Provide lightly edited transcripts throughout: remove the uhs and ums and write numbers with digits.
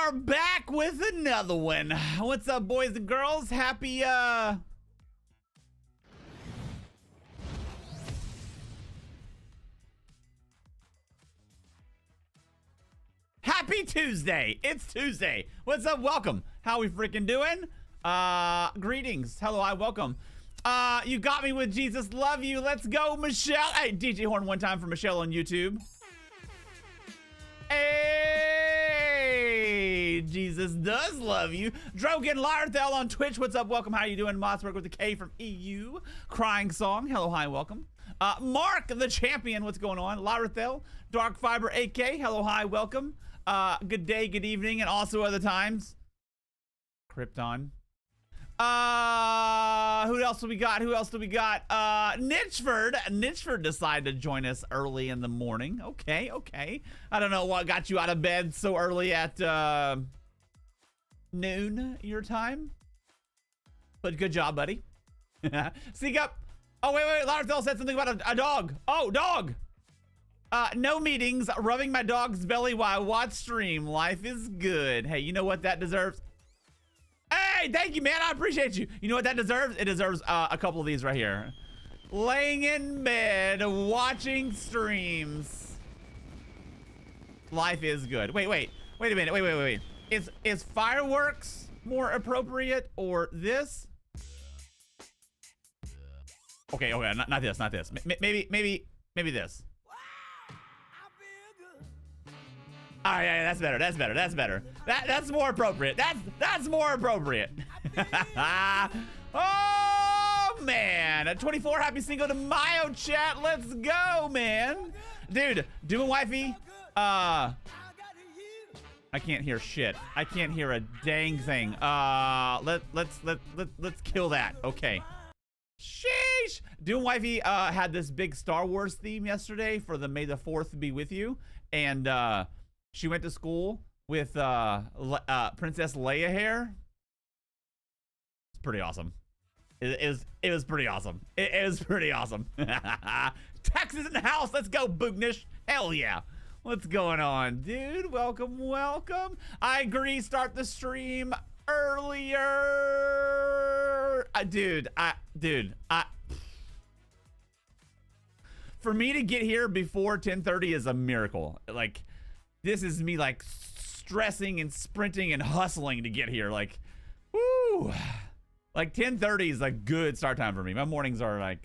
are back with another one. What's up, boys and girls? Happy Tuesday. It's Tuesday. What's up? Welcome. How we freaking doing? Greetings. Hello, I welcome. You got me with Jesus. Love you. Let's go, Michelle. Hey, DJ Horn one time for Michelle on YouTube. Hey, Jesus does love you. Drogan Larthel on Twitch. What's up? Welcome. How you doing? Mossberg with the K from EU. Crying Song. Hello, hi, welcome. Mark the Champion. What's going on? Larthel. Dark Fiber AK. Hello, hi, welcome. Good day, good evening, and also other times. Krypton. Who else do we got? Nitchford decided to join us early in the morning. Okay. I don't know what got you out of bed so early at noon your time, but good job, buddy. Seek up. Oh wait, Larthel said something about a dog. Oh, dog. No meetings, rubbing my dog's belly while I watch stream. Life is good. Hey, you know what that deserves? Hey, thank you, man. I appreciate you. You know what that deserves? It deserves a couple of these right here. Laying in bed, watching streams. Life is good. Wait a minute. Wait. Is fireworks more appropriate or this? Okay, not this. Maybe this. All right, yeah, that's better. That's more appropriate. That's more appropriate. Oh man, at 24, happy single to Mayo chat. Let's go, man. Dude, doing wifey. I can't hear shit. I can't hear a dang thing. Let's kill that. Okay. Sheesh. Doing wifey had this big Star Wars theme yesterday for the May the 4th be with you, and she went to school with Princess Leia hair. It's pretty awesome. It was pretty awesome. It was pretty awesome. Texas in the house. Let's go, Boognish. Hell yeah. What's going on, dude? Welcome. I agree. Start the stream earlier. Dude. For me to get here before 10:30 is a miracle. Like, this is me like stressing and sprinting and hustling to get here. Like, woo. Like 10:30 is a good start time for me. My mornings are like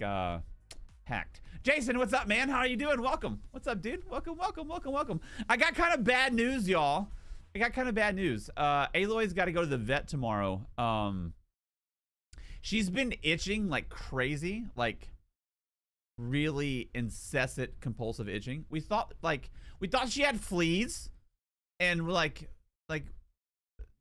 hacked. Jason, what's up, man? How are you doing? Welcome. What's up, dude? Welcome. I got kind of bad news, y'all. Aloy's got to go to the vet tomorrow. She's been itching like crazy, like really incessant compulsive itching. We thought she had fleas, and we're like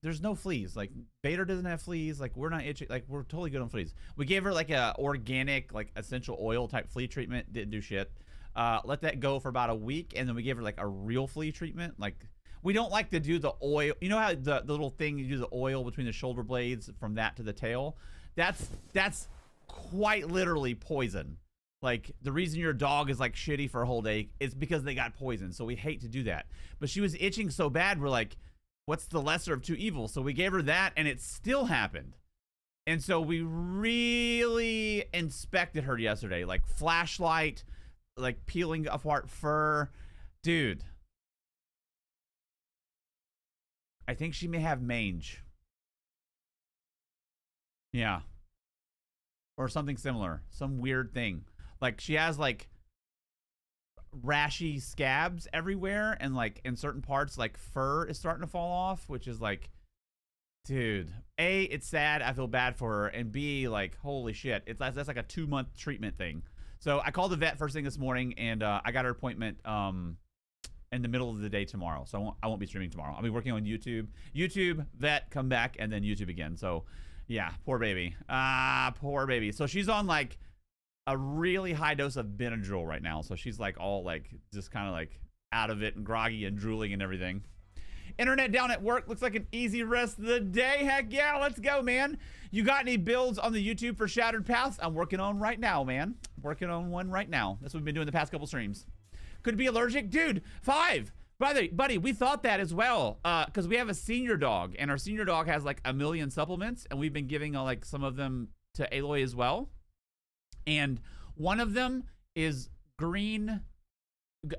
there's no fleas. Like, Vader doesn't have fleas. Like, we're not itching. Like, we're totally good on fleas. We gave her like a organic, like essential oil type flea treatment. Didn't do shit. Let that go for about a week, and then we gave her like a real flea treatment. Like, we don't like to do the oil. You know how the little thing you do the oil between the shoulder blades from that to the tail? That's quite literally poison. Like, the reason your dog is like shitty for a whole day is because they got poisoned. So we hate to do that. But she was itching so bad, we're like, what's the lesser of two evils? So we gave her that, and it still happened. And so we really inspected her yesterday, like flashlight, like peeling apart fur. Dude, I think she may have mange. Yeah. Or something similar. Some weird thing. Like, she has like rashy scabs everywhere, and like in certain parts like fur is starting to fall off, which is like, dude, A, it's sad, I feel bad for her, and B, like, holy shit, that's like a 2-month treatment thing. So I called the vet first thing this morning, and I got her appointment in the middle of the day tomorrow. So I won't be streaming tomorrow. I'll be working on YouTube, vet, come back, and then YouTube again. So yeah, poor baby. Poor baby. So she's on like a really high dose of Benadryl right now. So she's like all like just kind of like out of it and groggy and drooling and everything. Internet down at work. Looks like an easy rest of the day. Heck yeah, let's go, man. You got any builds on the YouTube for Shattered Paths? I'm working on right now, man. Working on one right now. That's what we've been doing the past couple streams. Could be allergic? Dude, 5. Buddy, we thought that as well, because we have a senior dog, and our senior dog has like 1 million supplements, and we've been giving like some of them to Aloy as well. And one of them is green.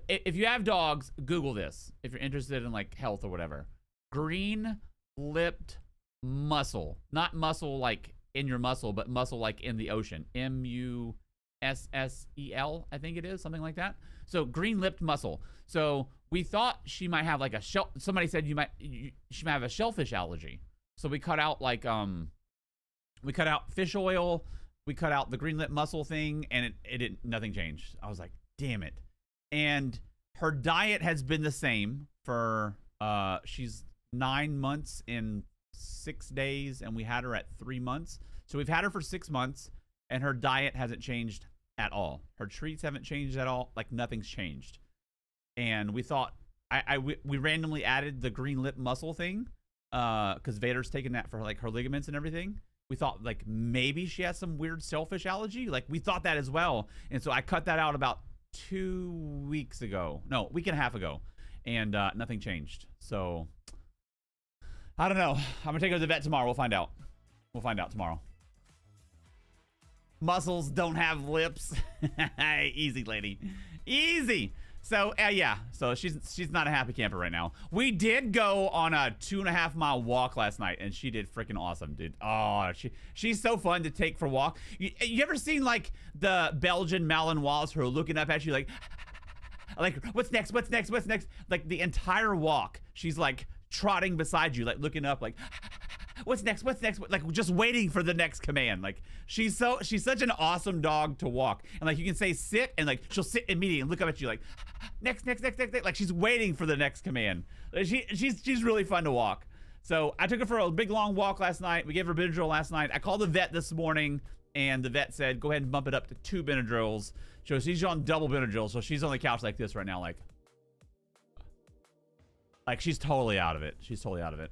If you have dogs, Google this if you're interested in like health or whatever. Green lipped mussel, not muscle like in your muscle, but muscle like in the ocean. MUSSEL, I think it is, something like that. So green lipped mussel. So we thought she might have like a shell. Somebody said she might have a shellfish allergy. So we cut out like we cut out fish oil, we cut out the green lipped mussel thing, and nothing changed. I was like, damn it. And her diet has been the same for she's 9 months in 6 days, and we had her at 3 months. So we've had her for 6 months, and her diet hasn't changed at all. Her treats haven't changed at all. Like nothing's changed. And we thought we randomly added the green lip mussel thing because Vader's taken that for like her ligaments and everything. We thought like maybe she has some weird shellfish allergy. Like we thought that as well. And so I cut that out about 2 weeks ago. No, week and a half ago. And nothing changed. So I don't know. I'm gonna take her to the vet tomorrow. We'll find out. We'll find out tomorrow. Mussels don't have lips. Easy, lady. Easy. So yeah, so she's not a happy camper right now. We did go on a 2.5 mile walk last night, and she did freaking awesome, dude. Oh, she's so fun to take for a walk. You ever seen like the Belgian Malinois who are looking up at you like what's next? What's next? What's next? Like the entire walk, she's like trotting beside you, like looking up, like what's next? What's next? Like just waiting for the next command. Like she's such an awesome dog to walk. And like you can say sit, and like she'll sit immediately and look up at you like next. Like she's waiting for the next command. She's really fun to walk. So I took her for a big long walk last night. We gave her Benadryl last night. I called the vet this morning, and the vet said go ahead and bump it up to 2 Benadryls. So she's on double Benadryl. So she's on the couch like this right now, like she's totally out of it. She's totally out of it.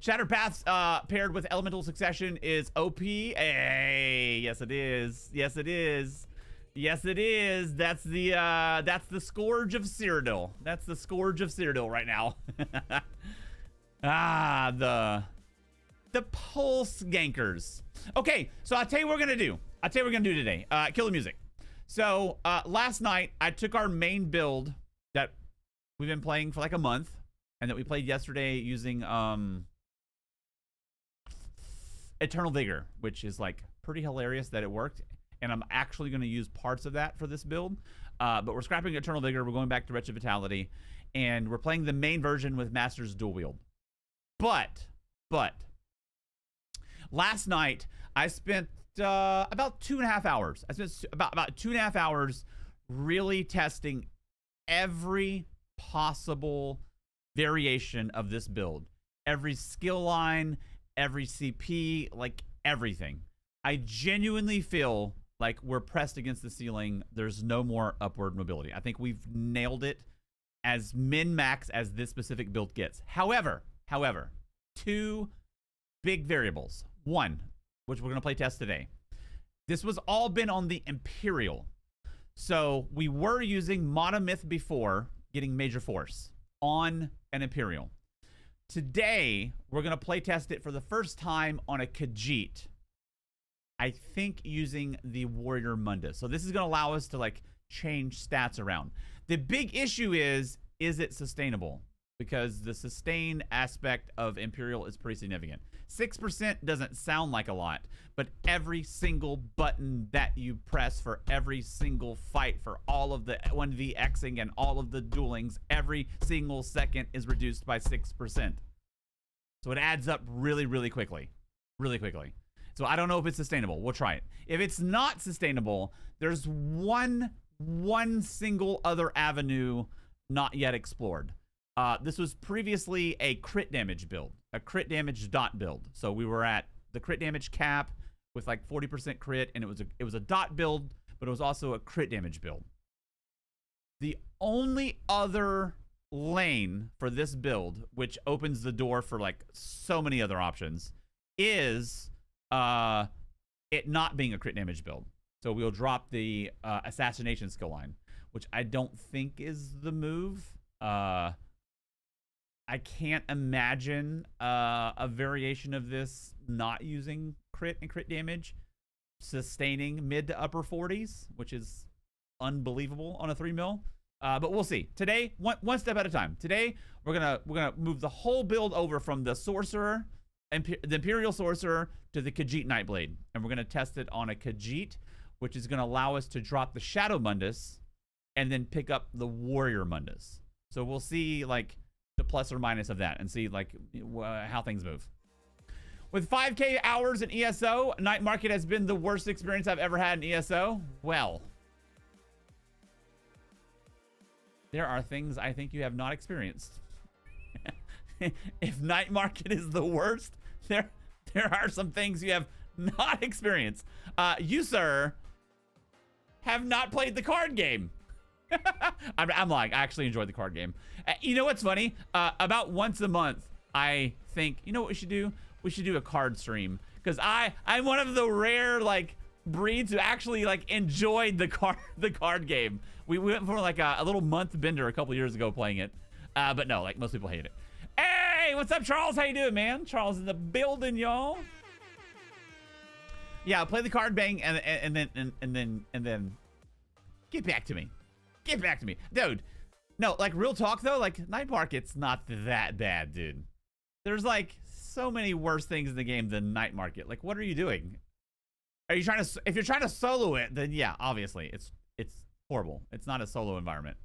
Shattered Paths paired with Elemental Succession is OP. Hey, yes it is. Yes it is. Yes it is. That's the Scourge of Cyrodiil. That's the Scourge of Cyrodiil right now. The Pulse Gankers. Okay, so I'll tell you what we're gonna do. I'll tell you what we're gonna do today. Kill the music. So last night I took our main build that we've been playing for like a month, and that we played yesterday using Eternal Vigor, which is like pretty hilarious that it worked, and I'm actually going to use parts of that for this build, but we're scrapping Eternal Vigor. We're going back to Wretched Vitality, and we're playing the main version with Master's Dual Wield. But last night I spent about 2.5 hours. I spent about 2.5 hours really testing every possible variation of this build, every skill line, every CP, like everything. I genuinely feel like we're pressed against the ceiling. There's no more upward mobility. I think we've nailed it as min-max as this specific build gets. However, 2 big variables. One, which we're going to play test today. This was all been on the Imperial. So we were using Monomyth before, getting Major Force on an Imperial. Today, we're going to play test it for the first time on a Khajiit. I think using the Warrior Mundus. So this is going to allow us to like change stats around. The big issue is it sustainable? Because the sustain aspect of Imperial is pretty significant. 6% doesn't sound like a lot, but every single button that you press for every single fight, for all of the 1v-Xing and all of the duelings, every single second is reduced by 6%. So it adds up really, really quickly. Really quickly. So I don't know if it's sustainable. We'll try it. If it's not sustainable, there's one single other avenue not yet explored. This was previously a crit damage build, a crit damage dot build. So we were at the crit damage cap with like 40% crit, and it was a dot build, but it was also a crit damage build. The only other lane for this build, which opens the door for like so many other options, is it not being a crit damage build. So we'll drop the assassination skill line, which I don't think is the move. I can't imagine a variation of this not using crit and crit damage, sustaining mid to upper 40s, which is unbelievable on a 3 mil. But we'll see. Today, one step at a time. Today, we're gonna move the whole build over from the Sorcerer, the Imperial Sorcerer, to the Khajiit Nightblade, and we're gonna test it on a Khajiit, which is gonna allow us to drop the Shadow Mundus, and then pick up the Warrior Mundus. So we'll see like the plus or minus of that, and see like how things move. With 5K hours in ESO, Night Market has been the worst experience I've ever had in ESO. Well, there are things I think you have not experienced. If Night Market is the worst, there are some things you have not experienced. You, sir, have not played the card game. I'm lying. I actually enjoyed the card game. You know what's funny? About once a month, I think, you know what we should do? We should do a card stream. Because I'm one of the rare, like, breeds who actually, like, enjoyed the card game. We went for, like, a little month bender a couple years ago playing it. But no, like, most people hate it. Hey, what's up, Charles? How you doing, man? Charles in the building, y'all. Yeah, play the card bang and then get back to me. Get back to me. Dude, no, like, real talk, though, like, Night Market's not that bad, dude. There's, like, so many worse things in the game than Night Market. Like, what are you doing? Are you trying to, if you're trying to solo it, then yeah, obviously, it's horrible. It's not a solo environment.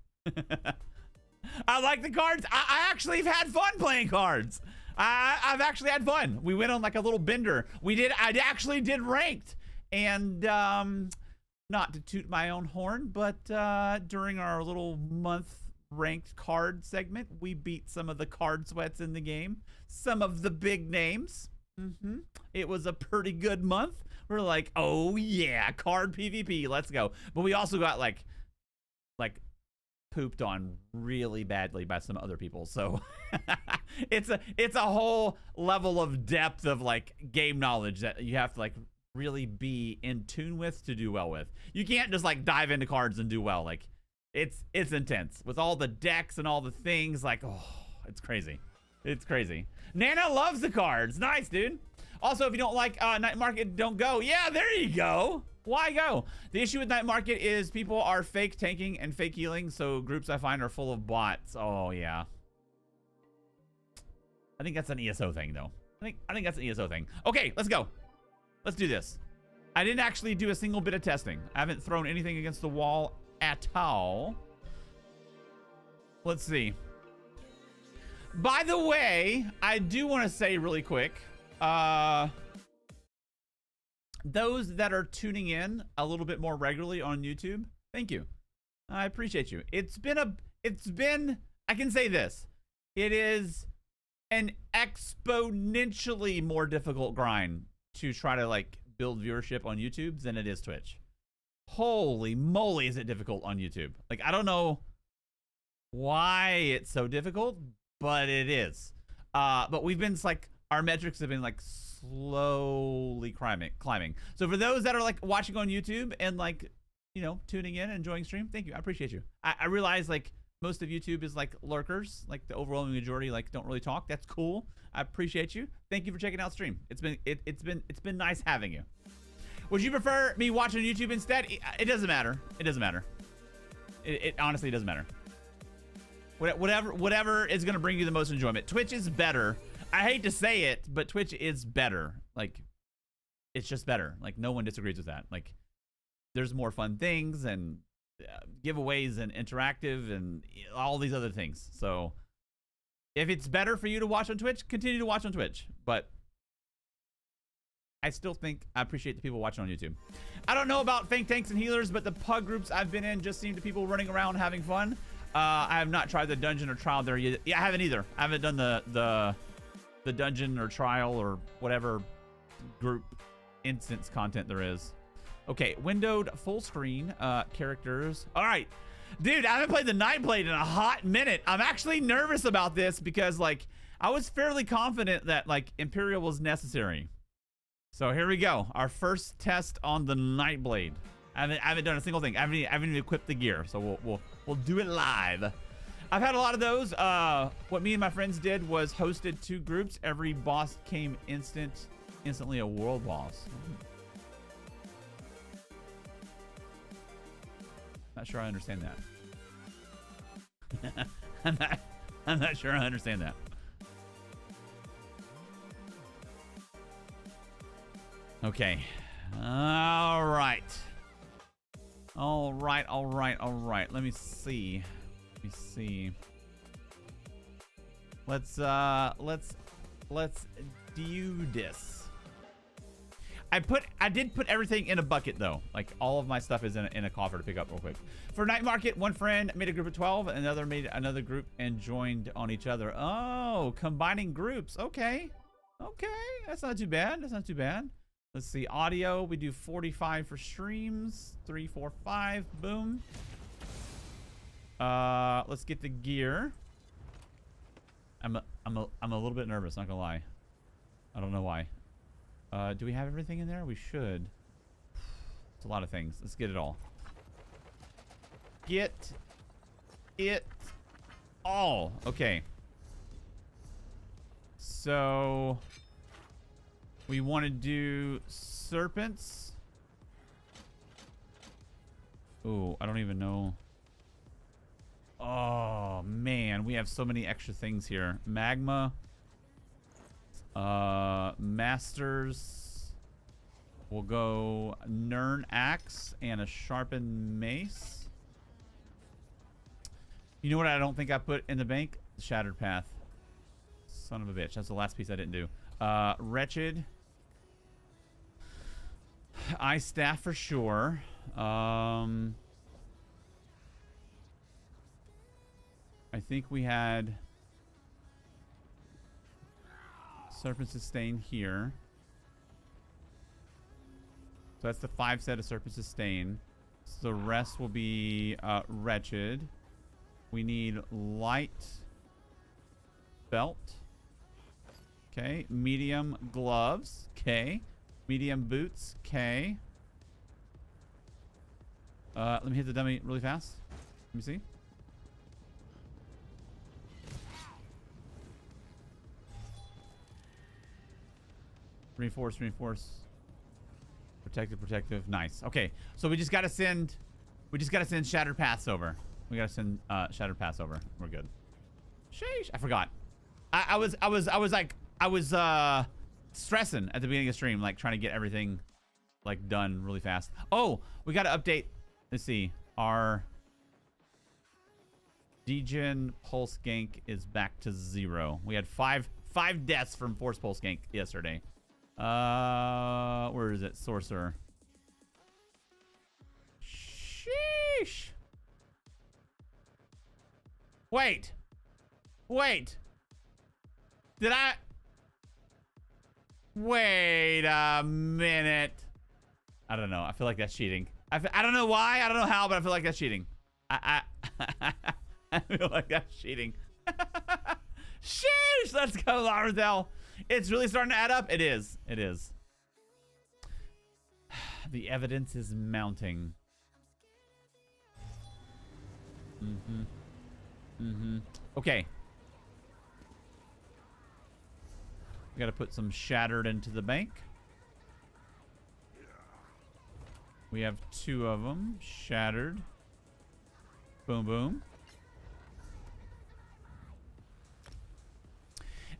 I like the cards. I actually have had fun playing cards. I've actually had fun. We went on, like, a little bender. I actually did ranked. And, not to toot my own horn, but during our little month ranked card segment, we beat some of the card sweats in the game, some of the big names. It was a pretty good month. We're like, oh yeah, card PvP, let's go. But we also got like pooped on really badly by some other people. So it's a whole level of depth of, like, game knowledge that you have to, like, really be in tune with to do well with. You can't just, like, dive into cards and do well. Like, it's intense with all the decks and all the things. Like, oh, it's crazy. It's crazy. Nana loves the cards. Nice, dude. Also, if you don't like Night Market, don't go. Yeah, there you go. Why go? The issue with Night Market is people are fake tanking and fake healing, so groups I find are full of bots. Oh yeah. I think that's an ESO thing, though. I think that's an ESO thing. Okay, let's go. Let's do this. I didn't actually do a single bit of testing. I haven't thrown anything against the wall at all. Let's see. By the way, I do want to say really quick, those that are tuning in a little bit more regularly on YouTube, thank you. I appreciate you. It's been, I can say this. It is an exponentially more difficult grind to try to, like, build viewership on YouTube than it is Twitch. Holy moly, is it difficult on YouTube. Like, I don't know why it's so difficult, but it is. But we've been, like, our metrics have been, like, slowly climbing. So for those that are, like, watching on YouTube and, like, you know, tuning in and enjoying stream, thank you. I appreciate you. I realize, like, most of YouTube is, like, lurkers. Like, the overwhelming majority, like, don't really talk. That's cool. I appreciate you. Thank you for checking out stream. It's been nice having you. Would you prefer me watching YouTube instead? It doesn't matter. It doesn't matter. It honestly doesn't matter. Whatever is gonna bring you the most enjoyment. Twitch is better. I hate to say it, but Twitch is better. Like, it's just better. Like, no one disagrees with that. Like, there's more fun things and giveaways and interactive and all these other things. So if it's better for you to watch on Twitch, continue to watch on Twitch. But I still think I appreciate the people watching on YouTube. I don't know about fake tanks and healers, but the pug groups I've been in just seem to people running around having fun. I have not tried the dungeon or trial there yet. Yeah, I haven't either. I haven't done the dungeon or trial or whatever group instance content there is. Okay, windowed full screen characters. All right, dude, I haven't played the Nightblade in a hot minute. I'm actually nervous about this because, like, I was fairly confident that, like, Imperial was necessary. So here we go. Our first test on the Nightblade. I haven't done a single thing. I haven't even equipped the gear. So we'll do it live. I've had a lot of those. What me and my friends did was hosted 2 groups. Every boss came instantly a world boss. Not sure I understand that. I'm not sure I understand that. Okay. All right. All right, all right, all right. Let me see. Let me see. Let's do this. I did put everything in a bucket though. Like all of my stuff is in a coffer to pick up real quick. For night market, one friend made a group of 12, another made another group and joined on each other. Oh, combining groups. Okay. Okay. That's not too bad. That's not too bad. Let's see. Audio, we do 45 for streams. 3, 4, 5. Boom. Let's get the gear. I'm a little bit nervous, not gonna lie. I don't know why. Do we have everything in there? We should. It's a lot of things. Let's get it all. Get it all. Okay. So we want to do serpents. Ooh, I don't even know. Oh man, we have so many extra things here. Magma. Masters. We'll go Nern Axe and a sharpened mace. You know what I don't think I put in the bank? Shattered Path. Son of a bitch. That's the last piece I didn't do. Wretched. Ice Staff for sure. I think we had Serpent Sustain here. So that's the 5 set of Serpent Sustain. So the rest will be Wretched. We need light belt. Okay. Medium gloves. Okay. Medium boots. Okay. Let me hit the dummy really fast. Let me see. Reinforce, reinforce. Protective, protective. Nice. Okay. So we just gotta send Shattered Paths over. We gotta send Shattered Paths over. We're good. Sheesh. I forgot. I was stressing at the beginning of the stream, like trying to get everything like done really fast. Oh, we gotta update. Let's see. Our Degen Pulse Gank is back to 0. We had five deaths from Force Pulse Gank yesterday. Where is it? Sorcerer. Sheesh. Wait. Did I? Wait a minute. I don't know. I feel like that's cheating. I don't know why. I don't know how, but I feel like that's cheating. I feel like that's cheating. Sheesh. Let's go, Larzell. It's really starting to add up. It is. It is. The evidence is mounting. Okay. We gotta put some shattered into the bank. We have 2 of them. Shattered. Boom, boom.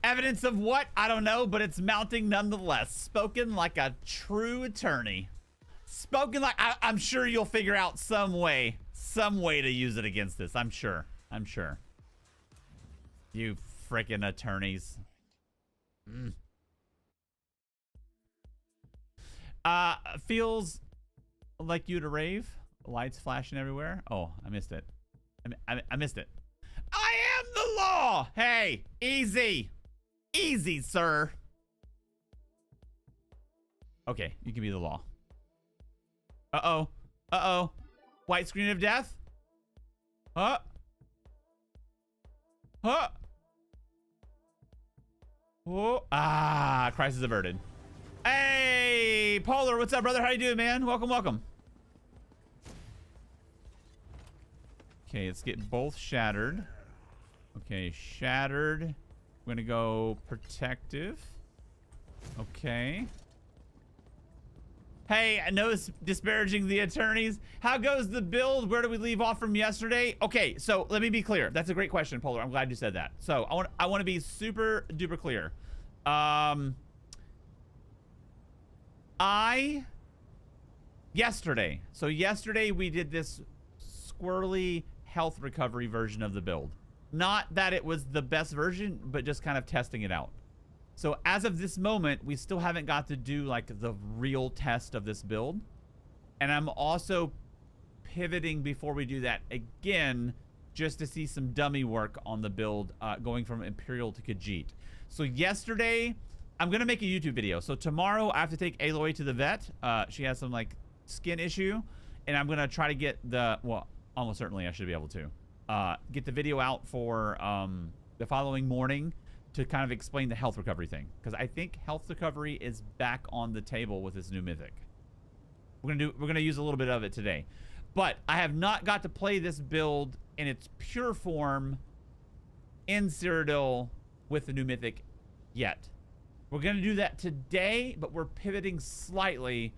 Evidence of what? I don't know, but it's mounting nonetheless. Spoken like a true attorney. Spoken like... I'm sure you'll figure out some way to use it against this. I'm sure. I'm sure. You freaking attorneys. Feels like you to rave. Lights flashing everywhere. Oh, I missed it. I missed it. I am the law. Hey, easy. Easy, sir. Okay, you can be the law. Uh-oh. Uh-oh. White screen of death? Huh? Huh? Oh. Ah, crisis averted. Hey, Polar, what's up, brother? How you doing, man? Welcome, welcome. Okay, let's get both shattered. Okay, shattered. We're gonna go protective. Okay. Hey, I know it's disparaging the attorneys. How goes the build? Where do we leave off from yesterday? Okay, so let me be clear. That's a great question, Polar. I'm glad you said that. So I want to be super duper clear. Yesterday we did this squirrely health recovery version of the build. Not that it was the best version, but just kind of testing it out. So as of this moment, we still haven't got to do like the real test of this build. And I'm also pivoting before we do that again, just to see some dummy work on the build, going from Imperial to Khajiit. So yesterday, I'm going to make a YouTube video. So tomorrow I have to take Aloy to the vet. She has some like skin issue, and I'm going to try to get well, almost certainly I should be able to get the video out for the following morning to kind of explain the health recovery thing, because I think health recovery is back on the table with this new mythic. We're gonna use a little bit of it today, but I have not got to play this build in its pure form in Cyrodiil with the new mythic yet. We're gonna do that today, but we're pivoting slightly,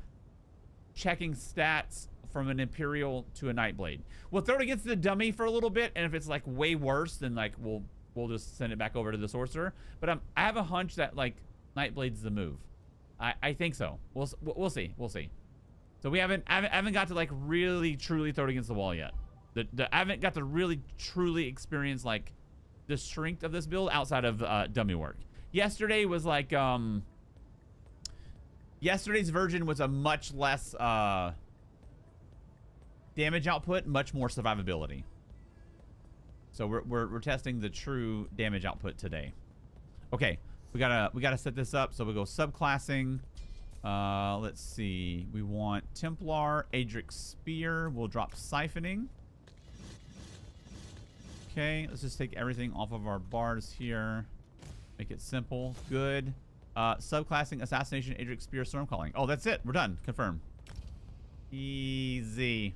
checking stats from an Imperial to a Nightblade. We'll throw it against the dummy for a little bit, and if it's like way worse, then like we'll just send it back over to the sorcerer. But I have a hunch that like Nightblade's the move. I think so. We'll see. We'll see. So I haven't got to like really truly throw it against the wall yet. I haven't got to really truly experience like the strength of this build outside of dummy work. Yesterday was like yesterday's version was a much less damage output, much more survivability. So we're testing the true damage output today. Okay, we gotta set this up. So we go subclassing. Let's see. We want Templar, Adric Spear. We'll drop Siphoning. Okay, let's just take everything off of our bars here. Make it simple. Good. Subclassing, Assassination, Adric Spear, Stormcalling. Oh, that's it. We're done. Confirm. Easy.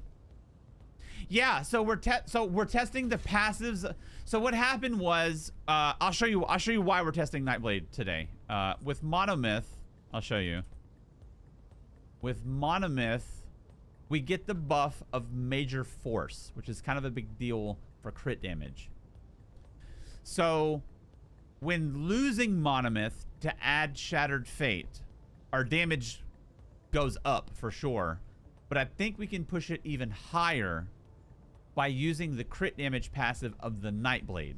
Yeah, so we're testing the passives. So what happened was, I'll show you why we're testing Nightblade today. With Monomyth, I'll show you. With Monomyth, we get the buff of Major Force, which is kind of a big deal for crit damage. So when losing Monomyth to add Shattered Fate, our damage goes up for sure. But I think we can push it even higher by using the crit damage passive of the Nightblade.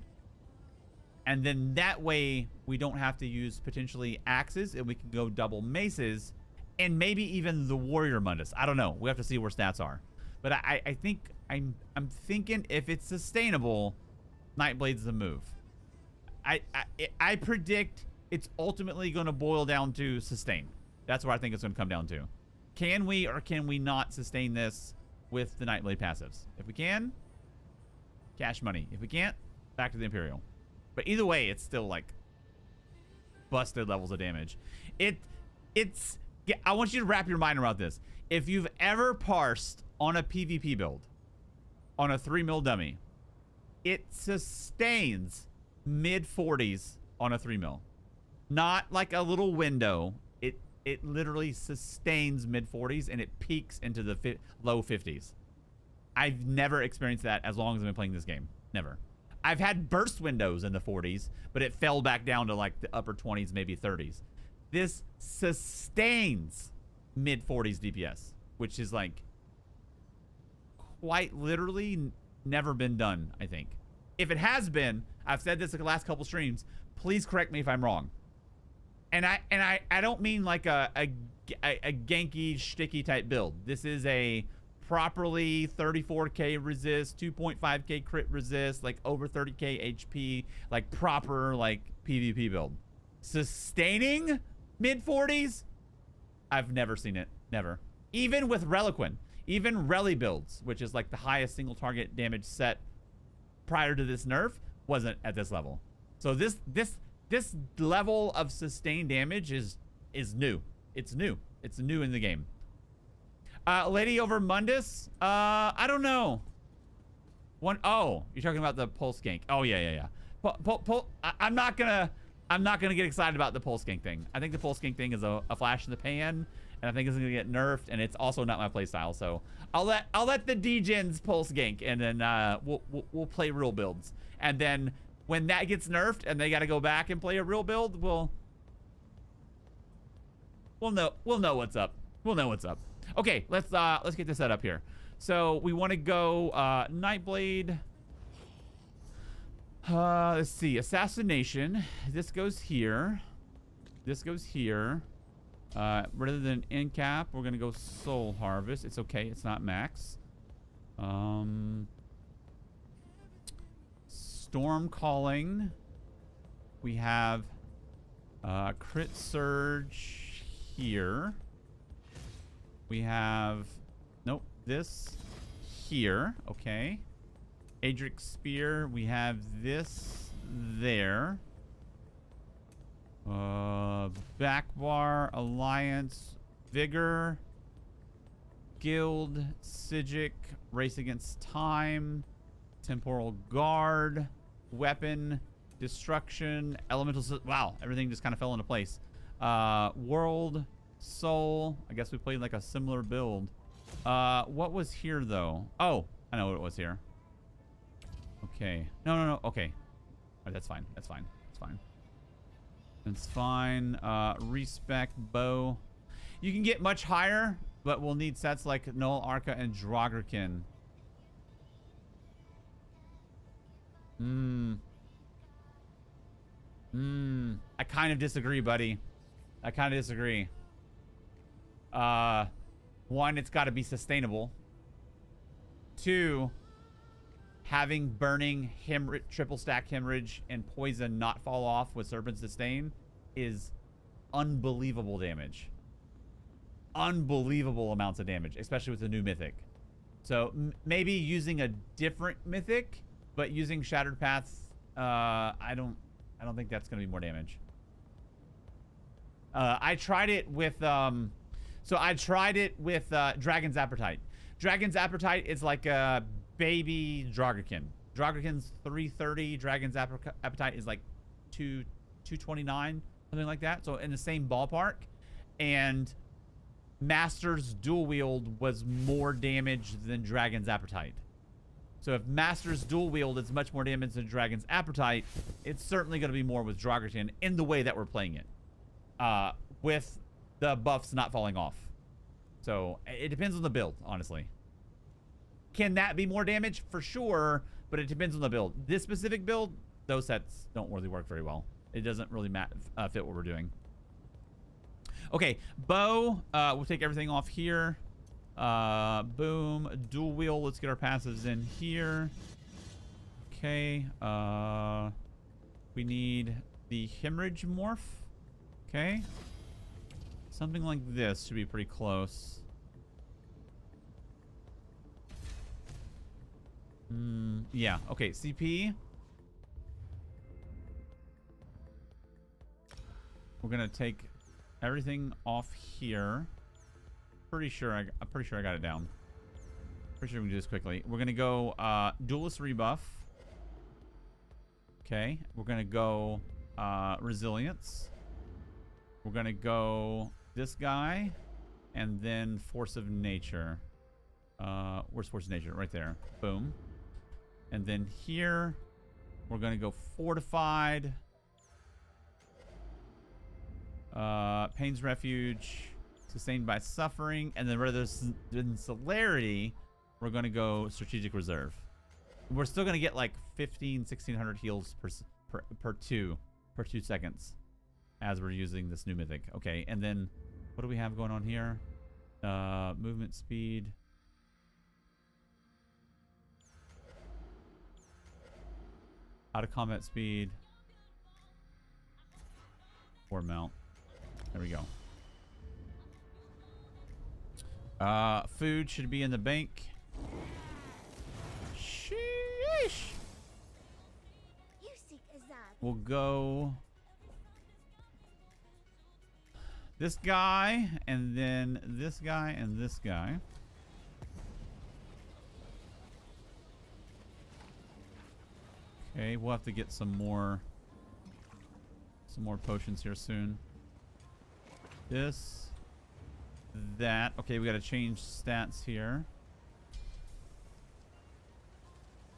And then that way we don't have to use potentially axes, and we can go double maces, and maybe even the Warrior Mundus. I don't know. We have to see where stats are. But I think I'm thinking if it's sustainable, Nightblade's the move. I predict it's ultimately going to boil down to sustain. That's what I think it's going to come down to. Can we or can we not sustain this with the Nightblade passives? If we can, cash money. If we can't, back to the Imperial. But either way, it's still like busted levels of damage. It's I want you to wrap your mind around this. If you've ever parsed on a PvP build, on a 3 mil dummy, it sustains mid-40s on a 3 mil. Not like a little window. It literally sustains mid-40s, and it peaks into the low 50s. I've never experienced that as long as I've been playing this game. Never. I've had burst windows in the 40s, but it fell back down to like the upper 20s, maybe 30s. This sustains mid-40s DPS, which is like quite literally never been done, I think. If it has been, I've said this in the last couple streams, please correct me if I'm wrong. And I don't mean like a ganky, shticky type build. This is a properly 34k resist, 2.5k crit resist, like over 30k HP, like proper like PvP build. Sustaining mid-40s? I've never seen it. Never. Even with Reliquin. Even Reli builds, which is like the highest single target damage set prior to this nerf, wasn't at this level. So this level of sustained damage is new. It's new. It's new in the game. Lady over Mundus? I don't know. Oh, you're talking about the pulse gank. Oh, yeah. I'm not gonna get excited about the pulse gank thing. I think the pulse gank thing is a flash in the pan, and I think it's gonna get nerfed, and it's also not my playstyle. So I'll let the degens pulse gank, and then we'll play real builds. And then when that gets nerfed and they got to go back and play a real build, we'll know what's up. We'll know what's up. Okay, let's get this set up here. So we want to go Nightblade. Let's see, assassination. This goes here. This goes here. Rather than end cap, we're gonna go soul harvest. It's okay. It's not max. Storm calling. We have crit surge here. We have this here. Okay. Adric spear. We have this there. Back bar, alliance, vigor, guild, Sigic, race against time, temporal guard, weapon, destruction, elemental. Wow, everything just kind of fell into place. World, soul. I guess we played like a similar build. What was here though? Oh, I know what it was here. Okay. No. Okay. Oh, that's fine. That's fine. That's fine. It's fine. Respec bow. You can get much higher, but we'll need sets like Null, Arca, and Drogerkin. I kind of disagree, buddy. I kind of disagree. One, it's got to be sustainable. Two, having burning triple stack hemorrhage and poison not fall off with Serpent's Disdain is unbelievable damage. Unbelievable amounts of damage, especially with the new mythic. So maybe using a different mythic, but using Shattered Paths, I don't think that's gonna be more damage. I tried it with Dragon's Appetite. Dragon's Appetite is like a baby Drogerkin. Drogerkin's 330. Dragon's Appetite is like 229, something like that. So in the same ballpark. And Master's Dual Wield was more damage than Dragon's Appetite. So if Master's Dual Wield is much more damage than Dragon's Appetite, it's certainly going to be more with Drogerkin in the way that we're playing it. With the buffs not falling off. So it depends on the build, honestly. Can that be more damage? For sure, but it depends on the build. This specific build, those sets don't really work very well. It doesn't really fit what we're doing. Okay, bow. We'll take everything off here. Boom. Dual wheel. Let's get our passives in here. Okay. We need the hemorrhage morph. Okay. Something like this should be pretty close. Yeah. Okay. CP. We're gonna take everything off here. I'm pretty sure I got it down. Pretty sure we can do this quickly. We're gonna go duelist rebuff. Okay. We're gonna go resilience. We're gonna go this guy, and then force of nature. Where's force of nature? Right there. Boom. And then here, we're gonna go fortified. Pain's Refuge, sustained by suffering, and then rather than celerity, we're gonna go strategic reserve. We're still gonna get like 1600 heals per 2 seconds as we're using this new mythic. Okay, and then what do we have going on here? Movement speed. Out of combat speed. Or mount. There we go. Food should be in the bank. Sheesh. We'll go this guy, and then this guy, and this guy. Okay, we'll have to get some more potions here soon. This, that. Okay, we got to change stats here.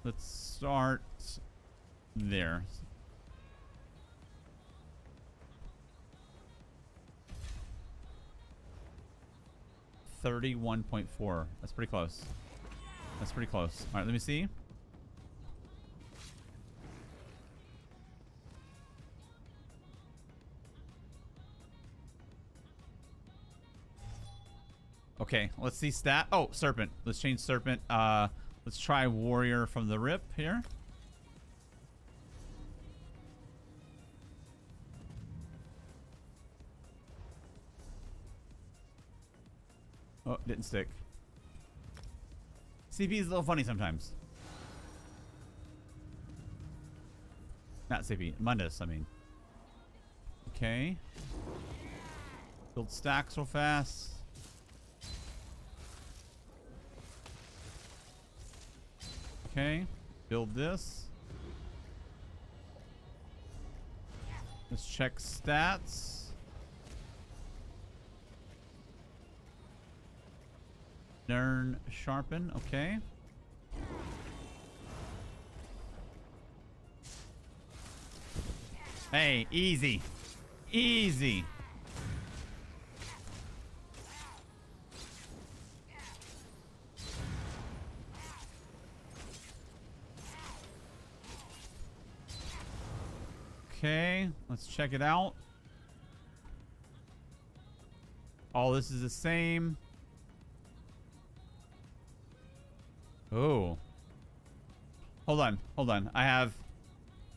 Let's start there. $31.4. That's pretty close. That's pretty close. All right, let me see. Okay, let's see stat. Oh, serpent. Let's change serpent. Let's try warrior from the rip here. Oh, didn't stick. CP is a little funny sometimes. Not CP, Mundus, I mean. Okay. Build stacks real fast. Okay, build this. Let's check stats. Nern sharpen, okay. Hey, easy. Easy. Okay, let's check it out. All this is the same. Oh. Hold on, hold on. I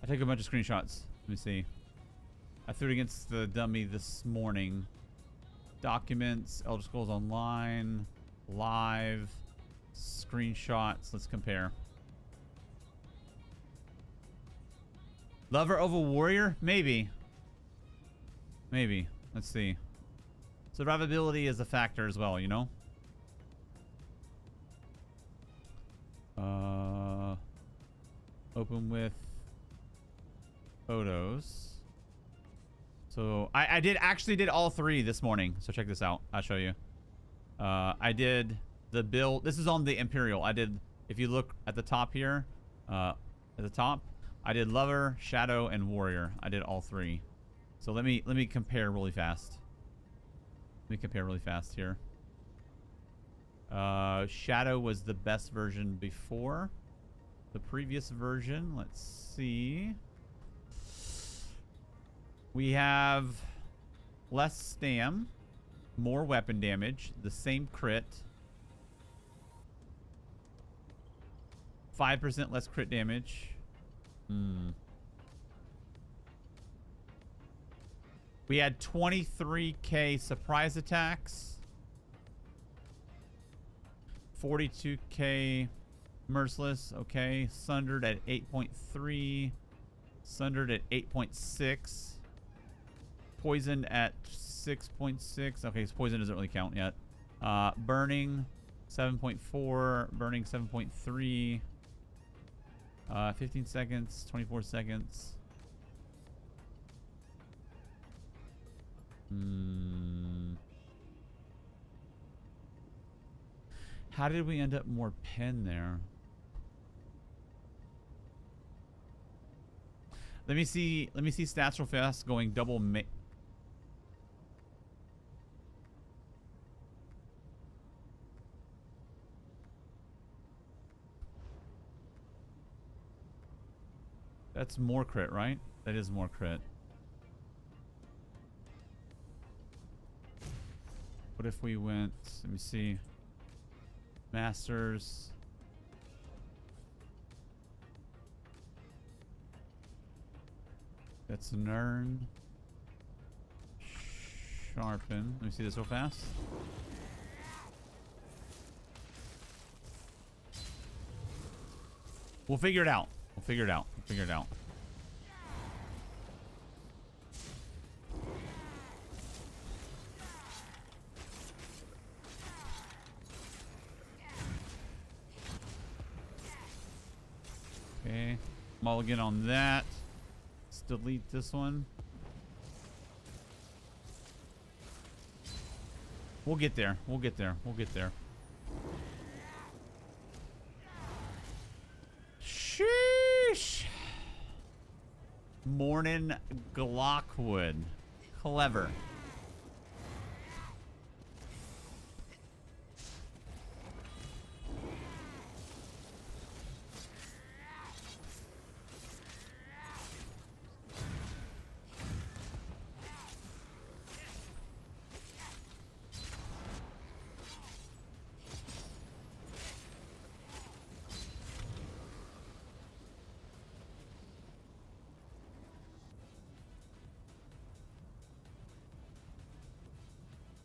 took a bunch of screenshots. Let me see. I threw it against the dummy this morning. Documents, Elder Scrolls Online, live, screenshots. Let's compare. Lover over warrior? Maybe. Maybe. Let's see. Survivability is a factor as well, you know? Open with photos. So I actually did all three this morning. So check this out. I'll show you. I did the build. This is on the Imperial. I did, if you look at the top here, at the top, I did Lover, Shadow, and Warrior. I did all three. So let me compare really fast. Let me compare really fast here. Shadow was the best version before the previous version. Let's see. We have less stam, more weapon damage, the same crit, 5% less crit damage. We had 23k surprise attacks, 42k merciless. Okay, sundered at 8.3, sundered at 8.6, poisoned at 6.6. Okay, so poison doesn't really count yet. Burning 7.4, burning 7.3, 15 seconds, 24 seconds. How did we end up more pen there? Let me see stats real fast going double That's more crit, right? That is more crit. What if we went, let me see. Masters. That's Nern. Sharpen. Let me see this real fast. We'll figure it out. We'll figure it out. We'll figure it out. Okay. Mulligan on that. Let's delete this one. We'll get there. We'll get there. We'll get there. Sheesh. Morning Glockwood. Clever.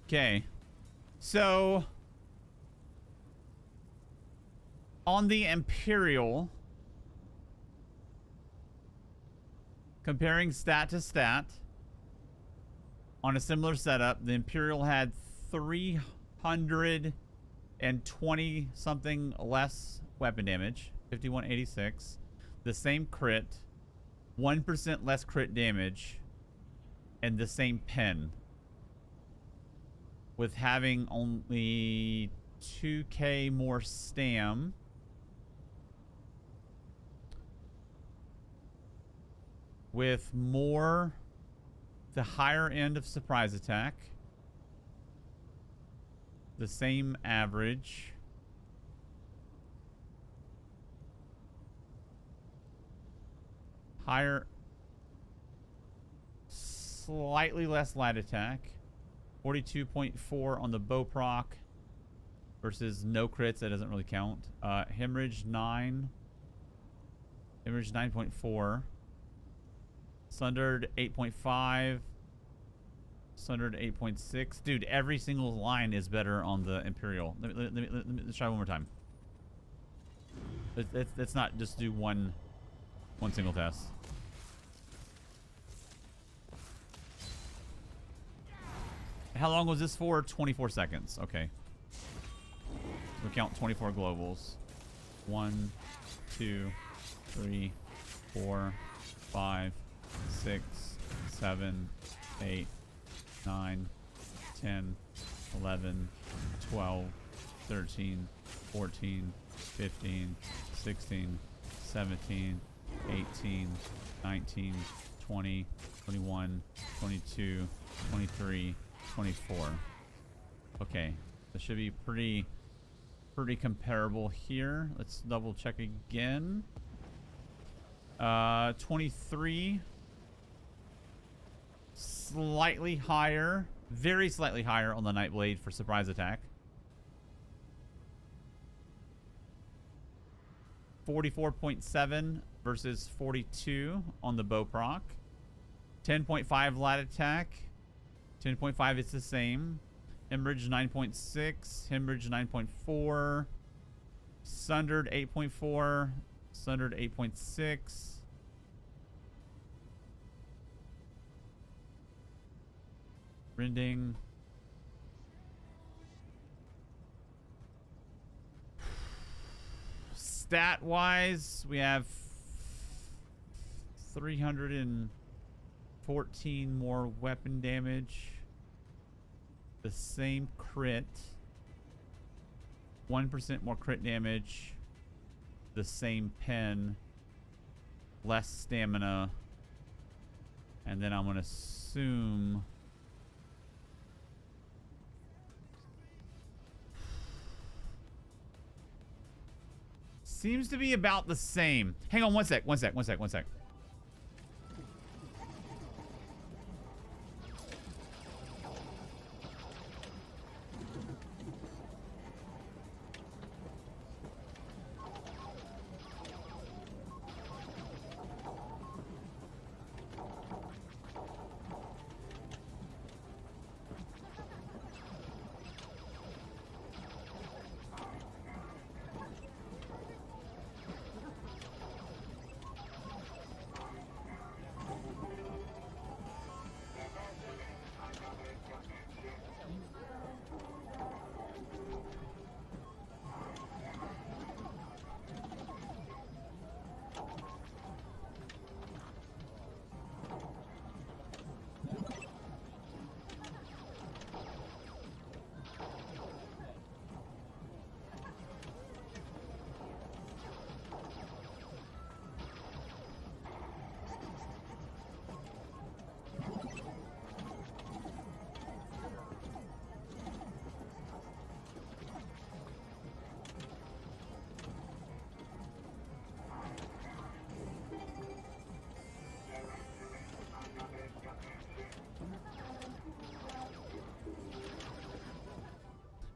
Okay, so on the Imperial, comparing stat to stat, on a similar setup, the Imperial had 320 something less weapon damage, 5186, the same crit, 1% less crit damage, and the same pen, with having only 2k more stam. With more, the higher end of surprise attack. The same average. Higher, slightly less light attack. 42.4 on the bow proc versus no crits. That doesn't really count. Hemorrhage 9. Hemorrhage 9.4. Sundered 8.5. Sundered 8.6. Dude, every single line is better on the Imperial. Let's try one more time. Let's not just do one single test. How long was this for? 24 seconds. Okay. So we count 24 globals. 1, 2, 3, 4, 5, 6, 7, 8, 9, 10, 11, 12, 13, 14, 15, 16, 17, 18, 19, 20, 21, 22, 23, 24. Okay, this should be pretty comparable here. Let's double check again. 23, slightly higher, very slightly higher on the Nightblade for surprise attack. 44.7 versus 42 on the bow proc. 10.5 light attack. 10.5 is the same. Hemorrhage 9.6. Hemorrhage 9.4. Sundered 8.4. Sundered 8.6. Rending. Stat wise, we have 314 more weapon damage. The same crit. 1% more crit damage. The same pen. Less stamina. And then I'm going to assume... Seems to be about the same. Hang on one sec.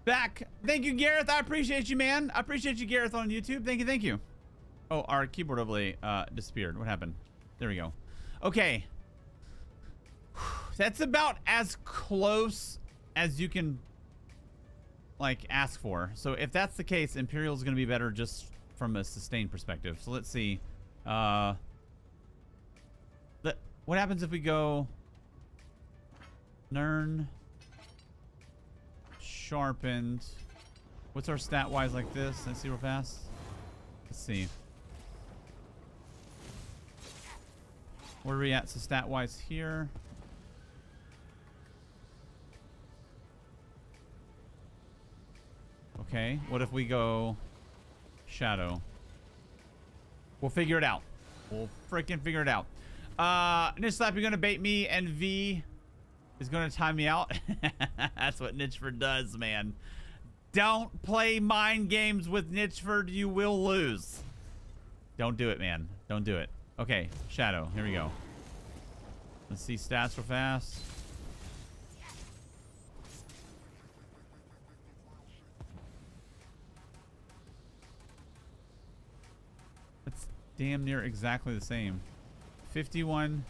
Back. Thank you, Gareth. I appreciate you, man. I appreciate you, Gareth, on YouTube. Thank you, thank you. Oh, our keyboard overlay disappeared. What happened? There we go. Okay. That's about as close as you can, like, ask for. So if that's the case, Imperial is going to be better just from a sustained perspective. So let's see. What happens if we go Nern, sharpened? What's our stat wise like this? Let's see real fast. Let's see. Where are we at? So stat wise here. Okay, what if we go shadow? We'll figure it out. We'll freaking figure it out. Niche Slap, you're gonna bait me, and V is gonna time me out. That's what Nichford does, man. Don't play mind games with Nichford, you will lose. Don't do it, man. Don't do it. Okay, shadow, here we go. Let's see stats real fast. It's damn near exactly the same. 51.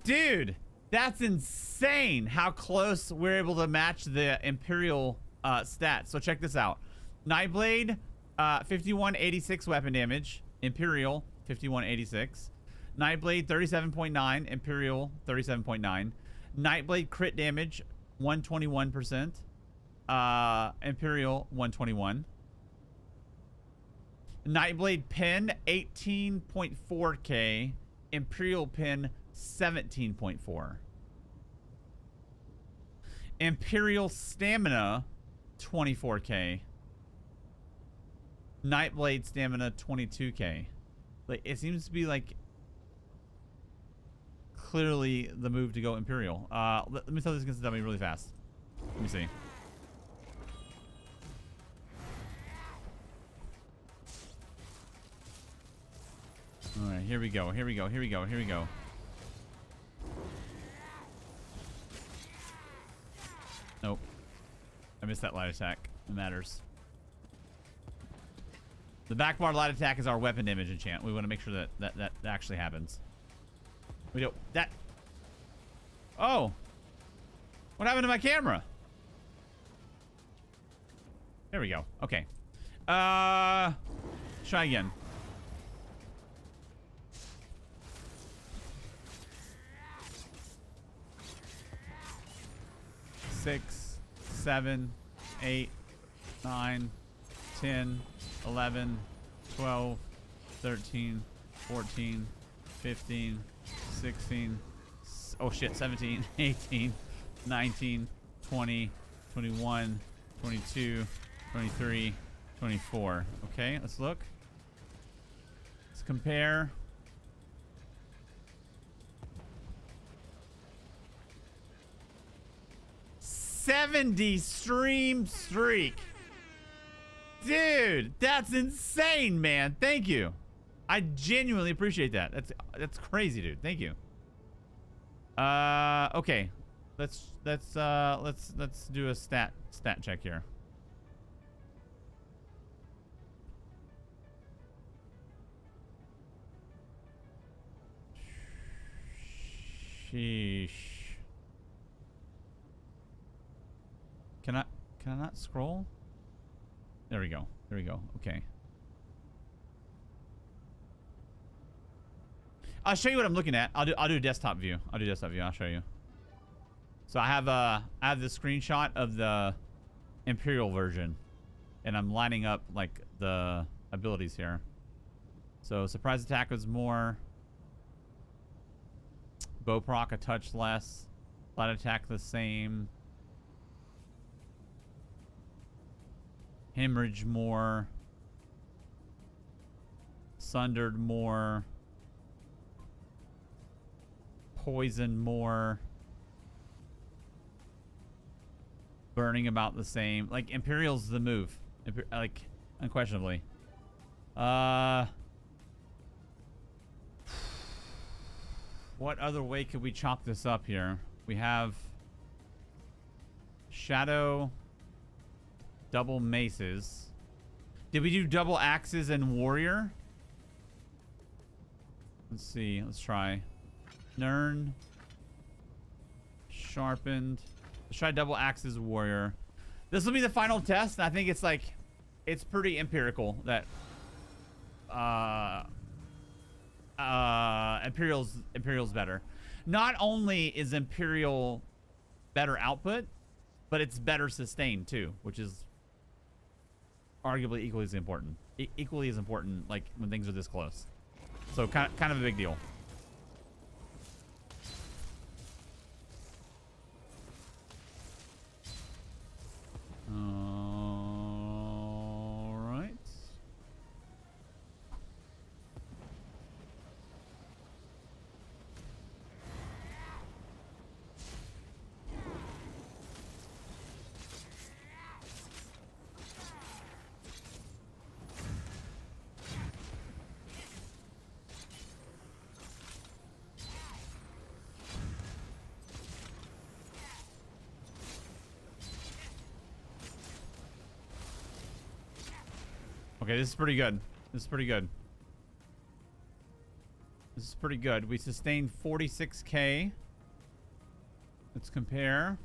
Dude, that's insane how close we're able to match the Imperial stats. So check this out. Nightblade, 5186 weapon damage. Imperial, 5186. Nightblade, 37.9. Imperial, 37.9. Nightblade crit damage, 121%. Imperial, 121. Nightblade pin, 18.4k. Imperial pin, 17.4. Imperial stamina, 24k. Nightblade stamina, 22k. Like, it seems to be like clearly the move to go Imperial. Let me throw this against the dummy really fast. Let me see. All right, here we go. Here we go. Here we go. Here we go. Nope. I missed that light attack. It matters. The back bar light attack is our weapon damage enchant. We want to make sure that actually happens. We don't. That. Oh. What happened to my camera? There we go. Okay. Try again. Six, 7, 8, 9, 10, 11, 12, 13, 14, 15, 16, oh shit, 17, 18, 19, 20, 21, 22, 23, 24. Okay, let's look. Let's compare. $70 stream streak. Dude, that's insane, man. Thank you. I genuinely appreciate that. That's crazy, dude. Thank you. Okay. Let's do a stat check here. Sheesh. Can I not scroll? There we go. There we go. Okay. I'll show you what I'm looking at. I'll do desktop view. I'll do desktop view. I'll show you. So I have the screenshot of the Imperial version, and I'm lining up like the abilities here. So surprise attack was more. Bow proc a touch less. Light attack the same. Hemorrhage more. Sundered more. Poison more. Burning about the same. Like, Imperial's the move. Like, unquestionably. What other way could we chop this up here? We have Shadow, double maces. Did we do double axes and warrior? Let's see. Let's try. Nern. Sharpened. Let's try double axes warrior. This will be the final test. And I think it's like, it's pretty empirical that Imperial's better. Not only is Imperial better output, but it's better sustained too, which is arguably equally as important. Equally as important, like when things are this close. So kind of a big deal. All right. Okay, this is pretty good. This is pretty good. This is pretty good. We sustained 46k. Let's compare.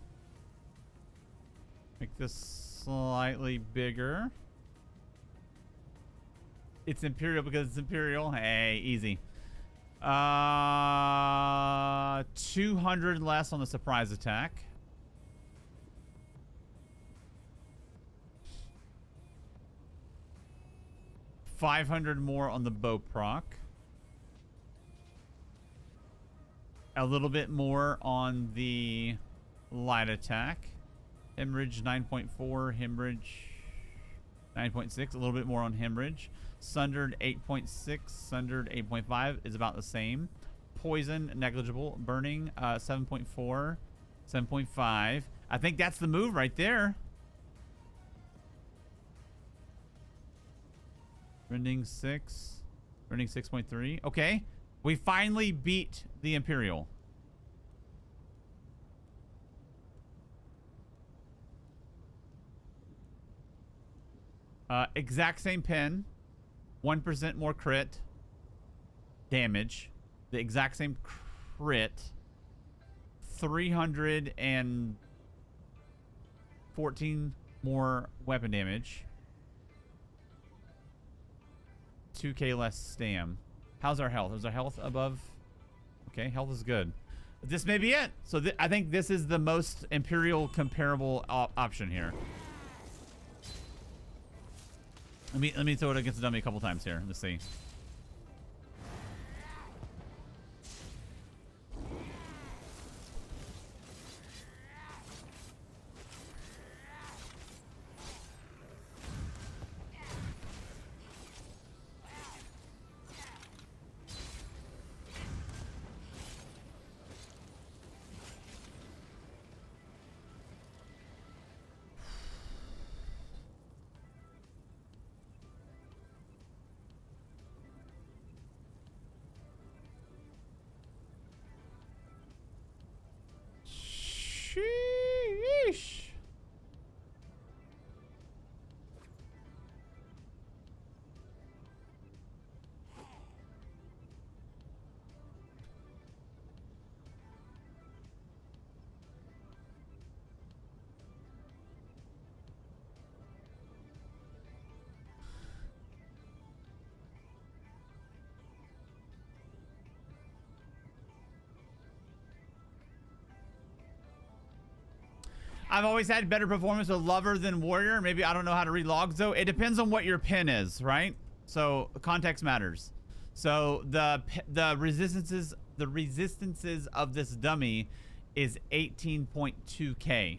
Make this slightly bigger. It's Imperial because it's Imperial. Hey, easy. 200 less on the surprise attack. $500 more on the bow proc. A little bit more on the light attack. Hemorrhage 9.4, hemorrhage 9.6, a little bit more on hemorrhage. Sundered 8.6, sundered 8.5 is about the same. Poison negligible, burning 7.4, 7.5. I think that's the move right there. Rending 6. Rending 6.3. Okay. We finally beat the Imperial. Exact same pin. 1% more crit damage. The exact same crit. 314 more weapon damage. 2k less stam. How's our health? Is our health above? Okay, health is good. This may be it. So I think this is the most Imperial comparable option here. Let me throw it against the dummy a couple times here. Let's see. Sheesh. I've always had better performance with Lover than Warrior. Maybe I don't know how to read logs though. It depends on what your pin is, right? So context matters. So the resistances of this dummy is 18.2k.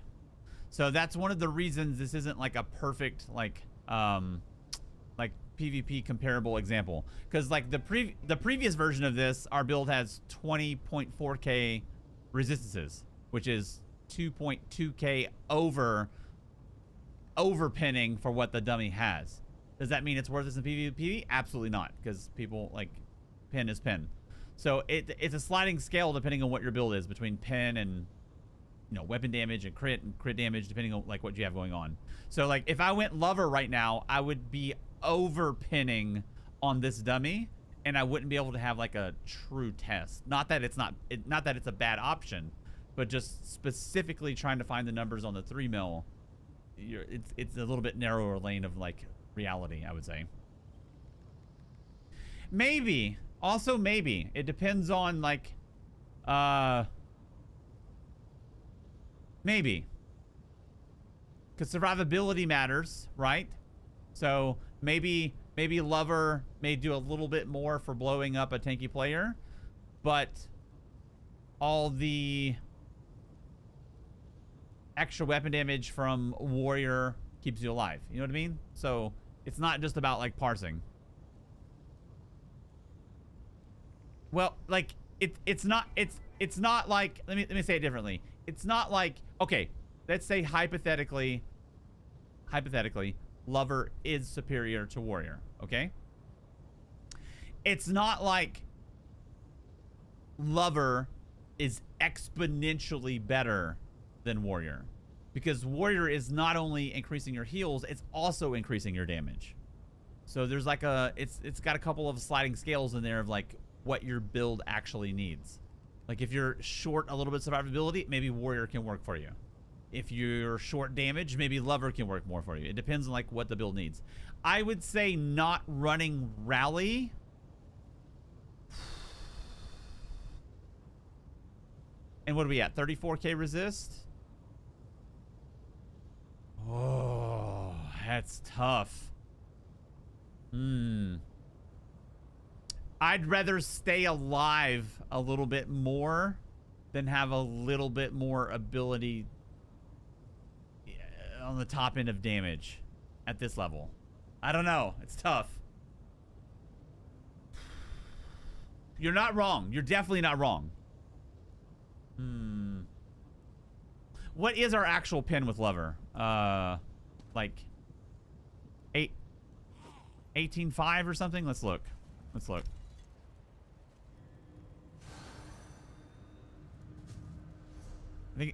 So that's one of the reasons this isn't like a perfect like PvP comparable example. Because like the previous version of this, our build has 20.4k resistances, which is 2.2k over pinning for what the dummy has. Does that mean it's worth this in PvP? Absolutely not, because people like pin is pin. So it's a sliding scale depending on what your build is between pin and you know, weapon damage and crit damage depending on like what you have going on. So like if I went lover right now, I would be over pinning on this dummy, and I wouldn't be able to have like a true test. Not that it's not that it's a bad option, but just specifically trying to find the numbers on the 3 mil. It's a little bit narrower lane of like reality, I would say. Maybe also maybe it depends on like maybe because survivability matters, right? So maybe lover may do a little bit more for blowing up a tanky player, but all the extra weapon damage from warrior keeps you alive. You know what I mean? So it's not just about like parsing. Well, like it's not like, let me say it differently. It's not like, okay, let's say hypothetically lover is superior to warrior, okay? It's not like lover is exponentially better than warrior, because warrior is not only increasing your heals, it's also increasing your damage. So there's like it's got a couple of sliding scales in there of like what your build actually needs. Like if you're short a little bit of survivability, maybe warrior can work for you. If you're short damage, maybe lover can work more for you. It depends on like what the build needs. I would say not running rally. And what are we at? 34k resist? Oh, that's tough. I'd rather stay alive a little bit more than have a little bit more ability on the top end of damage at this level. I don't know. It's tough. You're not wrong. You're definitely not wrong. What is our actual pin with lover? Like 18.5 or something? Let's look. Let's look.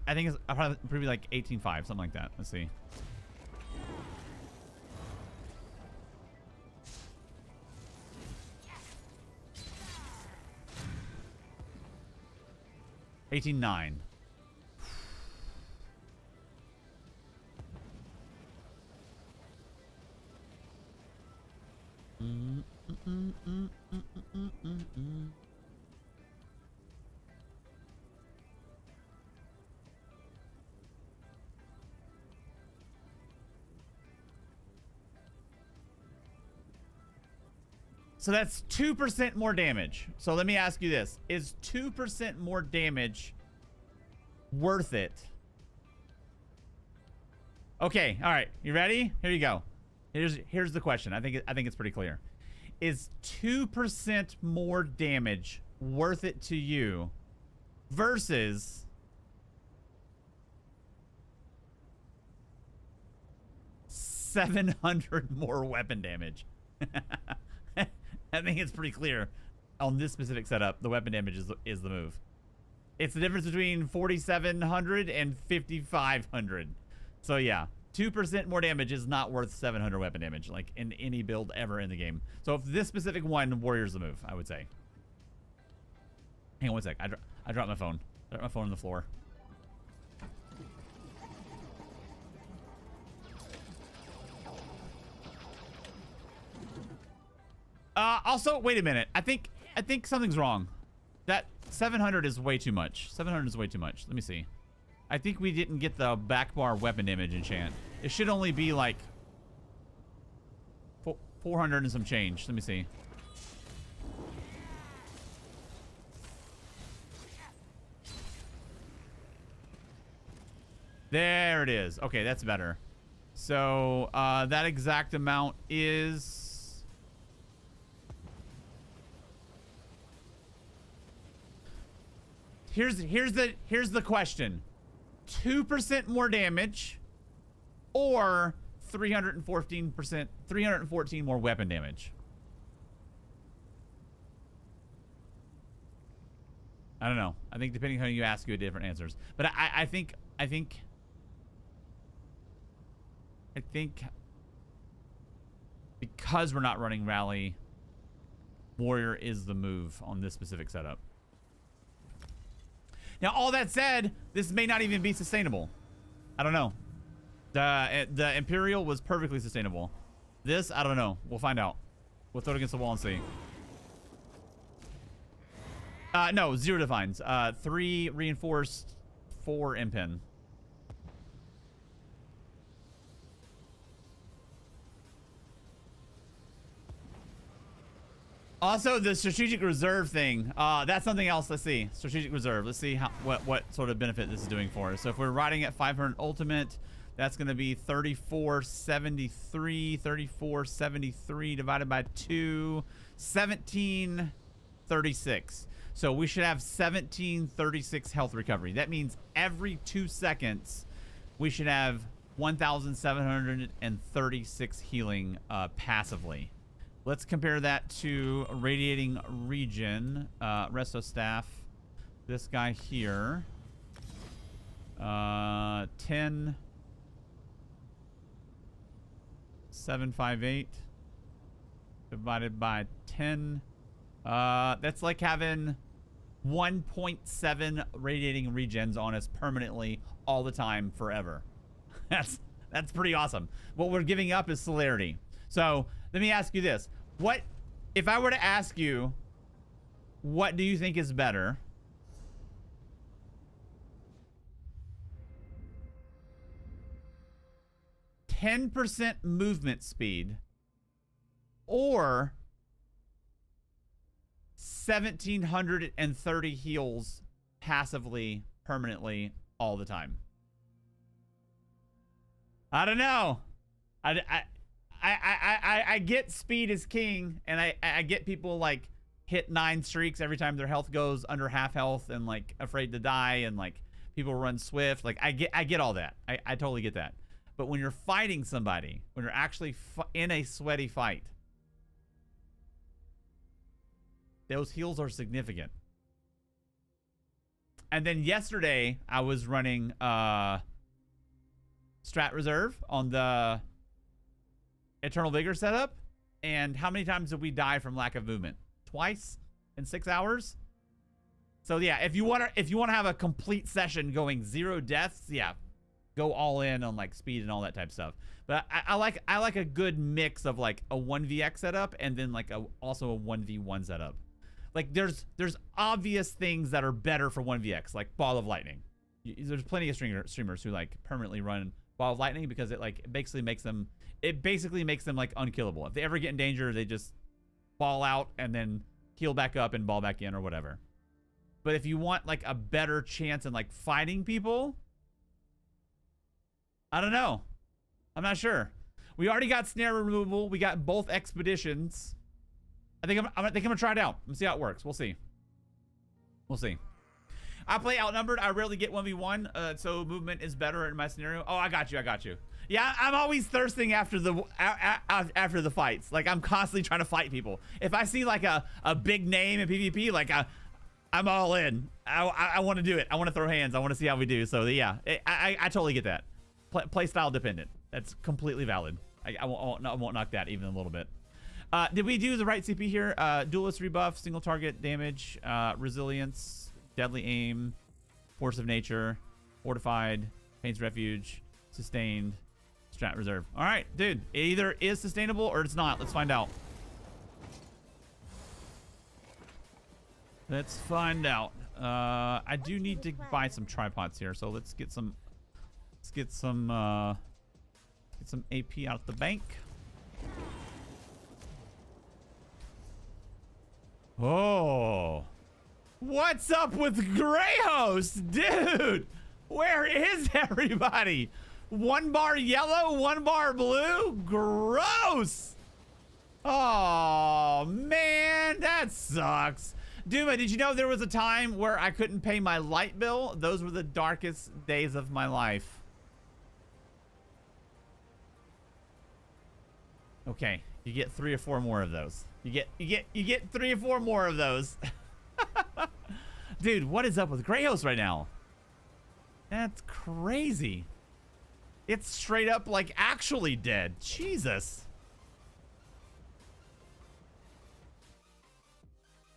I think it's probably like 18.5, something like that. Let's see. $18.9. So that's 2% more damage. So let me ask you this. Is 2% more damage worth it? Okay, all right. You ready? Here you go. Here's the question. I think it's pretty clear. Is 2% more damage worth it to you versus $700 more weapon damage? I think it's pretty clear on this specific setup. The weapon damage is the move. It's the difference between 4,700 and 5,500. So yeah, 2% more damage is not worth 700 weapon damage, like in any build ever in the game. So if this specific one, warrior's the move, I would say. Hang on one sec. I dropped my phone. I dropped my phone on the floor. Also, wait a minute. I think something's wrong. That 700 is way too much. 700 is way too much. Let me see. I think we didn't get the back bar weapon damage enchant. It should only be like 400 and some change. Let me see. There it is. Okay, that's better. So that exact amount is... Here's the question. 2% more damage or 314 more weapon damage. I don't know. I think depending on who you ask, you get different answers. But I think because we're not running rally, warrior is the move on this specific setup. Now, all that said, this may not even be sustainable. I don't know. The Imperial was perfectly sustainable. This, I don't know. We'll find out. We'll throw it against the wall and see. No, 0 defines. 3 reinforced, 4 impen. Also, the strategic reserve thing. That's something else. Let's see. Strategic reserve. Let's see what sort of benefit this is doing for us. So if we're riding at 500 ultimate, that's going to be 3473. 3473 divided by 2. 1736. So we should have 1736 health recovery. That means every 2 seconds, we should have 1,736 healing passively. Let's compare that to radiating region. Resto staff. This guy here. 10. 758 divided by 10. That's like having 1.7 radiating regens on us permanently all the time forever. That's pretty awesome. What we're giving up is celerity. So let me ask you this. What if I were to ask you, what do you think is better? %, movement speed, or 1,730 heals passively, permanently, all the time? I don't know. I get speed is king, and I get people like hit 9 streaks every time their health goes under half health and like afraid to die, and like people run swift. Like I get all that. I totally get that. But when you're fighting somebody, when you're actually in a sweaty fight, those heals are significant. And then yesterday, I was running Strat Reserve on the Eternal Vigor setup. And how many times did we die from lack of movement? Twice in 6 hours? So yeah, if you want to have a complete session going 0 deaths, yeah, go all in on like speed and all that type of stuff. But I like a good mix of like a 1vx setup and then like also a 1v1 setup. Like there's obvious things that are better for 1vx, like Ball of Lightning. There's plenty of streamers who like permanently run Ball of Lightning because it basically makes them like unkillable. If they ever get in danger, they just ball out and then heal back up and ball back in or whatever. But if you want like a better chance in like fighting people, I don't know. I'm not sure. We already got snare removal. We got both expeditions. I think I'm gonna try it out. Let's see how it works. We'll see. We'll see. I play outnumbered. I rarely get 1v1, so movement is better in my scenario. Oh, I got you. I got you. Yeah, I'm always thirsting after the fights. Like I'm constantly trying to fight people. If I see like a big name in PvP, like I'm all in. I want to do it. I want to throw hands. I want to see how we do. So yeah, I totally get that. Play style dependent. That's completely valid. I won't knock that even a little bit. Did we do the right CP here? Duelist rebuff, single target damage, resilience, deadly aim, force of nature, fortified, pain's refuge, sustained, strat reserve. All right, dude. It either is sustainable or it's not. Let's find out. Let's find out. I do need to buy some tripods here, so let's get some. Get some AP out the bank. Oh, what's up with Grey Host, dude? Where is everybody? 1 bar yellow, 1 bar blue. Gross. Oh man, that sucks. Duma, did you know there was a time where I couldn't pay my light bill? Those were the darkest days of my life. Okay, you get 3 or 4 more of those. You get 3 or 4 more of those. Dude, what is up with Greyhost right now? That's crazy. It's straight up like actually dead. Jesus.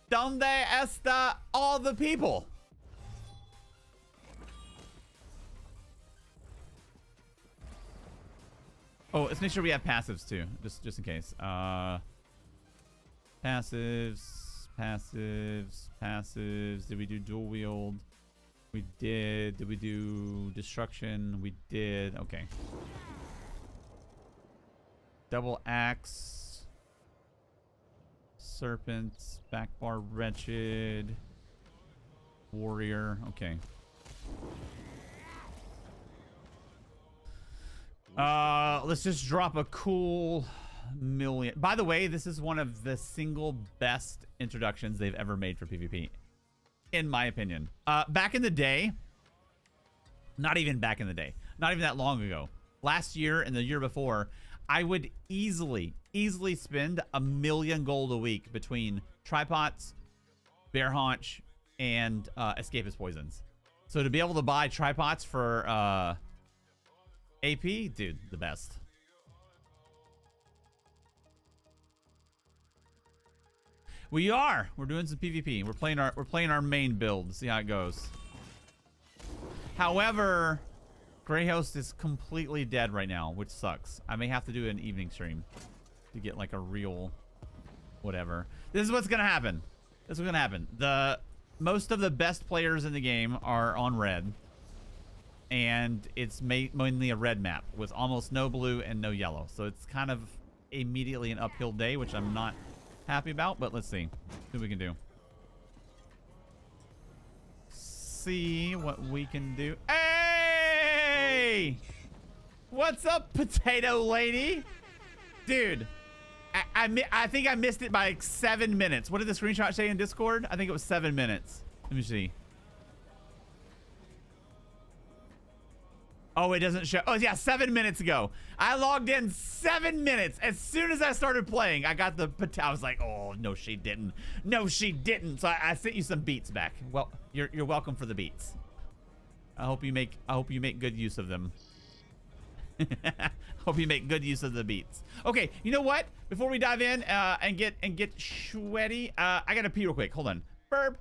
Donde está all the people? Oh, let's make sure we have passives too, just in case. Passives. Did we do dual wield? We did. Did we do destruction? We did. Okay. Double axe. Serpents. Backbar wretched. Warrior. Okay. Let's just drop a cool million. By the way, this is one of the single best introductions they've ever made for PvP, in my opinion. Back in the day, not even back in the day, not even that long ago, last year and the year before, I would easily spend 1 million gold a week between tripods, bear haunch, and escapist poisons. So to be able to buy tripods for AP, dude, the best. We're doing some PvP. We're playing our main build. See how it goes. However, Greyhost is completely dead right now, which sucks. I may have to do an evening stream to get like a real whatever. This is what's gonna happen. This is what's gonna happen. Most of the best players in the game are on red, and it's mainly a red map with almost no blue and no yellow. So it's kind of immediately an uphill day, which I'm not happy about, but let's see what we can do. See what we can do. Hey! What's up, potato lady? Dude, I think I missed it by like 7 minutes. What did the screenshot say in Discord? I think it was 7 minutes. Let me see. Oh, it doesn't show. Oh, yeah, 7 minutes ago. I logged in 7 minutes. As soon as I started playing, I got the... I was like, oh, no, she didn't. No, she didn't. So I sent you some beats back. Well, you're welcome for the beats. I hope you make good use of them. Hope you make good use of the beats. Okay, you know what? Before we dive in and get sweaty, I gotta pee real quick. Hold on. Burp.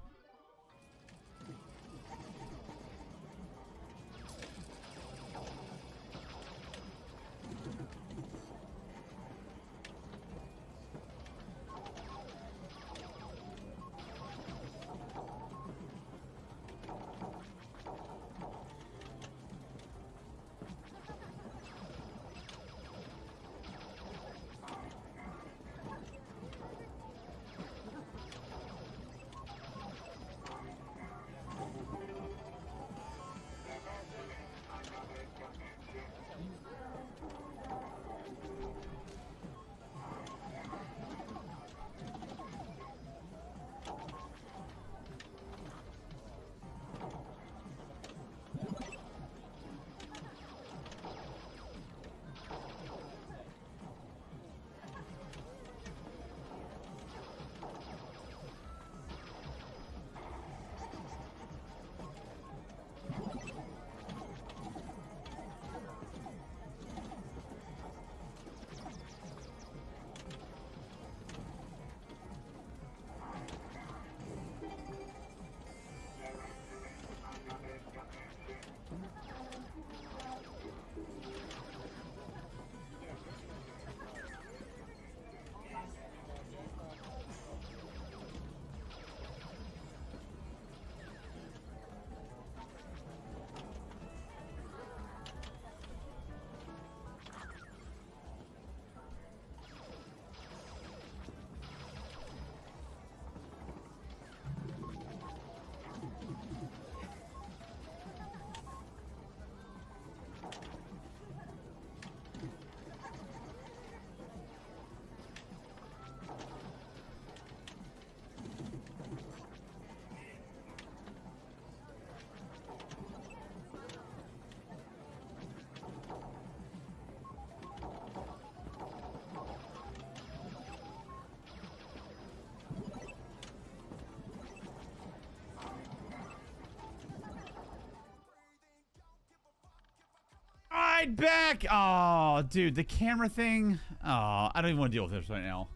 right back. Oh, dude, the camera thing. Oh, I don't even want to deal with this right now.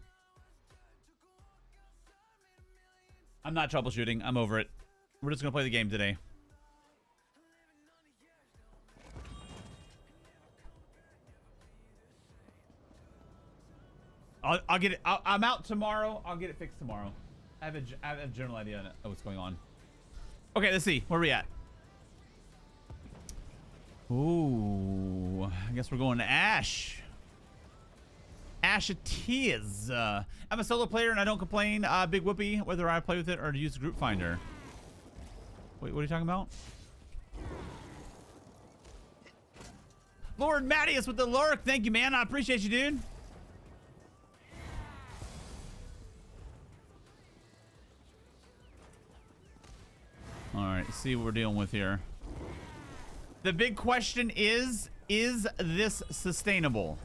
I'm not troubleshooting. I'm over it. We're just going to play the game today. I'll get it. I'm out tomorrow. I'll get it fixed tomorrow. I have a general idea of what's going on. Okay, let's see. Where are we at? Ooh, I guess we're going to Ash. Ash it is. I'm a solo player and I don't complain. Big whoopee, whether I play with it or to use group finder. Wait, what are you talking about? Lord Mattias with the lurk. Thank you, man. I appreciate you, dude. All right, let's see what we're dealing with here. The big question is this sustainable?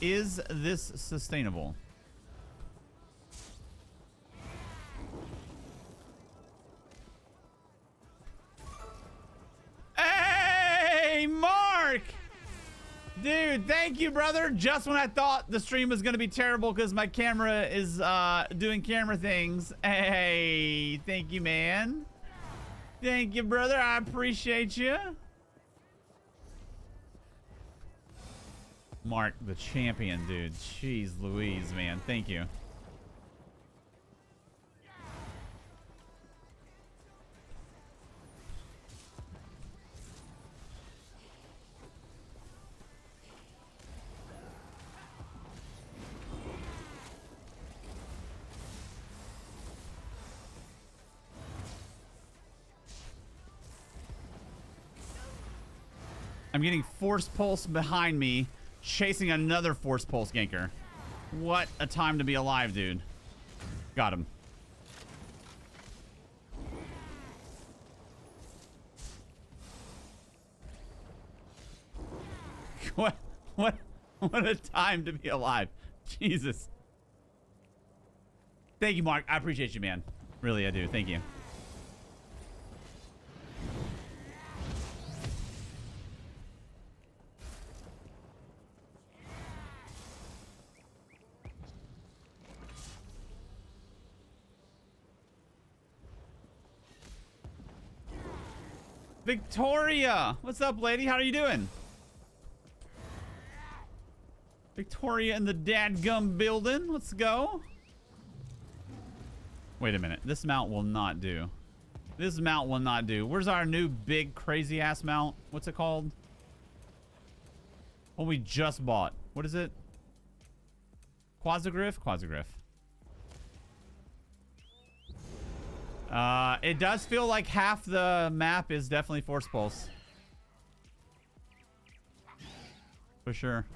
Is this sustainable? Hey, Mark! Dude, thank you, brother. Just when I thought the stream was going to be terrible because my camera is doing camera things. Hey, thank you, man. Thank you, brother. I appreciate you. Mark, the champion, dude. Jeez Louise, man. Thank you. I'm getting Force Pulse behind me, chasing another Force Pulse ganker. What a time to be alive, dude. Got him. What a time to be alive. Jesus. Thank you, Mark. I appreciate you, man. Really, I do. Thank you. Victoria! What's up, lady? How are you doing? Victoria in the dadgum building. Let's go. Wait a minute. This mount will not do. This mount will not do. Where's our new big crazy ass mount? What's it called? What we just bought. What is it? Quasagriff? Quasagriff. It does feel like half the map is definitely Force Pulse. For sure.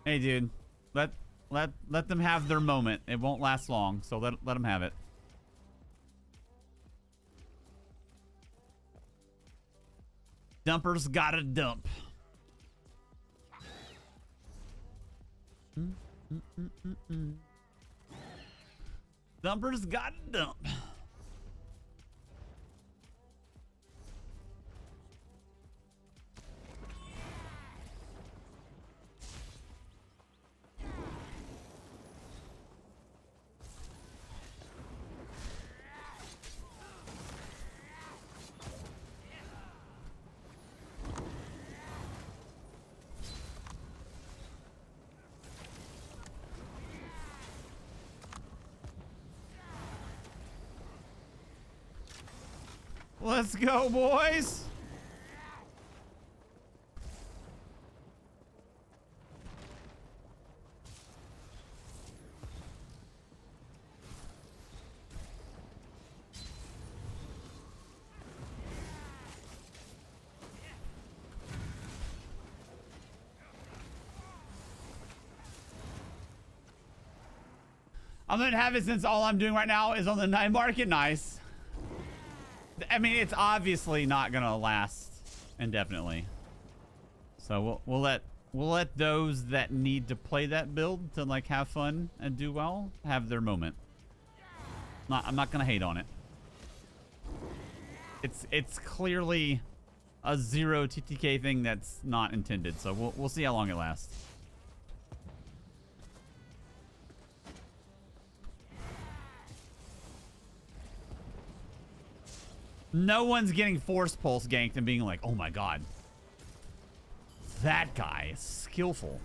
Hey, dude. Let them have their moment. It won't last long, so let them have it. Dumper's gotta dump. Dumper's gotta dump. Let's go, boys. I'm gonna have it since all I'm doing right now is on the night market. Nice. I mean, it's obviously not gonna last indefinitely. So we'll let those that need to play that build to like have fun and do well have their moment. I'm not gonna hate on it. It's clearly a 0 TTK thing that's not intended. So we'll see how long it lasts. No one's getting force pulse ganked and being like, oh my god, that guy is skillful.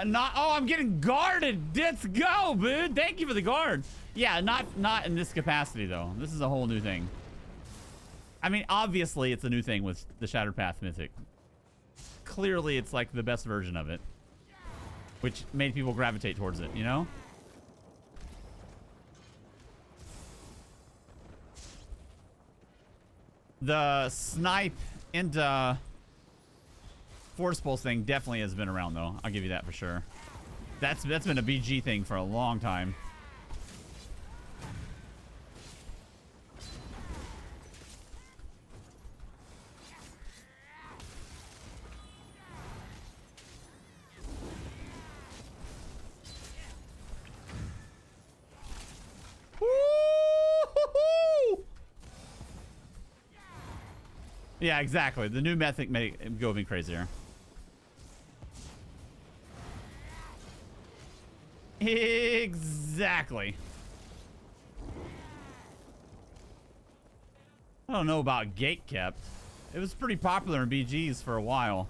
Oh, I'm getting guarded. Let's go, dude. Thank you for the guard. Yeah, not in this capacity, though. This is a whole new thing. I mean, obviously, it's a new thing with the Shattered Path Mythic. Clearly, it's like the best version of it, which made people gravitate towards it, you know? The snipe into Force Pulse thing definitely has been around, though. I'll give you that for sure. That's been a BG thing for a long time. Woo-hoo-hoo! Yeah, exactly. The new method may go even crazier. Exactly. I don't know about gate kept. It was pretty popular in BGs for a while.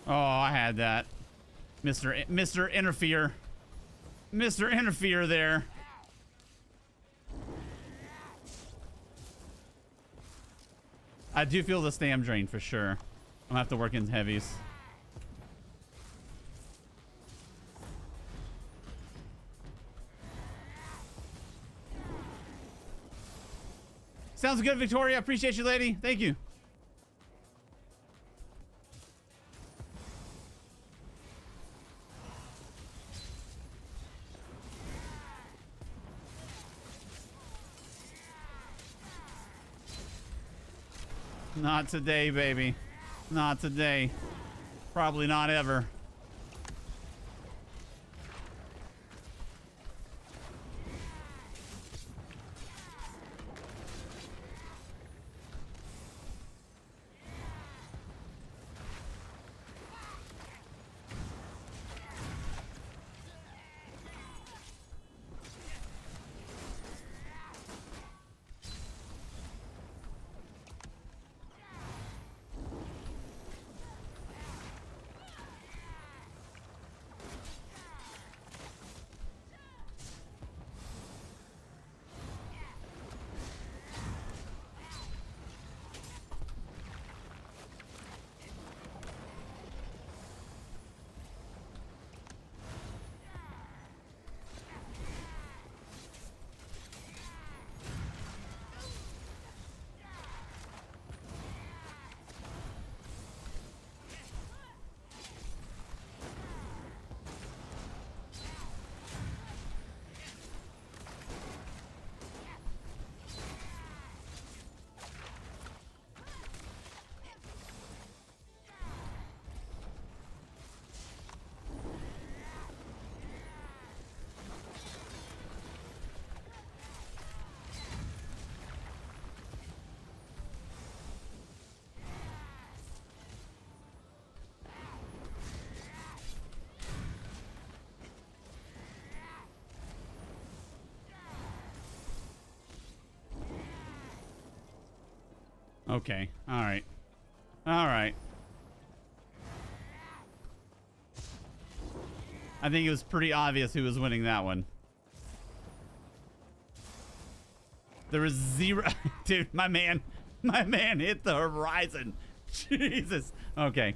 Oh, I had that. Mr. Interfere. Mr. Interfere there. I do feel the stam drain for sure. I'm gonna have to work in heavies. Sounds good, Victoria. Appreciate you, lady. Thank you. Not today, baby. Not today. Probably not ever. Okay. All right. All right. I think it was pretty obvious who was winning that one. There was zero. Dude, my man hit the horizon. Jesus. Okay.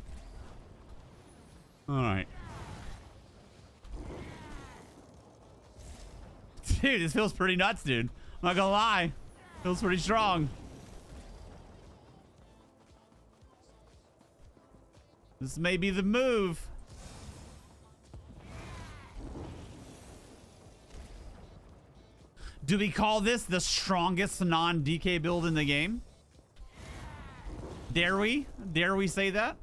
All right. Dude, this feels pretty nuts, dude. I'm not gonna lie. Feels pretty strong. This may be the move. Do we call this the strongest non-DK build in the game? Dare we? Dare we say that?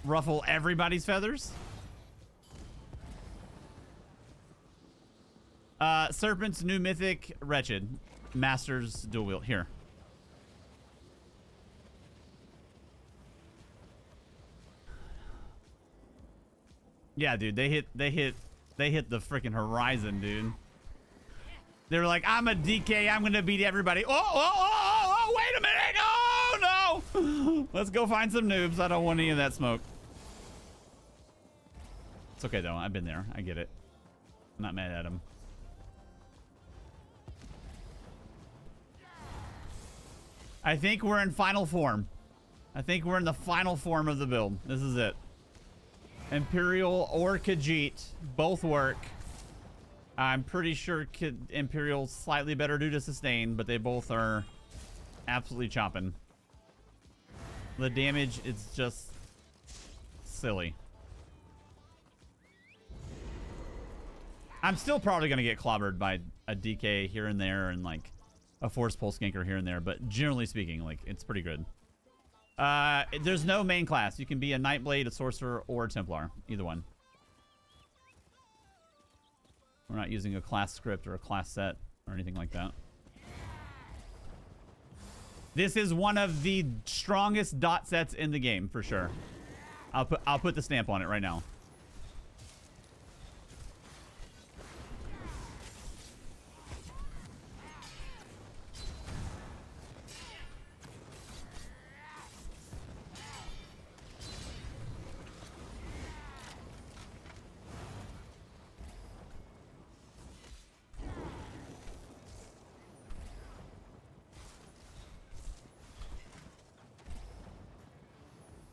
Ruffle everybody's feathers? Serpent's new mythic, Wretched. Master's dual wield. Here. Yeah, dude, they hit the freaking horizon, dude. They were like, I'm a DK, I'm gonna beat everybody. Oh, wait a minute! Oh, no! Let's go find some noobs. I don't want any of that smoke. It's okay, though. I've been there. I get it. I'm not mad at him. I think we're in final form. I think we're in the final form of the build. This is it. Imperial or Khajiit both work. I'm pretty sure Imperial's slightly better due to sustain, but they both are absolutely chopping. The damage is just silly. I'm still probably going to get clobbered by a DK here and there and like a Force Pulse Ganker here and there, but generally speaking, like, it's pretty good. There's no main class. You can be a Nightblade, a Sorcerer, or a Templar. Either one. We're not using a class script or a class set or anything like that. This is one of the strongest dot sets in the game, for sure. I'll put the stamp on it right now.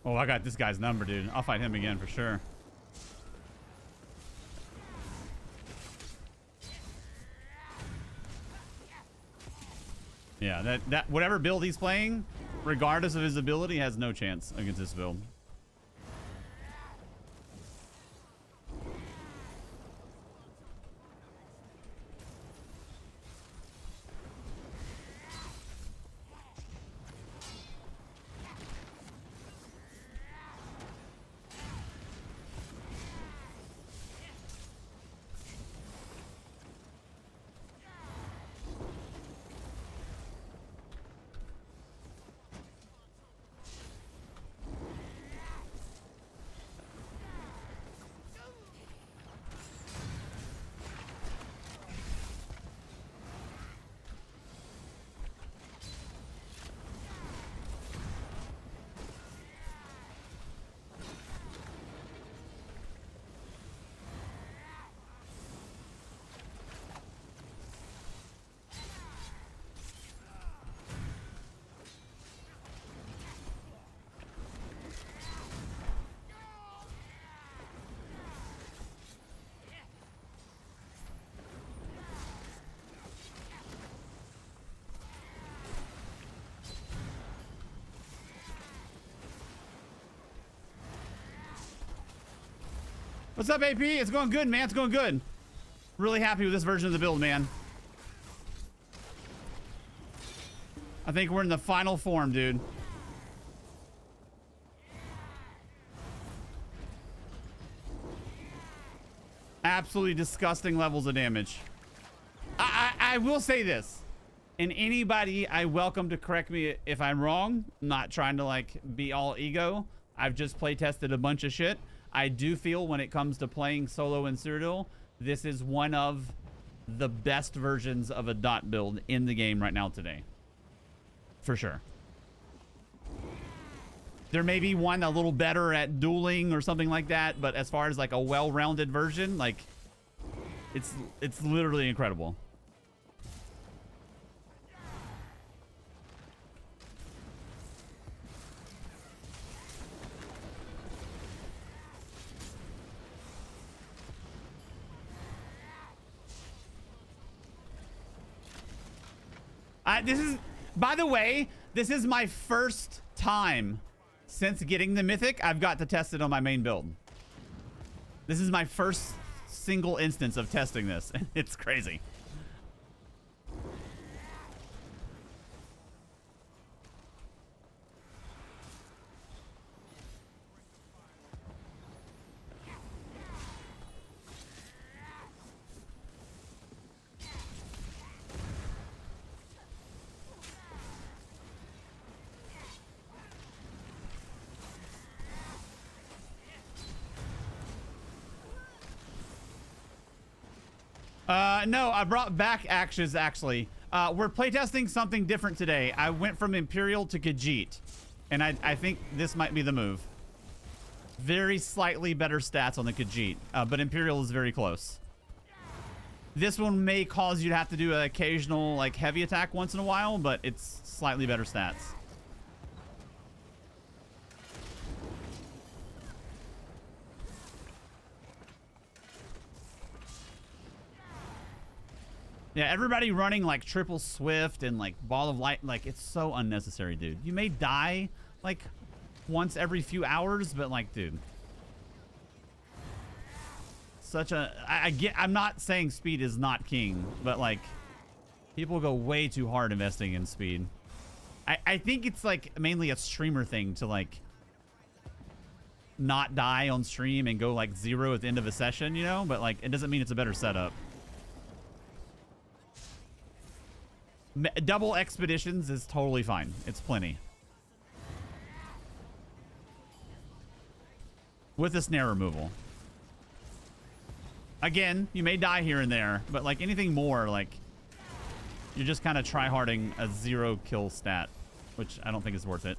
Oh, I got this guy's number, dude. I'll fight him again for sure. Yeah, that whatever build he's playing, regardless of his ability, has no chance against this build. What's up, AP? It's going good, man. It's going good. Really happy with this version of the build, man. I think we're in the final form, dude. Absolutely disgusting levels of damage. I will say this. And anybody, I welcome to correct me if I'm wrong. I'm not trying to, like, be all ego. I've just play tested a bunch of shit. I do feel when it comes to playing solo and Cyrodiil, this is one of the best versions of a dot build in the game right now today. for sure. There may be one a little better at dueling or something like that, but as far as like a well-rounded version, like it's literally incredible. This is, by the way, this is my first time since getting the Mythic I've got to test it on my main build. This is my first single instance of testing this. It's crazy. No, I brought back Axes, actually. We're playtesting something different today. I went from Imperial to Khajiit, and I think this might be the move. Very slightly better stats on the Khajiit, but Imperial is very close. This one may cause you to have to do an occasional, like, heavy attack once in a while, but it's slightly better stats. Yeah, everybody running like triple swift and like ball of light, like it's so unnecessary, dude. You may die like once every few hours, but like, dude, such a, I'm not saying speed is not king, but like people go way too hard investing in speed. I think it's like mainly a streamer thing to like not die on stream and go like 0 at the end of a session, you know, but like it doesn't mean it's a better setup. Double expeditions is totally fine. It's plenty. With the snare removal. Again, you may die here and there, but like anything more, like you're just kind of tryharding a 0 kill stat, which I don't think is worth it.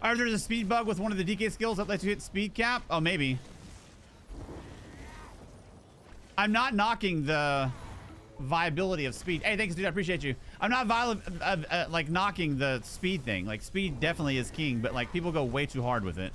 Or there's a speed bug with one of the DK skills that lets you hit speed cap? Oh, maybe. I'm not knocking the viability of speed. Hey, thanks, dude. I appreciate you. I'm not like knocking the speed thing. Like, speed definitely is king, but like people go way too hard with it.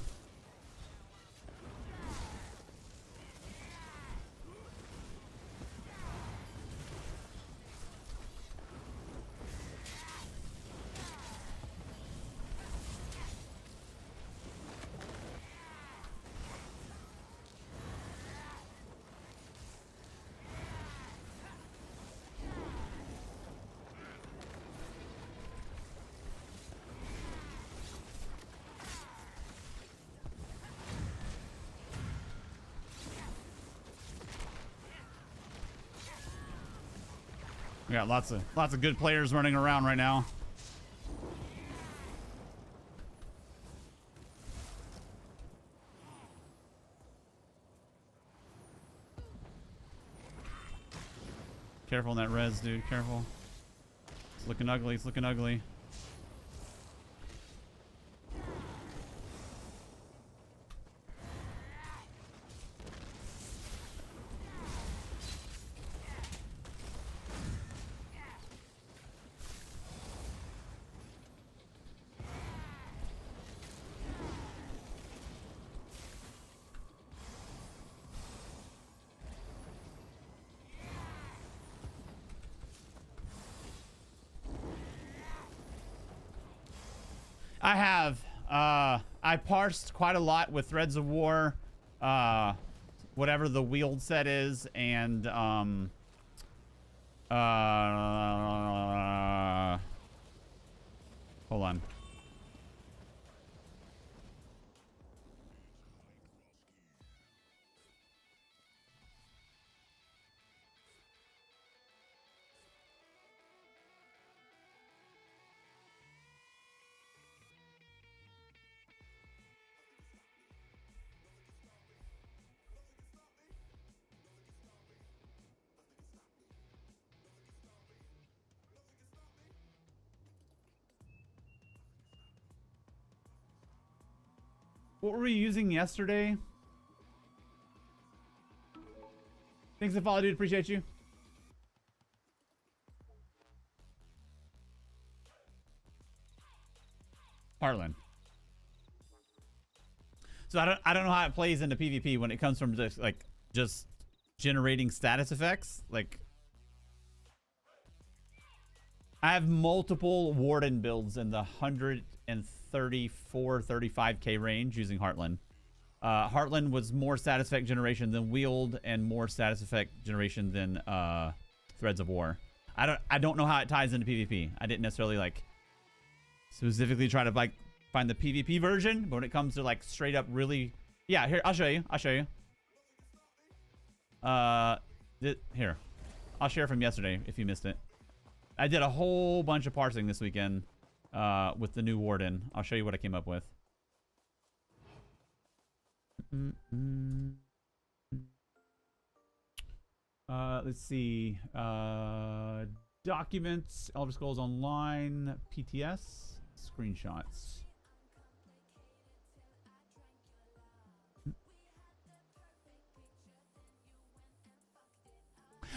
We got lots of good players running around right now. Careful on that res, dude. Careful. It's looking ugly. It's looking ugly. I have. I parsed quite a lot with Threads of War, whatever the wield set is, and hold on. What were we using yesterday? Thanks for the follow, dude. Appreciate you. Heartland. So I don't know how it plays into PvP when it comes from just generating status effects. Like, I have multiple Warden builds in the 134, 35k range using Heartland. Heartland was more status effect generation than Wield and more status effect generation than Threads of War. I don't know how it ties into PvP. I didn't necessarily like specifically try to like find the PvP version, but when it comes to like straight up really, yeah, here I'll show you. Here, I'll share from yesterday if you missed it. I did a whole bunch of parsing this weekend with the new Warden. I'll show you what I came up with. Let's see. Documents, Elder Scrolls Online, PTS, screenshots.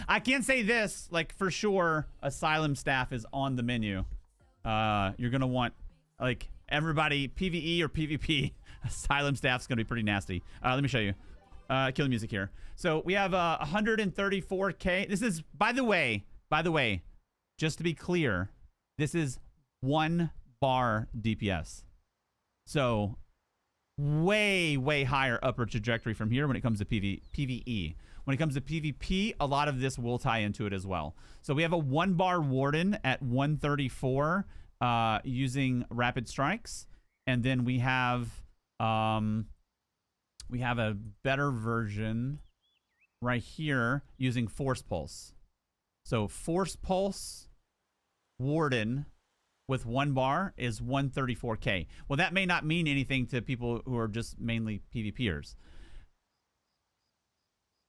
I can say this, like, for sure, Asylum Staff is on the menu. You're going to want, like, everybody, PvE or PvP, Asylum Staff's going to be pretty nasty. Let me show you. Kill the music here. So we have 134k. This is, by the way, just to be clear, this is 1 bar DPS. So way, way higher upper trajectory from here when it comes to PvE. When it comes to PvP, a lot of this will tie into it as well. So we have a 1 bar Warden at 134 using Rapid Strikes. And then we have a better version right here using Force Pulse. So Force Pulse Warden with 1 bar is 134k. Well, that may not mean anything to people who are just mainly PvPers.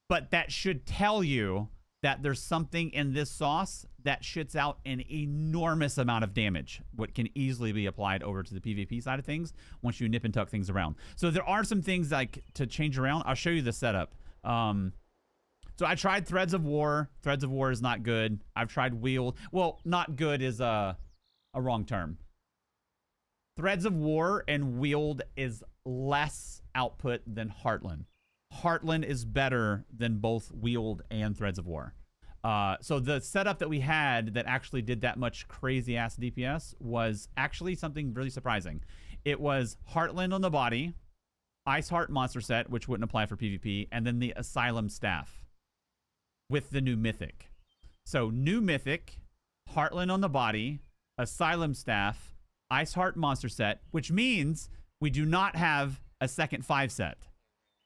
But that should tell you that there's something in this sauce that shits out an enormous amount of damage, what can easily be applied over to the PvP side of things once you nip and tuck things around. So there are some things like to change around. I'll show you the setup. So I tried Threads of War. Threads of War is not good. I've tried Wield. Well, not good is a wrong term. Threads of War and Wield is less output than Heartland. Heartland is better than both Wield and Threads of War. So the setup that we had that actually did that much crazy ass DPS was actually something really surprising. It was Heartland on the body, Ice Heart monster set, which wouldn't apply for PvP, and then the Asylum Staff with the new Mythic. So new Mythic, Heartland on the body, Asylum Staff, Ice Heart monster set, which means we do not have a second 5 set.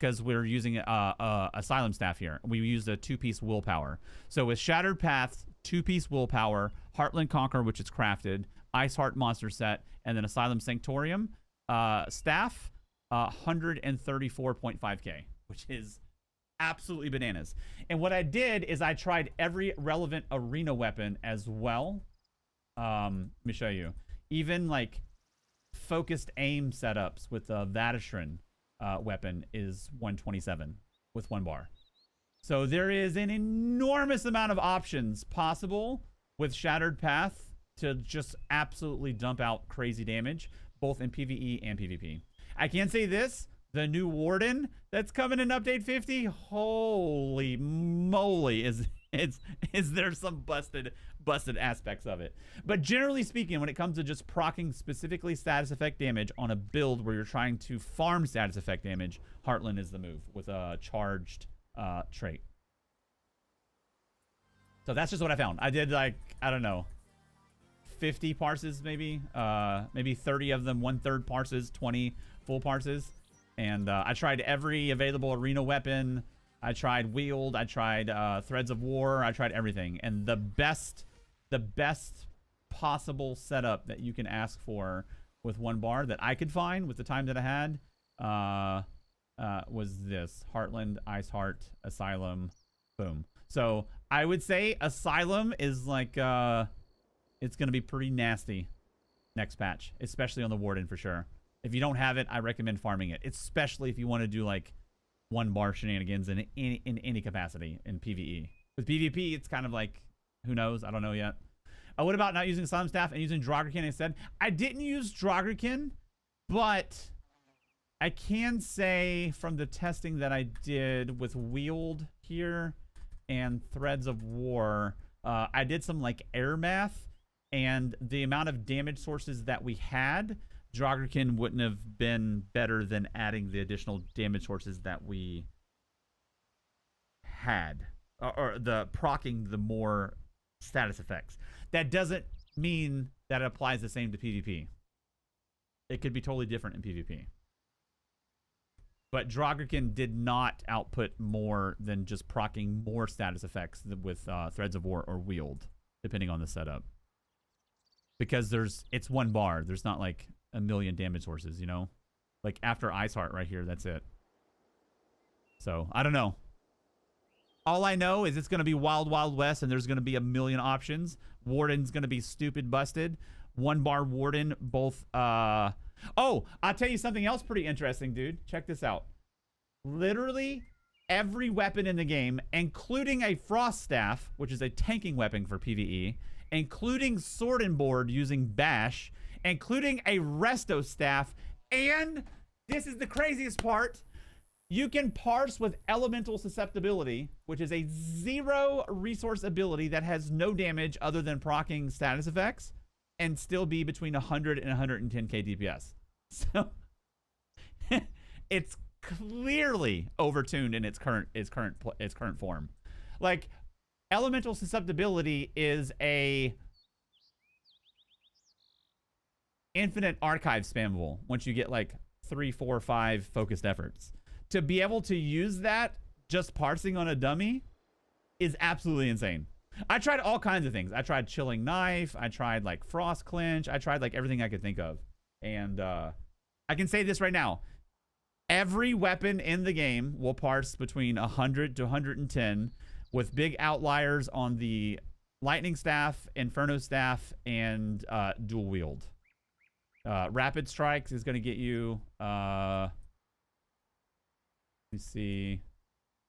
Because we're using Asylum Staff here. We used a 2-piece willpower. So with Shattered Paths, 2-piece willpower, Heartland Conquer, which is crafted, Ice Heart monster set, and then Asylum Sanctorium staff, 134.5k, which is absolutely bananas. And what I did is I tried every relevant arena weapon as well. Let me show you. Even like focused aim setups with Vatishran weapon is 127 with 1 bar. So there is an enormous amount of options possible with Shattered Path to just absolutely dump out crazy damage, both in PvE and PvP. I can say this, the new Warden that's coming in Update 50, holy moly, is there some busted aspects of it. But generally speaking, when it comes to just proccing specifically status effect damage on a build where you're trying to farm status effect damage, Heartland is the move with a charged trait. So that's just what I found. I did like, I don't know, 50 parses maybe, maybe 30 of them 1/3 parses, 20 full parses. And I tried every available arena weapon. I tried Wield, I tried Threads of War, I tried everything. And the best possible setup that you can ask for with 1 bar that I could find with the time that I had was this. Heartland, Ice Heart, Asylum, boom. So I would say Asylum is like, it's going to be pretty nasty next patch, especially on the Warden for sure. If you don't have it, I recommend farming it, especially if you want to do like 1 bar shenanigans in any capacity in PvE. With PvP, it's kind of like, who knows? I don't know yet. What about not using Asylum Staff and using Draugr instead? I didn't use Draugr, but I can say from the testing that I did with Wield here and Threads of War, I did some like air math, and the amount of damage sources that we had, Draugr wouldn't have been better than adding the additional damage sources that we had, or the proccing the more status effects. That doesn't mean that it applies the same to PvP. It could be totally different in PvP. But Draugr did not output more than just proccing more status effects with Threads of War or Wield, depending on the setup. Because it's 1 bar. There's not like a million damage sources, you know? Like after Iceheart right here, that's it. So, I don't know. All I know is it's going to be Wild Wild West, and there's going to be a million options. Warden's going to be stupid busted. 1 bar Warden, both... Oh, I'll tell you something else pretty interesting, dude. Check this out. Literally every weapon in the game, including a Frost Staff, which is a tanking weapon for PvE, including Sword and Board using Bash, including a Resto Staff, and this is the craziest part, you can parse with Elemental Susceptibility, which is a 0 resource ability that has no damage other than proccing status effects, and still be between 100 and 110k DPS. So it's clearly overtuned in its current form. Like, Elemental Susceptibility is a infinite archive spammable once you get like 3, 4, 5 focused efforts. To be able to use that just parsing on a dummy is absolutely insane. I tried all kinds of things. I tried Chilling Knife. I tried like Frost Clinch. I tried like everything I could think of. And I can say this right now. Every weapon in the game will parse between 100 to 110, with big outliers on the Lightning Staff, Inferno Staff, and Dual Wield. Rapid Strikes is going to get you... let me see.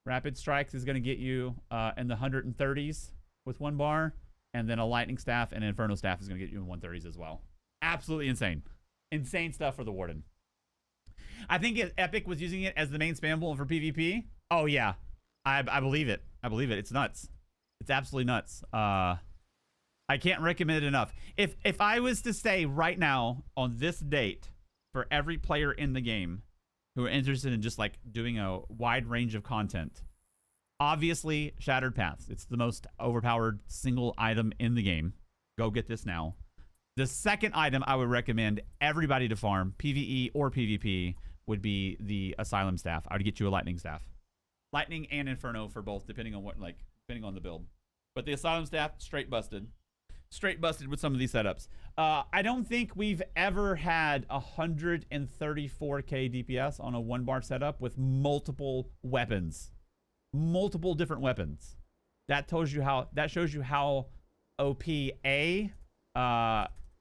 Rapid Strikes is going to get you in the 130s with 1 bar. And then a Lightning Staff and an Inferno Staff is going to get you in 130s as well. Absolutely insane. Insane stuff for the Warden. I think Epic was using it as the main spammable for PvP. Oh, yeah. I believe it. I believe it. It's nuts. It's absolutely nuts. I can't recommend it enough. If I was to say right now on this date for every player in the game who are interested in just like doing a wide range of content, obviously Shattered Paths. It's the most overpowered single item in the game. Go get this now. The second item I would recommend everybody to farm, PvE or PvP, would be the Asylum Staff. I would get you a Lightning Staff. Lightning and Inferno for both, depending on depending on the build. But the Asylum Staff, straight busted. Straight busted with some of these setups. I don't think we've ever had 134k DPS on a 1 bar setup with multiple weapons. Multiple different weapons. That shows you how OP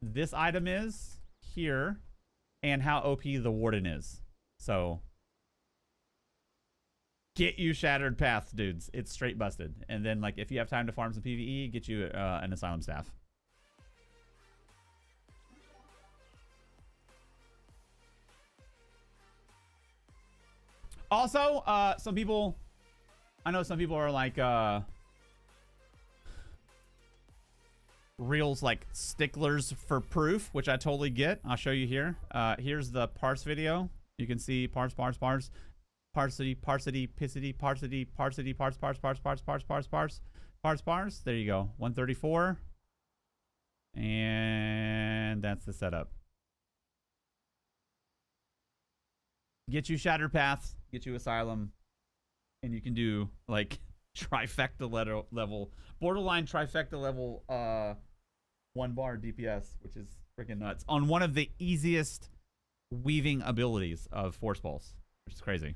this item is here, and how OP the Warden is. So get you Shattered Paths, dudes. It's straight busted. And then like if you have time to farm some PvE, get you an Asylum Staff. Also, I know some people are like reals like sticklers for proof, which I totally get. I'll show you here. Here's the parse video. You can see parse, parsity, pissity, parse. There you go. 134. And that's the setup. Get you Shattered Paths, get you Asylum, and you can do like trifecta level, borderline trifecta level 1 bar DPS, which is freaking nuts, on one of the easiest weaving abilities of Force Pulse, which is crazy.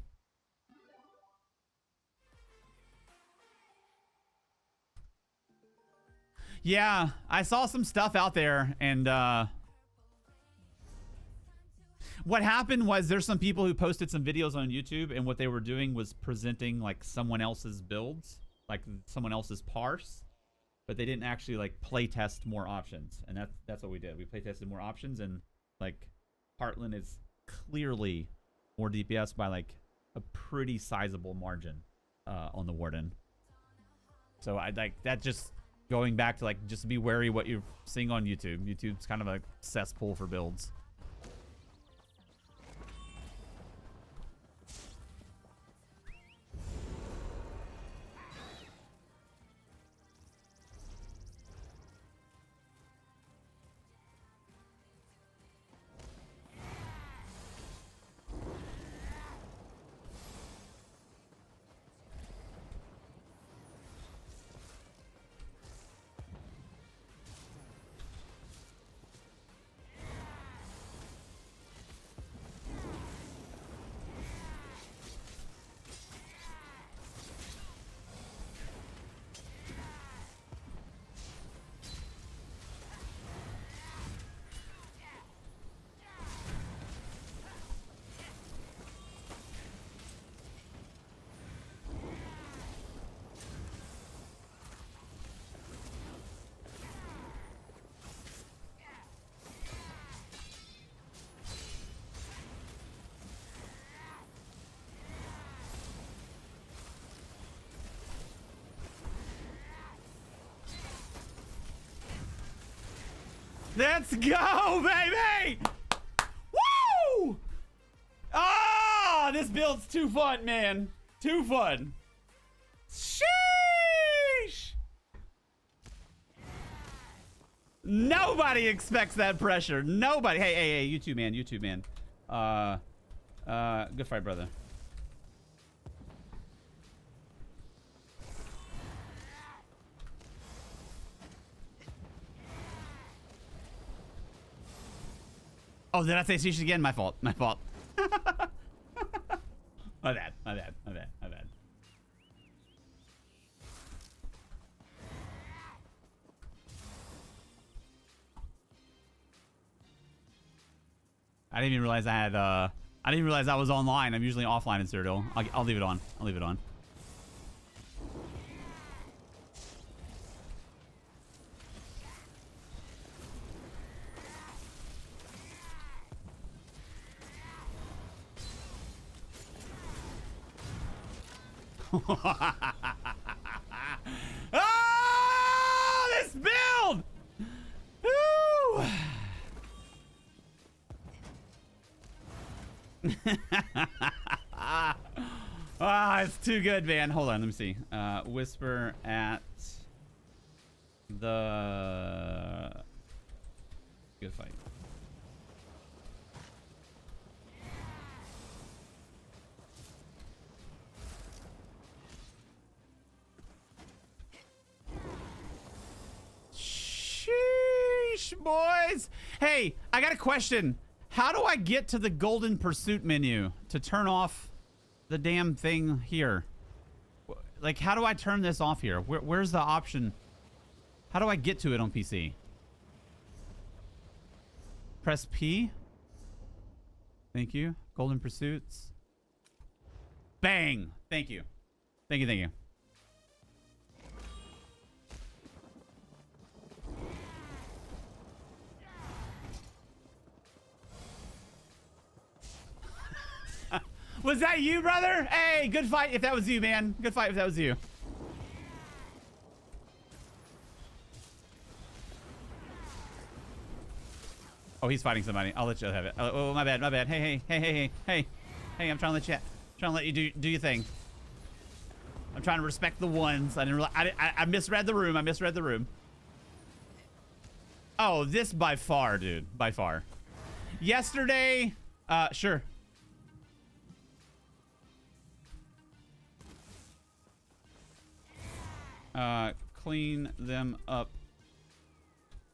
Yeah, I saw some stuff out there, and What happened was there's some people who posted some videos on YouTube, and what they were doing was presenting like someone else's builds, like someone else's parse, but they didn't actually like play test more options, and that's what we did. We play tested more options, and like Heartland is clearly more DPS by like a pretty sizable margin on the Warden. So I like that. Just going back to like, just be wary what you're seeing on YouTube. YouTube's kind of a cesspool for builds. Let's go, baby! Woo! Ah, this build's too fun, man. Too fun. Sheesh! Nobody expects that pressure. Nobody. Hey, you two, man. You two, man. Good fight, brother. Oh, did I say sheesh again? My fault. My fault. My bad. My bad. My bad. My bad. I didn't even realize I had, I didn't even realize I was online. I'm usually offline in Cyrodiil. I'll leave it on. I'll leave it on. Oh, this build! Woo! It's too good, man. Hold on, let me see. Whisper at the good fight. Sheesh, boys. Hey, I got a question. How do I get to the Golden Pursuit menu to turn off the damn thing here? Like, how do I turn this off here? Where's the option? How do I get to it on PC? Press P. Thank you. Golden Pursuits. Bang. Thank you. Thank you, thank you. Was that you, brother? Hey, good fight if that was you, man. Good fight if that was you. Oh, he's fighting somebody. I'll let you have it. Oh, my bad, my bad. Hey, I'm trying to let you, do your thing. I'm trying to respect the ones. I misread the room. I misread the room. Oh, this by far, dude. By far. Yesterday, sure. Clean them up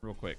real quick.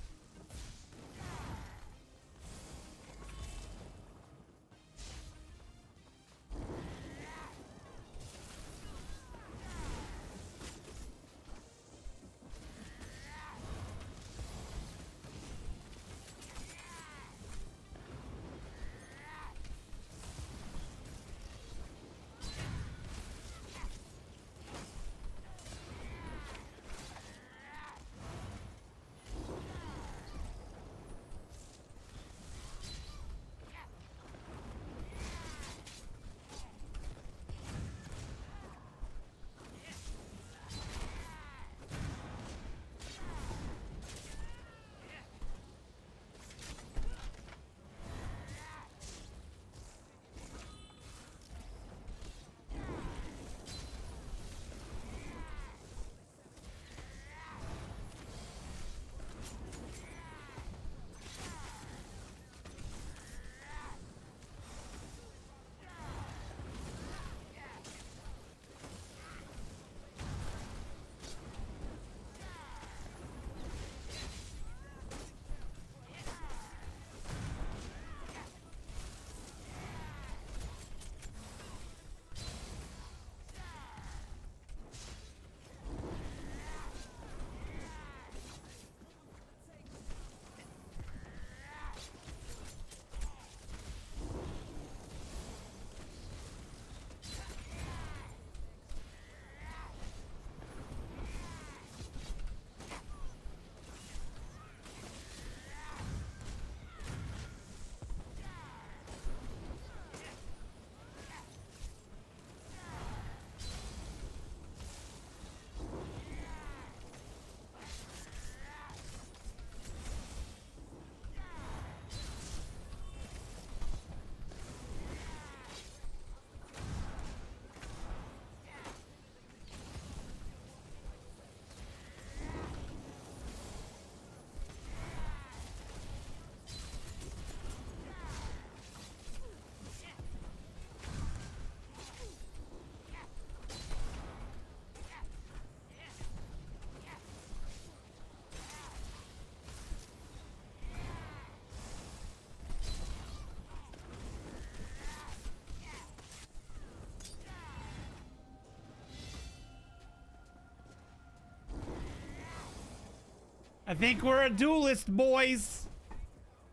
I think we're a duelist, boys.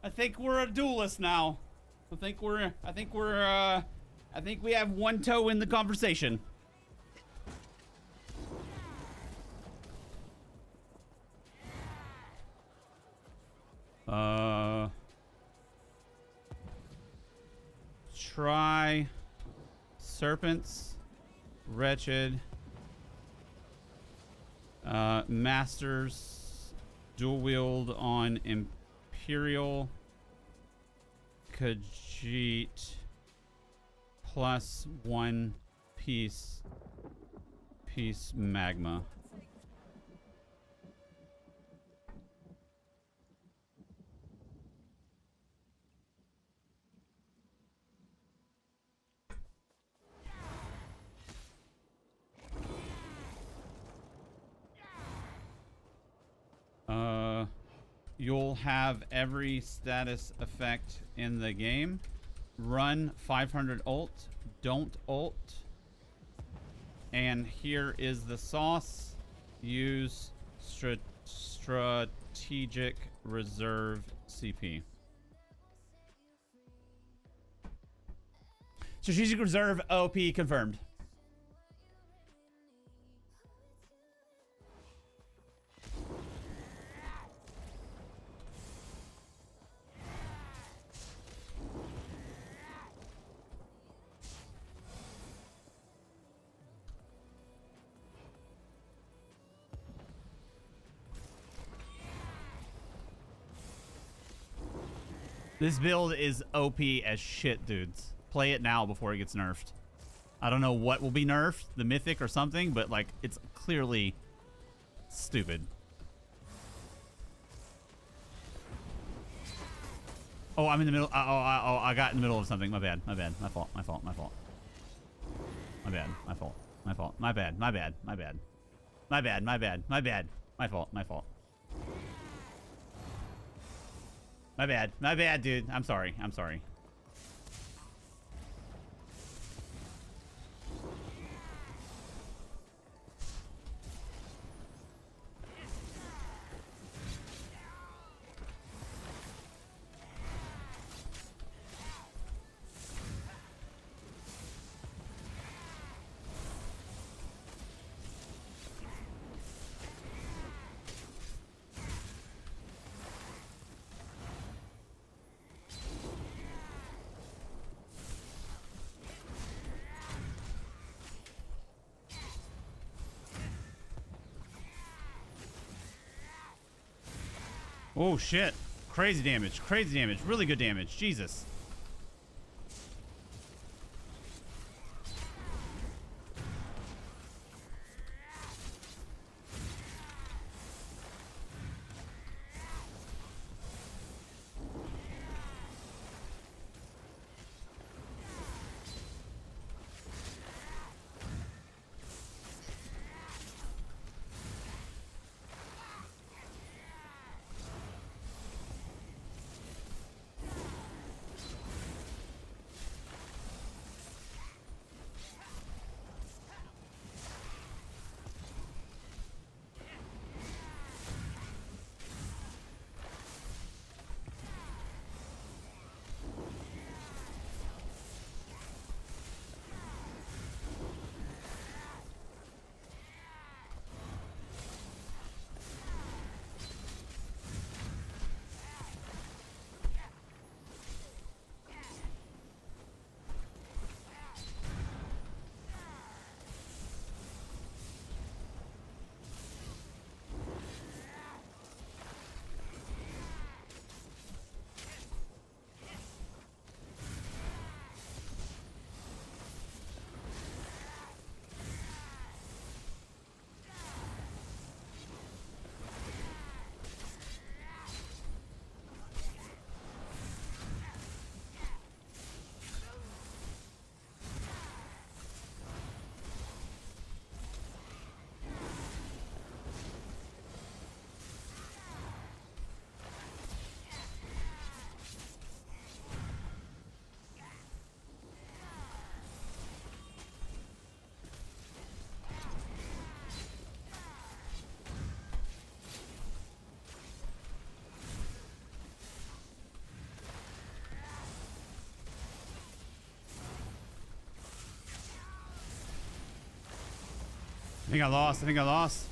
I think we're a duelist now. I think we have one toe in the conversation. Try serpents, wretched, masters, dual wield on imperial, Khajiit, +1 piece magma. You'll have every status effect in the game. Run 500 ult. Don't ult. And here is the sauce. Use strategic reserve CP. Strategic reserve OP confirmed. This build is OP as shit, dudes. Play it now before it gets nerfed. I don't know what will be nerfed, the mythic or something, but like it's clearly stupid. Oh, I'm in the middle. I got in the middle of something. My bad. My bad. My fault. My fault. My fault. My bad. My fault. My fault. My bad. My bad. My bad. My bad. My bad. My bad. My fault. My fault. My bad. My bad, dude. I'm sorry. I'm sorry. Oh shit. Crazy damage. Crazy damage. Really good damage. Jesus. think I lost. I think I lost.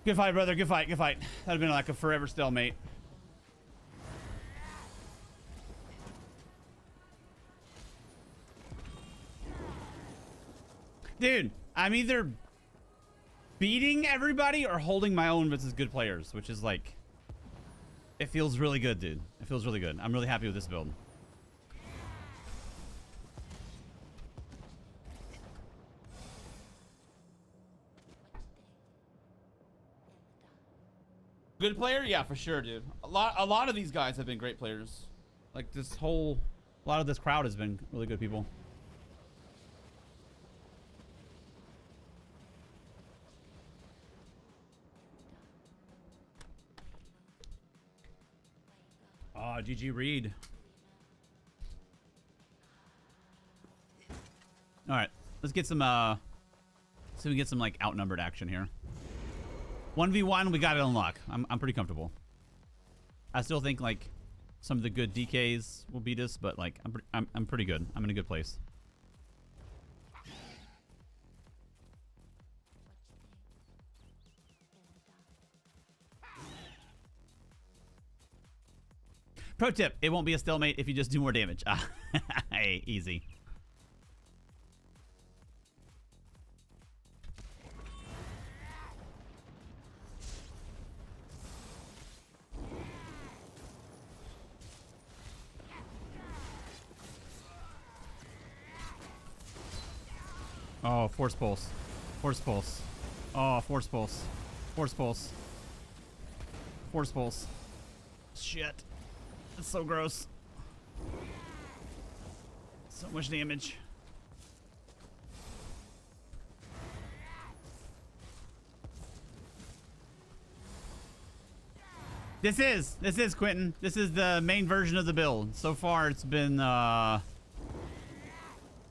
Good fight, brother. Good fight. Good fight. That'd have been like a forever stalemate. Dude, I'm either beating everybody or holding my own versus good players, which is like, it feels really good, dude. It feels really good. I'm really happy with this build. Good player? Yeah, for sure, dude. A lot of these guys have been great players. Like a lot of this crowd has been really good people. Oh, GG Reed. All right, let's get some so we get some like outnumbered action here. 1v1, we got it unlocked. I'm pretty comfortable. I still think like some of the good DKs will beat us, but like I'm pretty good. I'm in a good place. Pro tip, it won't be a stalemate if you just do more damage. Hey, easy. Oh, force pulse. Force pulse. Oh, force pulse. Force pulse. Force pulse. Shit. That's so gross. So much damage. This is Quentin. This is the main version of the build. So far, it's been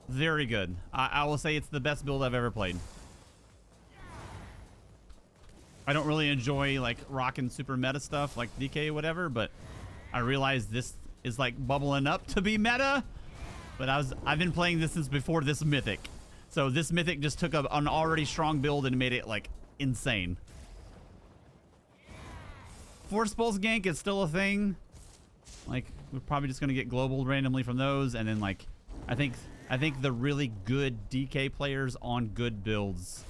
very good. I will say it's the best build I've ever played. I don't really enjoy like rocking super meta stuff like DK or whatever, but I realized this is like bubbling up to be meta. But I've been playing this since before this mythic. So this mythic just took an already strong build and made it like insane. Force Pulse gank is still a thing. Like we're probably just gonna get global randomly from those, and then like I think the really good DK players on good builds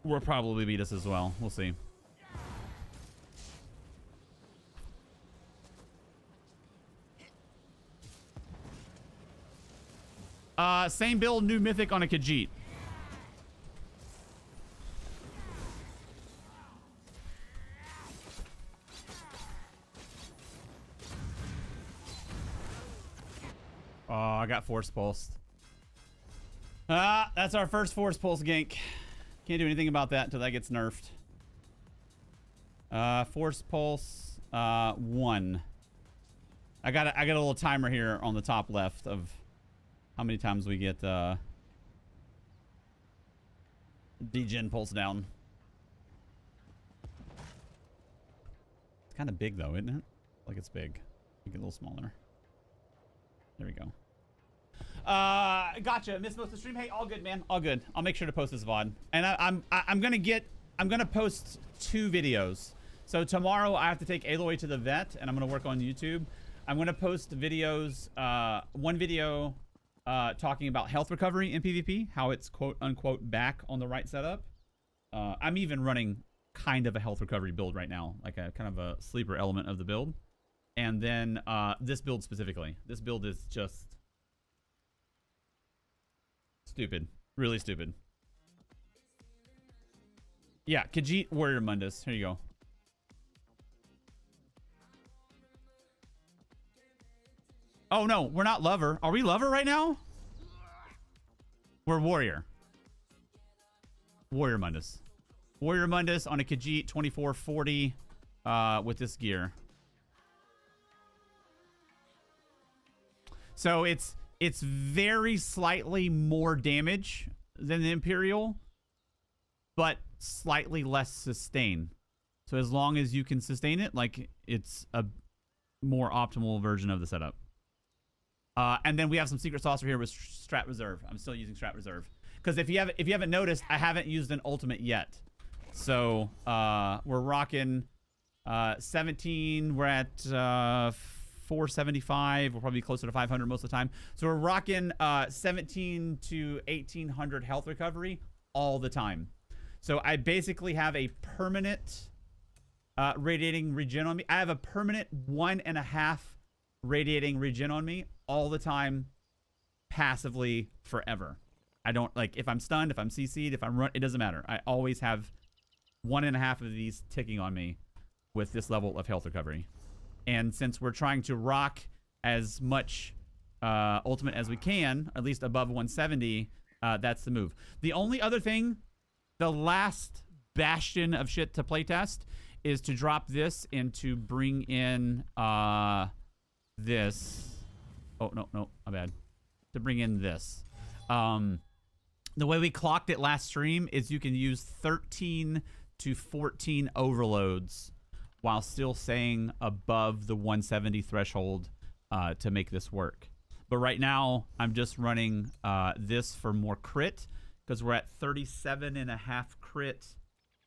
will probably beat us as well. We'll see. Same build, new mythic on a Khajiit. Oh, I got Force Pulsed. That's our first Force Pulse gank. Can't do anything about that until that gets nerfed. Force Pulse 1. I got a little timer here on the top left of how many times we get degen pulse down. It's kind of big though, isn't it? Like it's big. Make it a little smaller. There we go. Gotcha. Missed most of the stream. Hey, all good, man. All good. I'll make sure to post this VOD. And I'm gonna post 2 videos. So tomorrow I have to take Aloy to the vet, and I'm gonna work on YouTube. I'm gonna post videos. One video talking about health recovery in PvP, how it's quote unquote back on the right setup. I'm even running kind of a health recovery build right now, like a kind of a sleeper element of the build. And then this build specifically. This build is just stupid. Really stupid. Yeah, Khajiit Warrior Mundus. Here you go. Oh no, we're not lover. Are we lover right now? We're warrior. Warrior Mundus. Warrior Mundus on a Khajiit 2440 with this gear. So it's very slightly more damage than the Imperial, but slightly less sustain. So as long as you can sustain it, like it's a more optimal version of the setup. And then we have some secret saucer here with Strat Reserve. I'm still using Strat Reserve because if you haven't noticed, I haven't used an ultimate yet. So we're rocking 17. We're at 475. We'll probably be closer to 500 most of the time. So we're rocking 17 to 1800 health recovery all the time. So I basically have a permanent radiating regen on me. I have a permanent 1.5 radiating regen on me all the time, passively, forever. I don't, like, if I'm stunned, if I'm CC'd, if I'm run, it doesn't matter. I always have 1.5 of these ticking on me with this level of health recovery. And since we're trying to rock as much ultimate as we can, at least above 170, that's the move. The only other thing, the last bastion of shit to playtest, is to drop this and to bring in this. Oh, no, my bad. To bring in this. The way we clocked it last stream is you can use 13 to 14 overloads while still staying above the 170 threshold to make this work. But right now, I'm just running this for more crit because we're at 37.5 crit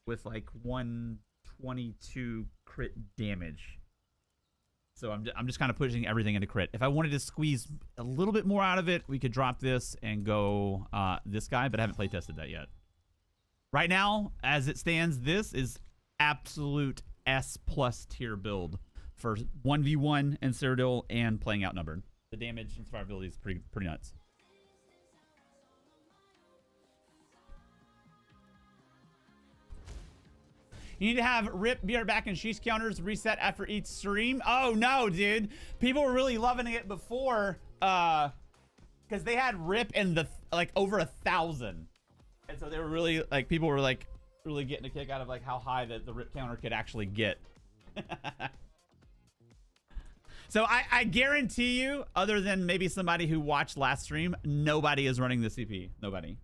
with like 122 crit damage. So I'm just kind of pushing everything into crit. If I wanted to squeeze a little bit more out of it, we could drop this and go this guy, but I haven't play tested that yet. Right now, as it stands, this is absolute S+ tier build for 1v1 and Cyrodiil and playing outnumbered. The damage and survivability is pretty nuts. You need to have RIP, BR back, and sheesh counters reset after each stream. Oh no, dude. People were really loving it before because they had RIP in the like over 1,000. And so they were really like, people were like really getting a kick out of like how high the RIP counter could actually get. So I guarantee you, other than maybe somebody who watched last stream, nobody is running the CP. Nobody.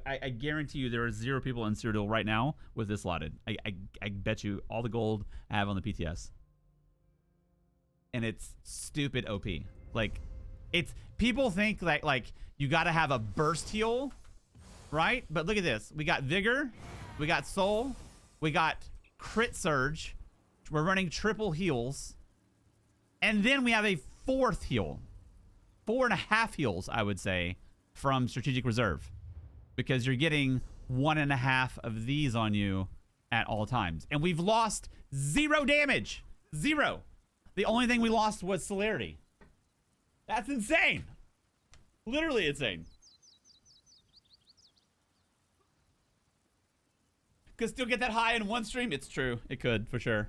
I guarantee you there are 0 people in Cyrodiil right now with this slotted. I bet you all the gold I have on the PTS. And it's stupid OP. Like, it's people think that like you gotta have a burst heal, right? But look at this. We got Vigor, we got Soul, we got Crit Surge. We're running triple heals. And then we have a 4th heal. 4.5 heals, I would say, from Strategic Reserve. Because you're getting 1.5 of these on you at all times. And we've lost 0 damage. 0. The only thing we lost was celerity. That's insane. Literally insane. Could still get that high in one stream? It's true. It could, for sure.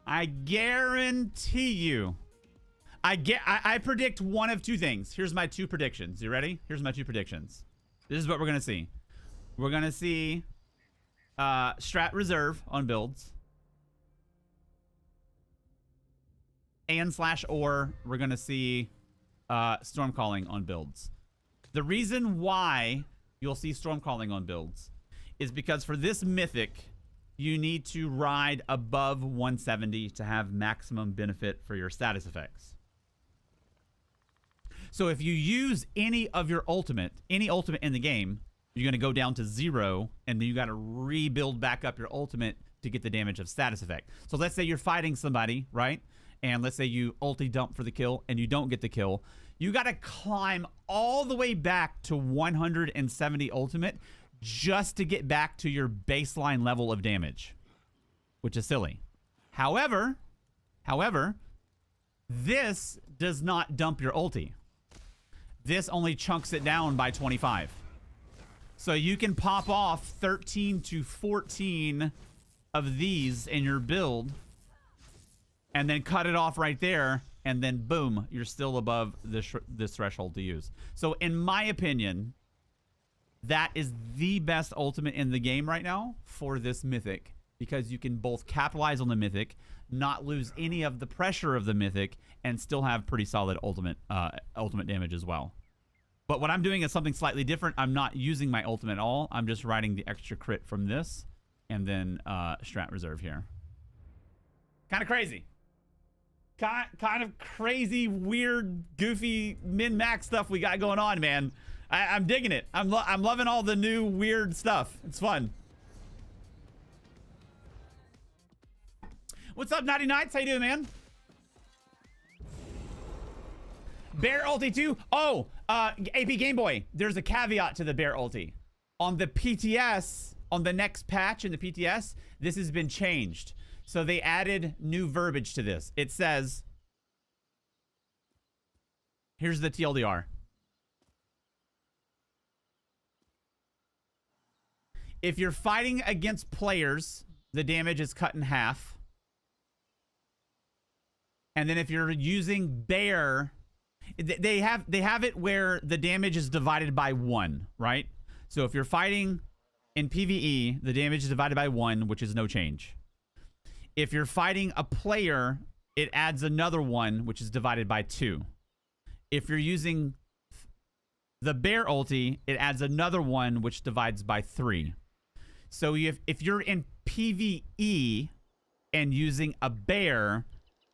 I guarantee you. I predict one of 2 things. Here's my 2 predictions. You ready? Here's my 2 predictions. This is what we're gonna see. We're gonna see Strat Reserve on builds. And /or we're gonna see Stormcalling on builds. The reason why you'll see Stormcalling on builds is because for this mythic, you need to ride above 170 to have maximum benefit for your status effects. So if you use any of your ultimate, any ultimate in the game, you're going to go down to 0, and then you got to rebuild back up your ultimate to get the damage of status effect. So let's say you're fighting somebody, right? And let's say you ulti dump for the kill, and you don't get the kill. You got to climb all the way back to 170 ultimate just to get back to your baseline level of damage, which is silly. However, this does not dump your ulti. This only chunks it down by 25. So you can pop off 13 to 14 of these in your build and then cut it off right there, and then boom, you're still above this threshold to use. So in my opinion, that is the best ultimate in the game right now for this mythic, because you can both capitalize on the mythic, not lose any of the pressure of the mythic, and still have pretty solid ultimate damage as well. But what I'm doing is something slightly different. I'm not using my ultimate at all. I'm just riding the extra crit from this, and then Strat Reserve here. Kind of crazy. Kind of crazy, weird, goofy, min-max stuff we got going on, man. I'm digging it. I'm loving all the new weird stuff. It's fun. What's up, Naughty Nights? How you doing, man? Bear ulti too? Oh, AP Game Boy. There's a caveat to the bear ulti. On the PTS, on the next patch in the PTS, this has been changed. So they added new verbiage to this. It says, here's the TLDR. If you're fighting against players, the damage is cut in half. And then if you're using bear, they have it where the damage is divided by 1, right? So if you're fighting in PvE, the damage is divided by 1, which is no change. If you're fighting a player, it adds another 1, which is divided by 2. If you're using the bear ulti, it adds another 1, which divides by 3. So if you're in PvE and using a bear,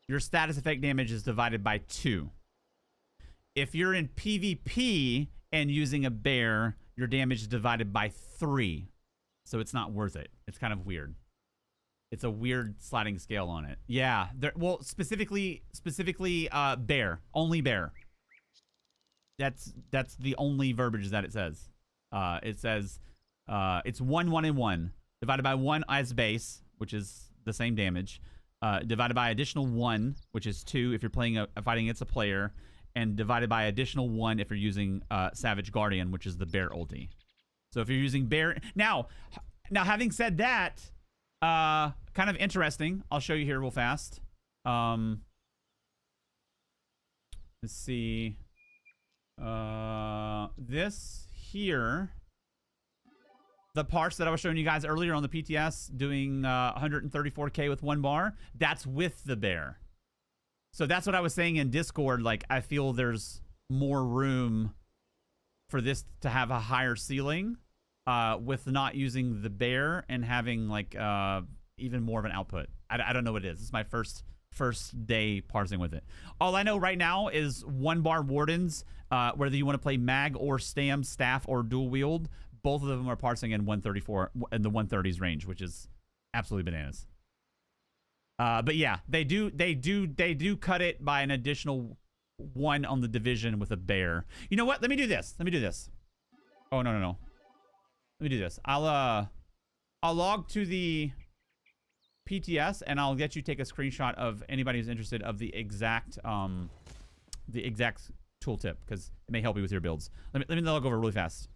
your status effect damage is divided by 2. If you're in PvP and using a bear, your damage is divided by 3. So it's not worth it. It's kind of weird. It's a weird sliding scale on it. Yeah. Well, specifically bear. Only bear. That's the only verbiage that it says. It says it's 1, 1, and 1. Divided by 1 as base, which is the same damage. Divided by additional 1, which is 2 if you're playing fighting against a player. And divided by additional 1 if you're using Savage Guardian, which is the bear ulti. So if you're using bear... Now having said that, kind of interesting. I'll show you here real fast. Let's see. This here the parts that I was showing you guys earlier on the PTS, doing 134K with 1 bar, that's with the bear. So that's what I was saying in Discord. Like, I feel there's more room for this to have a higher ceiling with not using the bear and having like even more of an output. I don't know what it is. It's my first day parsing with it. All I know right now is 1 bar wardens, whether you want to play mag or stam, staff, or dual wield, both of them are parsing in 134 in the 130s range, which is absolutely bananas. But yeah, they do cut it by an additional 1 on the division with a bear. You know what? Let me do this. Oh no. Let me do this. I'll log to the PTS and I'll get you take a screenshot of anybody who's interested of the exact tooltip, because it may help you with your builds. Let me log over really fast.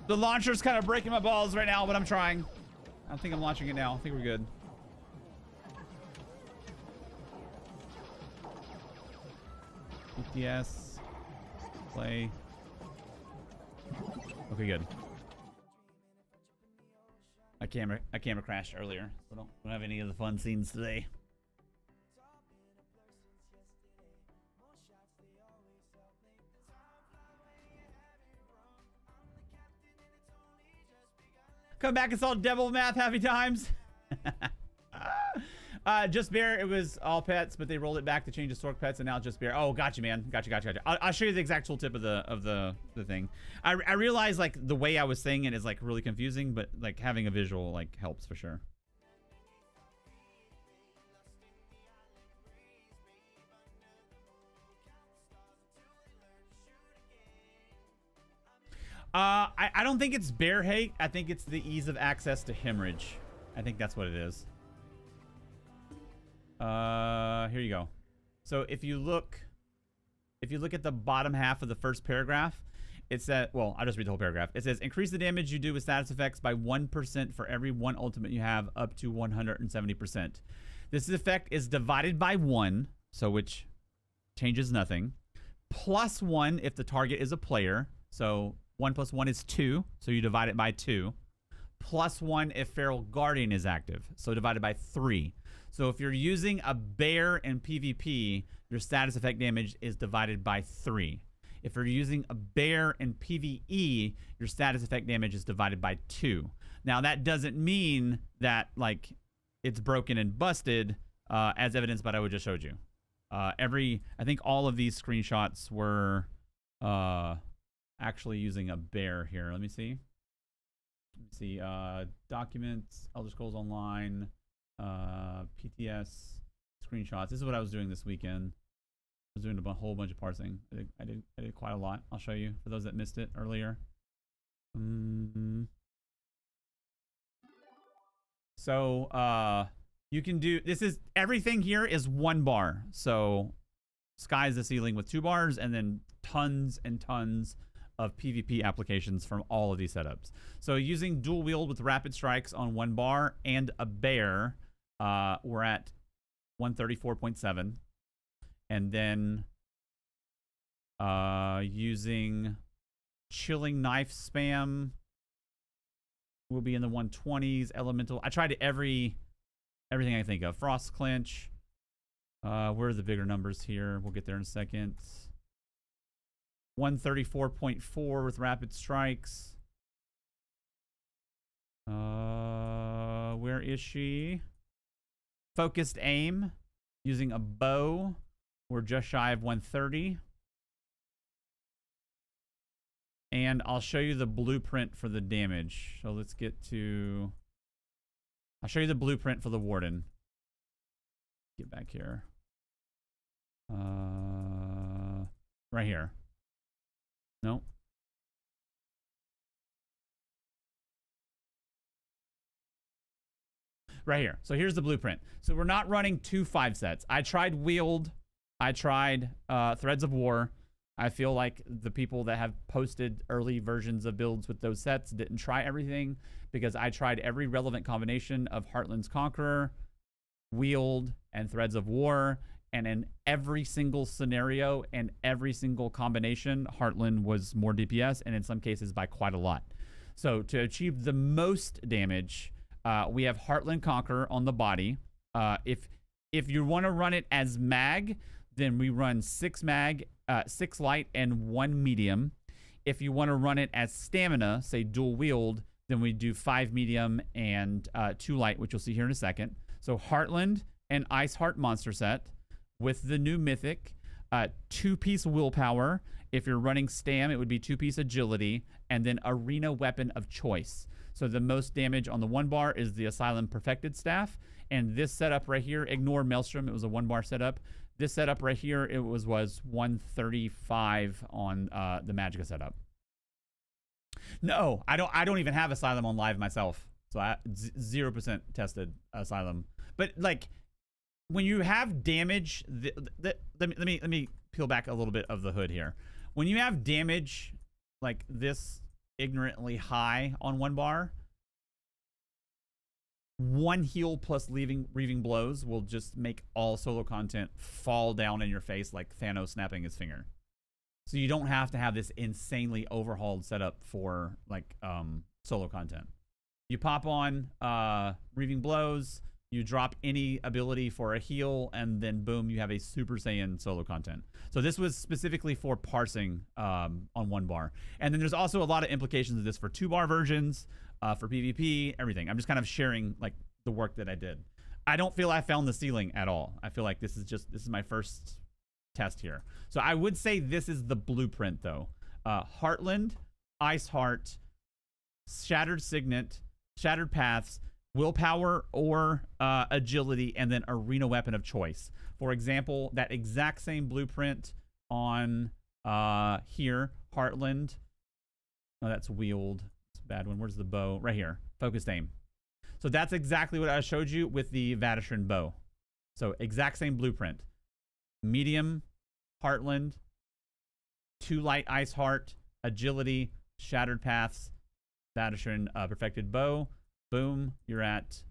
The launcher's kind of breaking my balls right now, but I'm trying. I don't think I'm launching it now. I think we're good. BTS. Play. Okay, good. My camera crashed earlier, so don't have any of the fun scenes today. Come back and solve devil math happy times. Just bear, it was all pets, but they rolled it back to change the stork pets, and now it's just bear. Oh, gotcha, man. Gotcha. I'll show you the exact tooltip of the thing. I realize like the way I was saying it is like really confusing, but like having a visual like helps for sure. I don't think it's bear hate. I think it's the ease of access to hemorrhage. I think that's what it is. Here you go. So if you look at the bottom half of the first paragraph, it says, well, I'll just read the whole paragraph. It says, increase the damage you do with status effects by 1% for every 1 ultimate you have, up to 170%. This effect is divided by 1, so which changes nothing, plus 1 if the target is a player. So 1 plus 1 is 2, so you divide it by 2. Plus 1 if Feral Guardian is active, so divided by 3. So if you're using a bear in PvP, your status effect damage is divided by 3. If you're using a bear in PvE, your status effect damage is divided by 2. Now that doesn't mean that like it's broken and busted, as evidenced by what I just showed you. I think all of these screenshots were actually using a bear here. Let me see. Documents, Elder Scrolls Online, PTS, screenshots. This is what I was doing this weekend. I was doing a whole bunch of parsing. I did quite a lot. I'll show you for those that missed it earlier. So you can do, this is, everything here is 1 bar. So sky's the ceiling with 2 bars, and then tons and tons of PvP applications from all of these setups. So using dual wield with rapid strikes on 1 bar and a bear, we're at 134.7. And then using chilling knife spam will be in the 120s. Elemental, I tried everything I can think of. Frost clinch. Where are the bigger numbers here? We'll get there in a second. 134.4 with rapid strikes. Where is she? Focused aim using a bow. We're just shy of 130. And I'll show you the blueprint for the damage. So let's get to... I'll show you the blueprint for the Warden. Get back here. Right here. Nope. Right here. So here's the blueprint. So we're not running 2 5 sets. I tried Wield. I tried Threads of War. I feel like the people that have posted early versions of builds with those sets didn't try everything, because I tried every relevant combination of Heartland's Conqueror, Wield, and Threads of War, and in every single scenario and every single combination, Heartland was more DPS, and in some cases by quite a lot. So to achieve the most damage, we have Heartland Conqueror on the body. If you want to run it as mag, then we run 6 mag, 6 light, and 1 medium. If you want to run it as stamina, say dual wield, then we do 5 medium and 2 light, which you'll see here in a second. So Heartland and Ice Heart monster set with the new mythic, 2-piece willpower. If you're running stam, it would be 2-piece agility, and then arena weapon of choice. So the most damage on the 1 bar is the Asylum Perfected Staff. And this setup right here, ignore Maelstrom, it was a 1 bar setup. This setup right here, it was 135 on the Magicka setup. No, I don't even have Asylum on live myself. So I 0% tested Asylum. But like, when you have damage, let me peel back a little bit of the hood here. When you have damage like this ignorantly high on 1 bar, 1 heal plus reaving blows will just make all solo content fall down in your face like Thanos snapping his finger. So you don't have to have this insanely overhauled setup for like solo content. You pop on reaving blows, you drop any ability for a heal, and then boom, you have a Super Saiyan solo content. So this was specifically for parsing on 1 bar. And then there's also a lot of implications of this for 2 bar versions, for PvP, everything. I'm just kind of sharing like the work that I did. I don't feel I found the ceiling at all. I feel like this is my first test here. So I would say this is the blueprint though. Heartland, Ice Heart, Shattered Signet, Shattered Paths, willpower or agility, and then arena weapon of choice. For example, that exact same blueprint on here, Heartland. Oh, that's Wield. It's a bad one. Where's the bow? Right here. Focused aim. So that's exactly what I showed you with the Vadishran bow. So exact same blueprint. Medium, Heartland, 2 light Ice Heart, agility, Shattered Paths, Vadishran perfected bow. Boom, you're at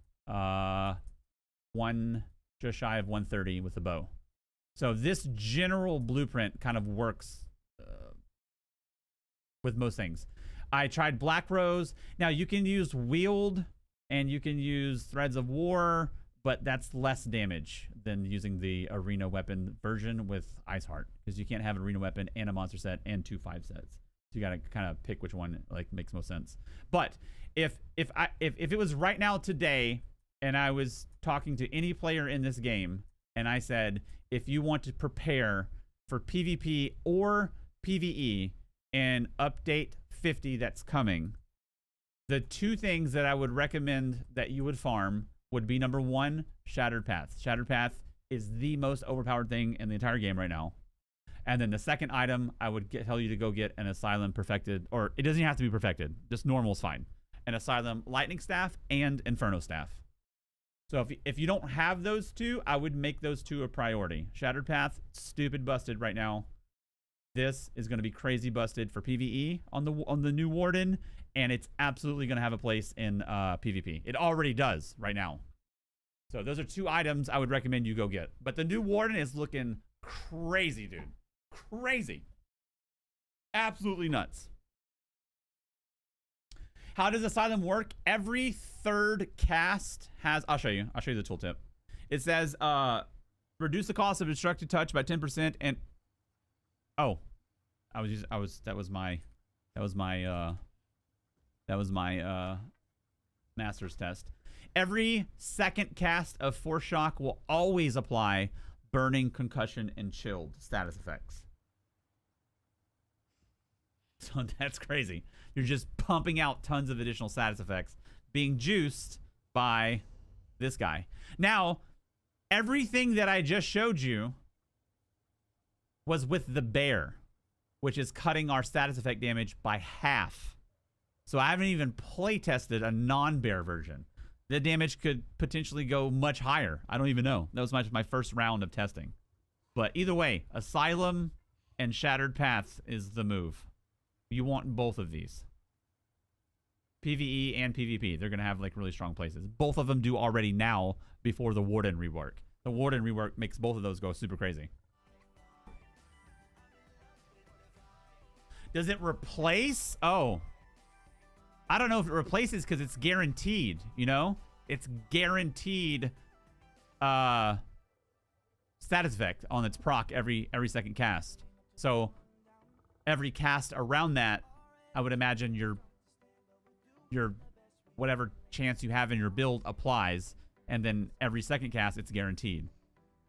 just shy of 130 with the bow. So this general blueprint kind of works with most things. I tried Black Rose. Now you can use Wield and you can use Threads of War, but that's less damage than using the arena weapon version with Ice Heart, because you can't have an arena weapon and a monster set and 2 5 sets. So you gotta kind of pick which one like makes most sense. But if it was right now today and I was talking to any player in this game and I said, if you want to prepare for PvP or PvE in update 50 that's coming, the 2 things that I would recommend that you would farm would be number 1, Shattered Path. Shattered Path is the most overpowered thing in the entire game right now. And then the second item, I would tell you to go get an Asylum Perfected, or it doesn't even have to be perfected. Just normal is fine. An Asylum Lightning Staff and Inferno Staff. So if you don't have those 2, I would make those 2 a priority. Shattered Path, stupid busted right now. This is going to be crazy busted for PvE on the new Warden, and it's absolutely going to have a place in PvP. It already does right now. So those are 2 items I would recommend you go get. But the new Warden is looking crazy, dude. Crazy. Absolutely nuts. How does Asylum work? Every 3rd cast has... I'll show you the tooltip. It says, reduce the cost of destructive touch by 10% and... Oh. That was my master's test. Every 2nd cast of Force Shock will always apply burning, concussion, and chilled status effects. So that's crazy. You're just pumping out tons of additional status effects being juiced by this guy. Now, everything that I just showed you was with the bear, which is cutting our status effect damage by half. So I haven't even play tested a non-bear version. The damage could potentially go much higher. I don't even know. That was my first round of testing. But either way, Asylum and Shattered Paths is the move. You want both of these. PvE and PvP. They're going to have like really strong places. Both of them do already now before the Warden rework. The Warden rework makes both of those go super crazy. Does it replace? Oh. I don't know if it replaces because it's guaranteed, you know? It's guaranteed status effect on its proc every second cast. So every cast around that, I would imagine your whatever chance you have in your build applies, and then every second cast it's guaranteed.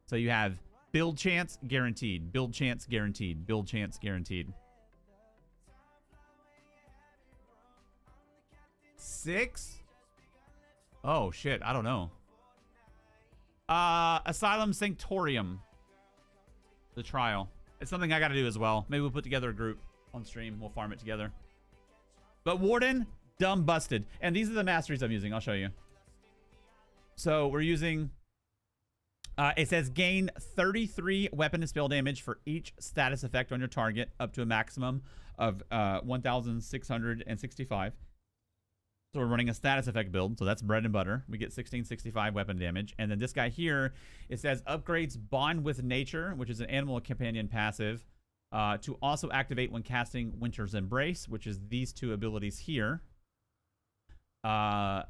So you have build chance guaranteed, build chance guaranteed, build chance guaranteed. 6? Oh shit, I don't know. Asylum Sanctorium. The trial. It's something I gotta do as well. Maybe we'll put together a group on stream. We'll farm it together. But Warden, dumb busted. And these are the masteries I'm using. I'll show you. So we're using... it says gain 33 weapon and spell damage for each status effect on your target, up to a maximum of 1,665. So we're running a status effect build, so that's bread and butter. We get 1665 weapon damage. And then this guy here, it says upgrades Bond with Nature, which is an animal companion passive, to also activate when casting Winter's Embrace, which is these two abilities here, to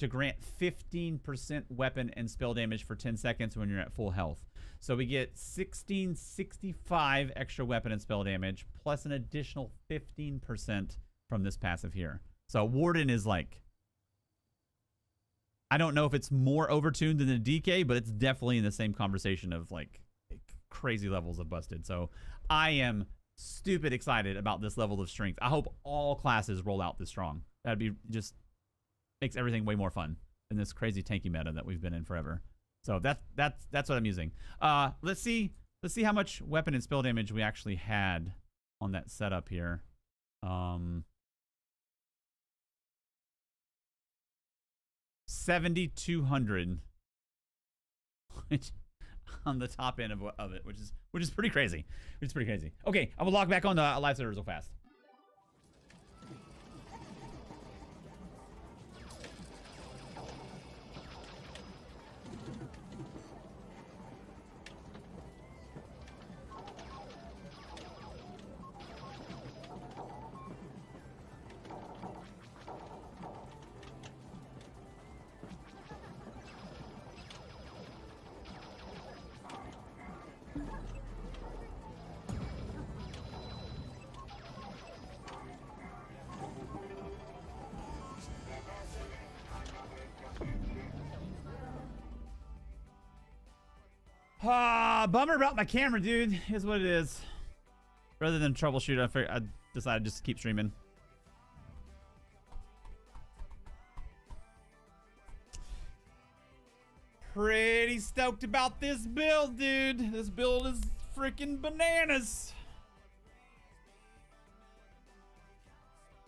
grant 15% weapon and spell damage for 10 seconds when you're at full health. So we get 1665 extra weapon and spell damage, plus an additional 15% from this passive here. So Warden is like, I don't know if it's more overtuned than the DK, but it's definitely in the same conversation of like crazy levels of busted. So I am stupid excited about this level of strength. I hope all classes roll out this strong. That'd be just makes everything way more fun than this crazy tanky meta that we've been in forever. So that's what I'm using. Let's see how much weapon and spell damage we actually had on that setup here. 7,200 on the top end of it, which is pretty crazy. Okay, I will log back on the live servers real fast. Bummer about my camera, dude. Is what it is. Rather than troubleshoot, I decided just to keep streaming. Pretty stoked about this build, dude. This build is freaking bananas.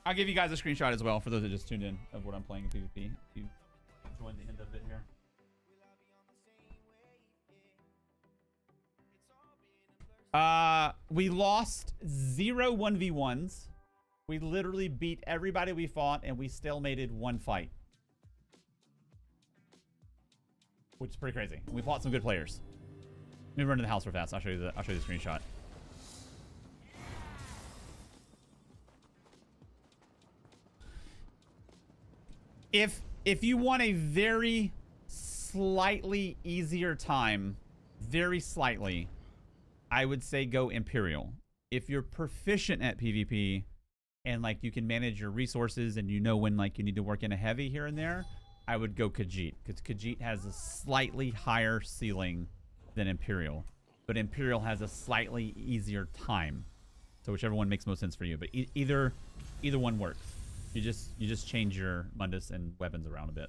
I'll give you guys a screenshot as well for those that just tuned in of what I'm playing in PvP. If you joined the end of it here. We lost 0 1v1s. We literally beat everybody we fought, and we stalemated one fight. Which is pretty crazy. We fought some good players. Let me run to the house real fast. I'll show you the screenshot. If you want a very slightly easier time, very slightly, I would say go Imperial. If you're proficient at PvP and like you can manage your resources and you know when like you need to work in a heavy here and there, I would go Khajiit, because Khajiit has a slightly higher ceiling than Imperial, but Imperial has a slightly easier time. So whichever one makes most sense for you. But either one works. You just change your Mundus and weapons around a bit.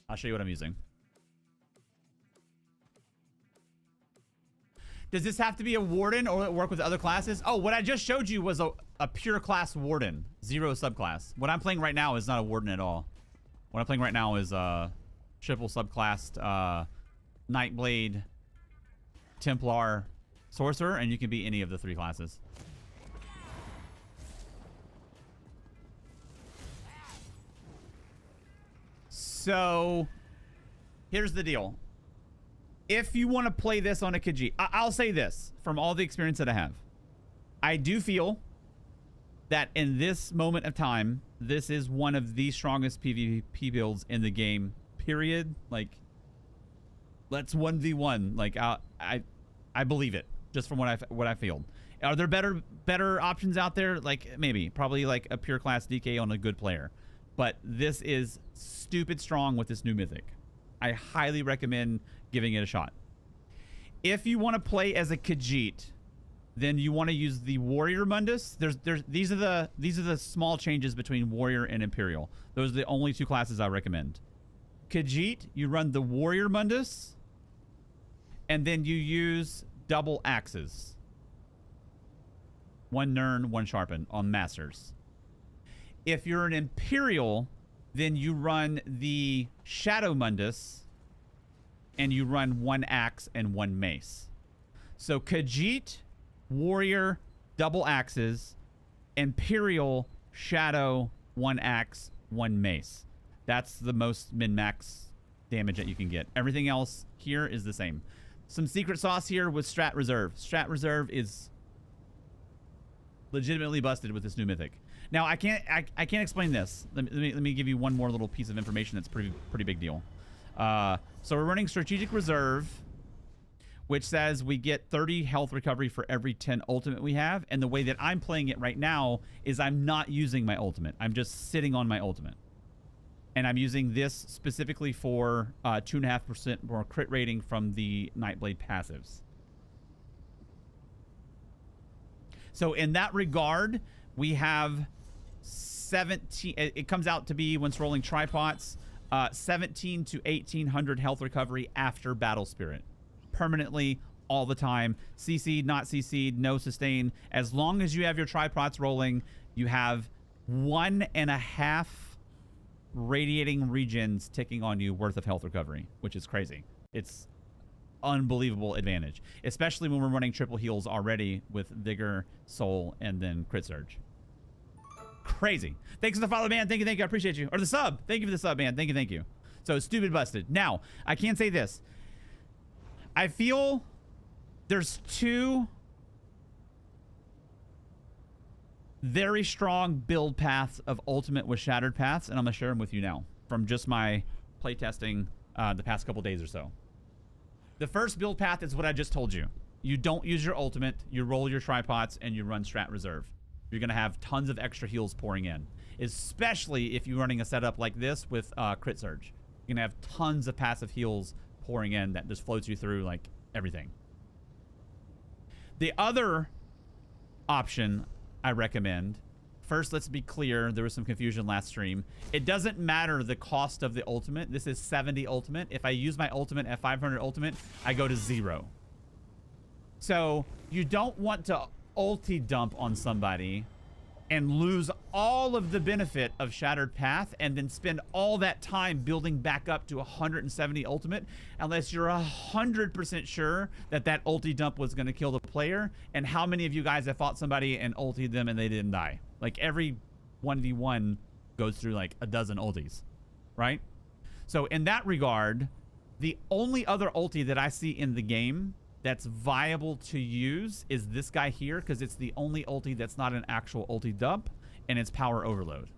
I'll show you what I'm using. Does this have to be a warden or will it work with other classes? Oh, what I just showed you was a pure class warden, 0 subclass. What I'm playing right now is not a warden at all. What I'm playing right now is triple subclassed Nightblade, Templar, Sorcerer, and you can be any of the 3 classes. So, here's the deal. If you want to play this on a Khajiit, I'll say this from all the experience that I have. I do feel that in this moment of time, this is one of the strongest PvP builds in the game, period. Like, let's 1v1. Like, I believe it, just from what I feel. Are there better options out there? Like, maybe. Probably like a pure class DK on a good player. But this is stupid strong with this new mythic. I highly recommend giving it a shot. If you want to play as a Khajiit, then you want to use the Warrior Mundus. These are the small changes between Warrior and Imperial. Those are the only 2 classes I recommend. Khajiit, you run the Warrior Mundus, and then you use double axes. 1 Nern, 1 Sharpen on Masters. If you're an Imperial, then you run the Shadow Mundus, and you run 1 axe and 1 mace. So Khajiit, Warrior, double axes, Imperial, Shadow, 1 axe, 1 mace. That's the most min-max damage that you can get. Everything else here is the same. Some secret sauce here with Strat Reserve. Strat Reserve is legitimately busted with this new mythic. Now I can't explain this. Let me give you one more little piece of information that's pretty big deal. So we're running Strategic Reserve, which says we get 30 health recovery for every 10 ultimate we have. And the way that I'm playing it right now is I'm not using my ultimate. I'm just sitting on my ultimate. And I'm using this specifically for 2.5% more crit rating from the Nightblade passives. So in that regard, we have 17. It comes out to be, when it's rolling tripods, 17 to 1800 health recovery after Battle Spirit. Permanently, all the time. CC'd, not CC'd, no sustain. As long as you have your tripods rolling, you have 1.5 radiating regions ticking on you worth of health recovery, which is crazy. It's unbelievable advantage, especially when we're running triple heals already with Vigor, Soul, and then Crit Surge. Crazy. Thanks for the follow, man. Thank you. I appreciate you. Or the sub. Thank you for the sub, man. Thank you. So, stupid busted. Now, I can say this. I feel there's 2 very strong build paths of Ultimate with Shattered Paths, and I'm going to share them with you now from just my playtesting the past couple days or so. The first build path is what I just told you. You don't use your ultimate, you roll your tripods, and you run Strat Reserve. You're going to have tons of extra heals pouring in, especially if you're running a setup like this with Crit Surge. You're going to have tons of passive heals pouring in that just floats you through like everything. The other option I recommend, first, let's be clear, there was some confusion last stream. It doesn't matter the cost of the ultimate. This is 70 ultimate. If I use my ultimate at 500 ultimate, I go to 0. So you don't want to ulti dump on somebody and lose all of the benefit of Shattered Path and then spend all that time building back up to 170 ultimate unless you're 100% sure that that ulti dump was going to kill the player. And how many of you guys have fought somebody and ultied them and they didn't die? Like, every 1v1 goes through like a dozen ultis, right? So in that regard, the only other ulti that I see in the game that's viable to use is this guy here, because it's the only ulti that's not an actual ulti dump, and it's Power Overload.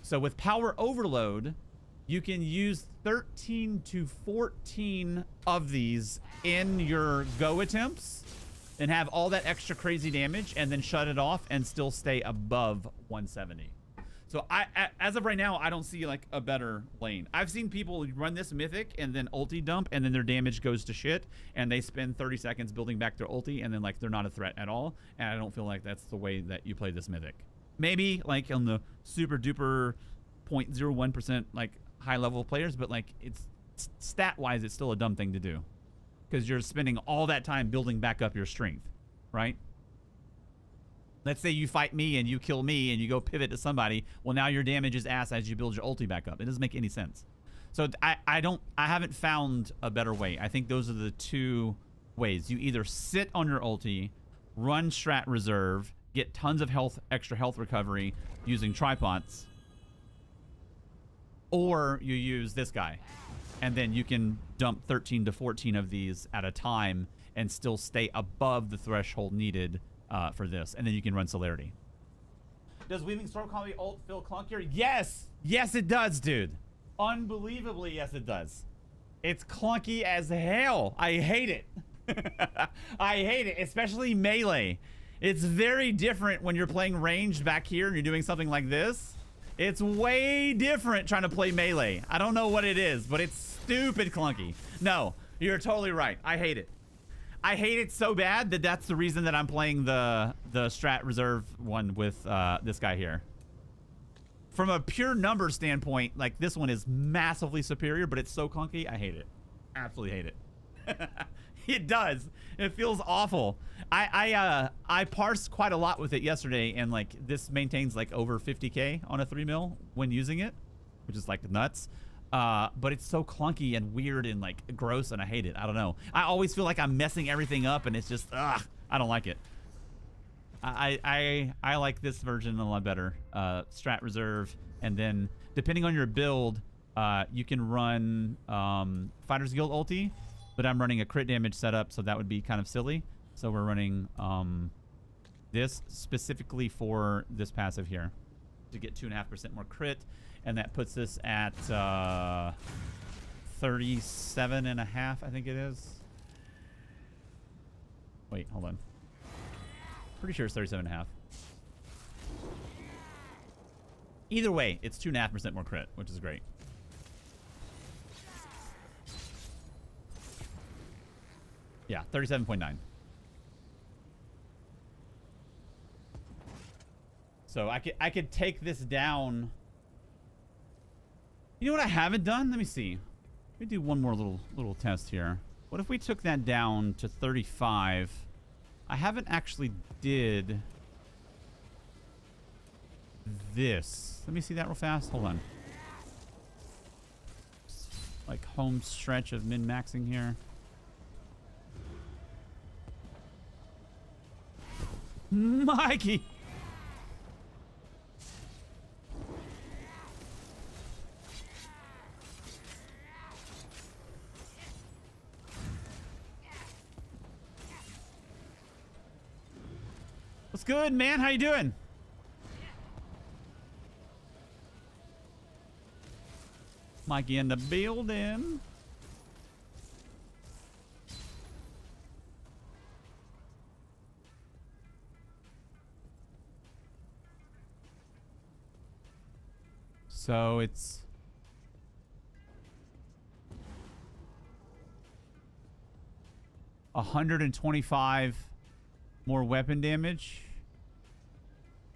So with Power Overload, you can use 13 to 14 of these in your go attempts and have all that extra crazy damage and then shut it off and still stay above 170. So as of right now, I don't see like a better lane. I've seen people run this mythic and then ulti dump, and then their damage goes to shit, and they spend 30 seconds building back their ulti, and then like they're not a threat at all. And I don't feel like that's the way that you play this mythic. Maybe like on the super duper 0.01% like high level players, but like it's stat wise, it's still a dumb thing to do because you're spending all that time building back up your strength, right? Let's say you fight me and you kill me and you go pivot to somebody. Well, now your damage is ass as you build your ulti back up. It doesn't make any sense. So I haven't found a better way. I think those are the two ways. You either sit on your ulti, run strat reserve, get tons of health, extra health recovery using tripods, or you use this guy. And then you can dump 13 to 14 of these at a time and still stay above the threshold needed for this, and then you can run celerity. Does Weaving Storm Comedy ult feel clunkier? Yes! Yes, it does, dude. Unbelievably, yes, it does. It's clunky as hell. I hate it. I hate it, especially melee. It's very different when you're playing ranged back here and you're doing something like this. It's way different trying to play melee. I don't know what it is, but it's stupid clunky. No, you're totally right. I hate it. I hate it so bad that that's the reason that I'm playing the strat reserve one with this guy here. From a pure number standpoint, like this one is massively superior, but it's so clunky. I hate it. Absolutely hate it. It does. It feels awful. I parsed quite a lot with it yesterday, and like this maintains like over 50k on a 3 mil when using it, which is like nuts. But it's so clunky and weird and like gross, and I hate it. I don't know. I always feel like I'm messing everything up, and it's just I don't like it. I like this version a lot better. Strat reserve, and then depending on your build, you can run Fighters Guild ulti, but I'm running a crit damage setup, so that would be kind of silly. So we're running this specifically for this passive here to get 2.5% more crit. And that puts us at 37.5, I think it is. Wait, hold on. Pretty sure it's 37.5. Either way, it's 2.5% more crit, which is great. Yeah, 37.9. So I could take this down. You know what I haven't done? Let me see. Let me do one more little test here. What if we took that down to 35? I haven't actually did this. Let me see that real fast. Hold on. Like home stretch of min-maxing here. Mikey! What's good, man? How you doing? Mikey in the building. So it's $125 more weapon damage,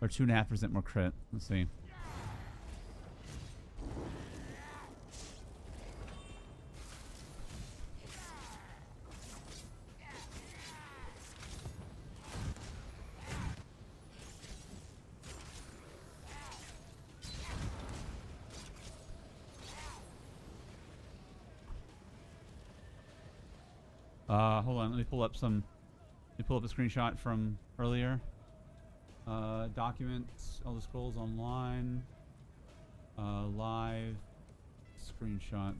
or 2.5% more crit. Let's see. Hold on. Let me pull up a screenshot from earlier. Documents, Elder Scrolls Online, live screenshots.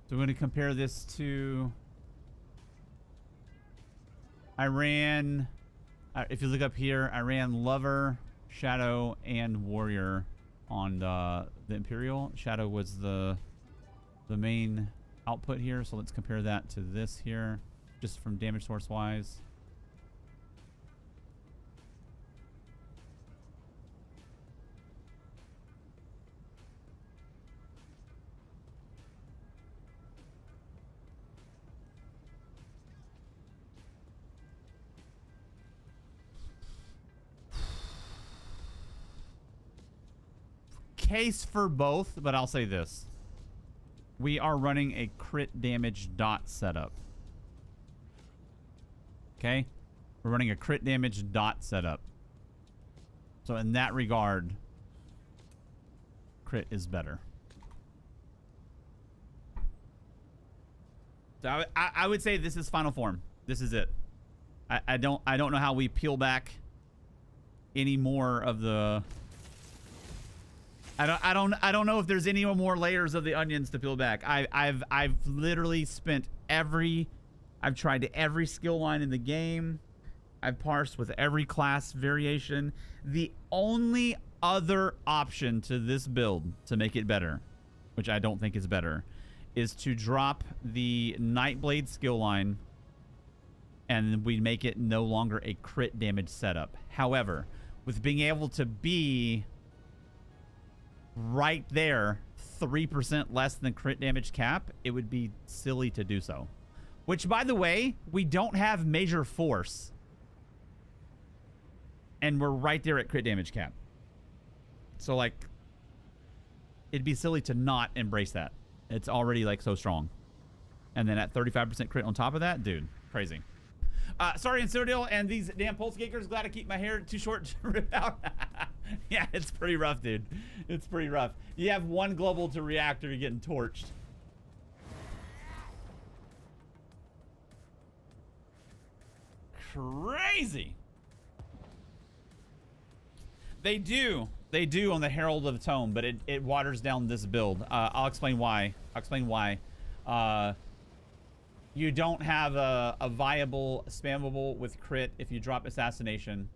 So we're going to compare this to. I ran. If you look up here, I ran Lover, Shadow, and Warrior on the Imperial. Shadow was the main output here, so let's compare that to this here. just from damage source wise. Case for both, but I'll say this. We are running a crit damage dot setup. Okay? We're running a crit damage dot setup. So in that regard, crit is better. So I would say this is final form. This is it. I don't know how we peel back any more of the... I don't know if there's any more layers of the onions to peel back. I've literally spent I've tried every skill line in the game. I've parsed with every class variation. The only other option to this build to make it better, which I don't think is better, is to drop the Nightblade skill line and we make it no longer a crit damage setup. However, with being able to be right there 3% less than crit damage cap, it would be silly to do so. Which, by the way, we don't have major force. And we're right there at crit damage cap. So, like, it'd be silly to not embrace that. It's already, like, so strong. And then at 35% crit on top of that, dude, crazy. Sorry, Incerdial, and these damn pulse kickers. Glad I keep my hair too short to rip out. Yeah, it's pretty rough, dude. It's pretty rough. You have one global to react or you're getting torched. Crazy. They do on the Herald of the Tome, but it waters down this build. I'll explain why. You don't have a viable spammable with crit if you drop Assassination.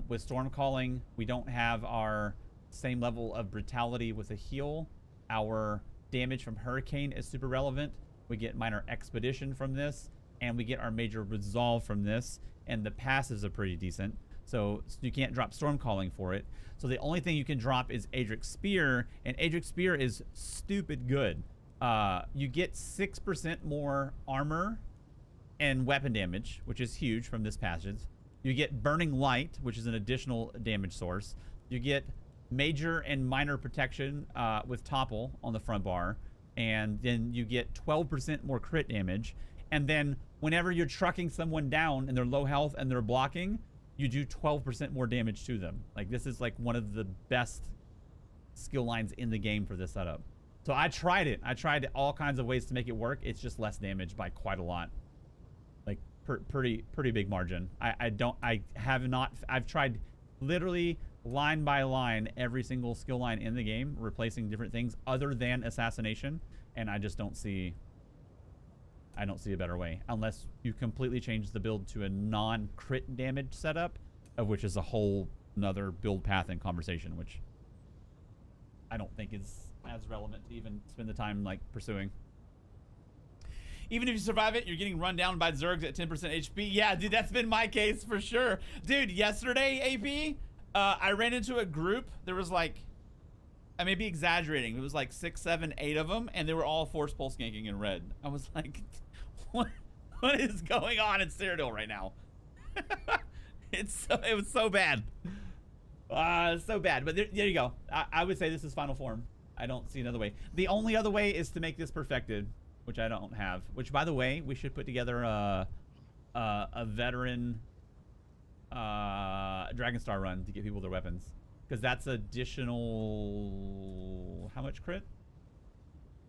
With Stormcalling, we don't have our same level of brutality with a heal. Our damage from Hurricane is super relevant. We get minor Expedition from this, and we get our major Resolve from this, and the passives are pretty decent. So you can't drop Stormcalling for it. So the only thing you can drop is Adric's Spear, and Adric's Spear is stupid good. You get 6% more armor and weapon damage, which is huge from this passage. You get Burning Light, which is an additional damage source. You get major and minor protection with Topple on the front bar. And then you get 12% more crit damage. And then whenever you're trucking someone down and they're low health and they're blocking, you do 12% more damage to them. Like, this is like one of the best skill lines in the game for this setup. So I tried it. I tried all kinds of ways to make it work. It's just less damage by quite a lot. Like, pretty big margin. I've tried literally line by line every single skill line in the game, replacing different things other than Assassination, and I just don't see a better way unless you completely change the build to a non-crit damage setup, of which is a whole another build path and conversation, which I don't think is as relevant to even spend the time like pursuing. Even if you survive it, you're getting run down by Zergs at 10% HP. Yeah, dude, that's been my case for sure. Dude, yesterday, AP, I ran into a group. There was like, I may be exaggerating. It was like 6, 7, 8 of them, and they were all force pulse ganking in red. I was like, what is going on in Cyrodiil right now? It was so bad. So bad. But there you go. I would say this is final form. I don't see another way. The only other way is to make this perfected, which I don't have. Which, by the way, we should put together a veteran Dragonstar run to get people their weapons, because that's additional. How much crit?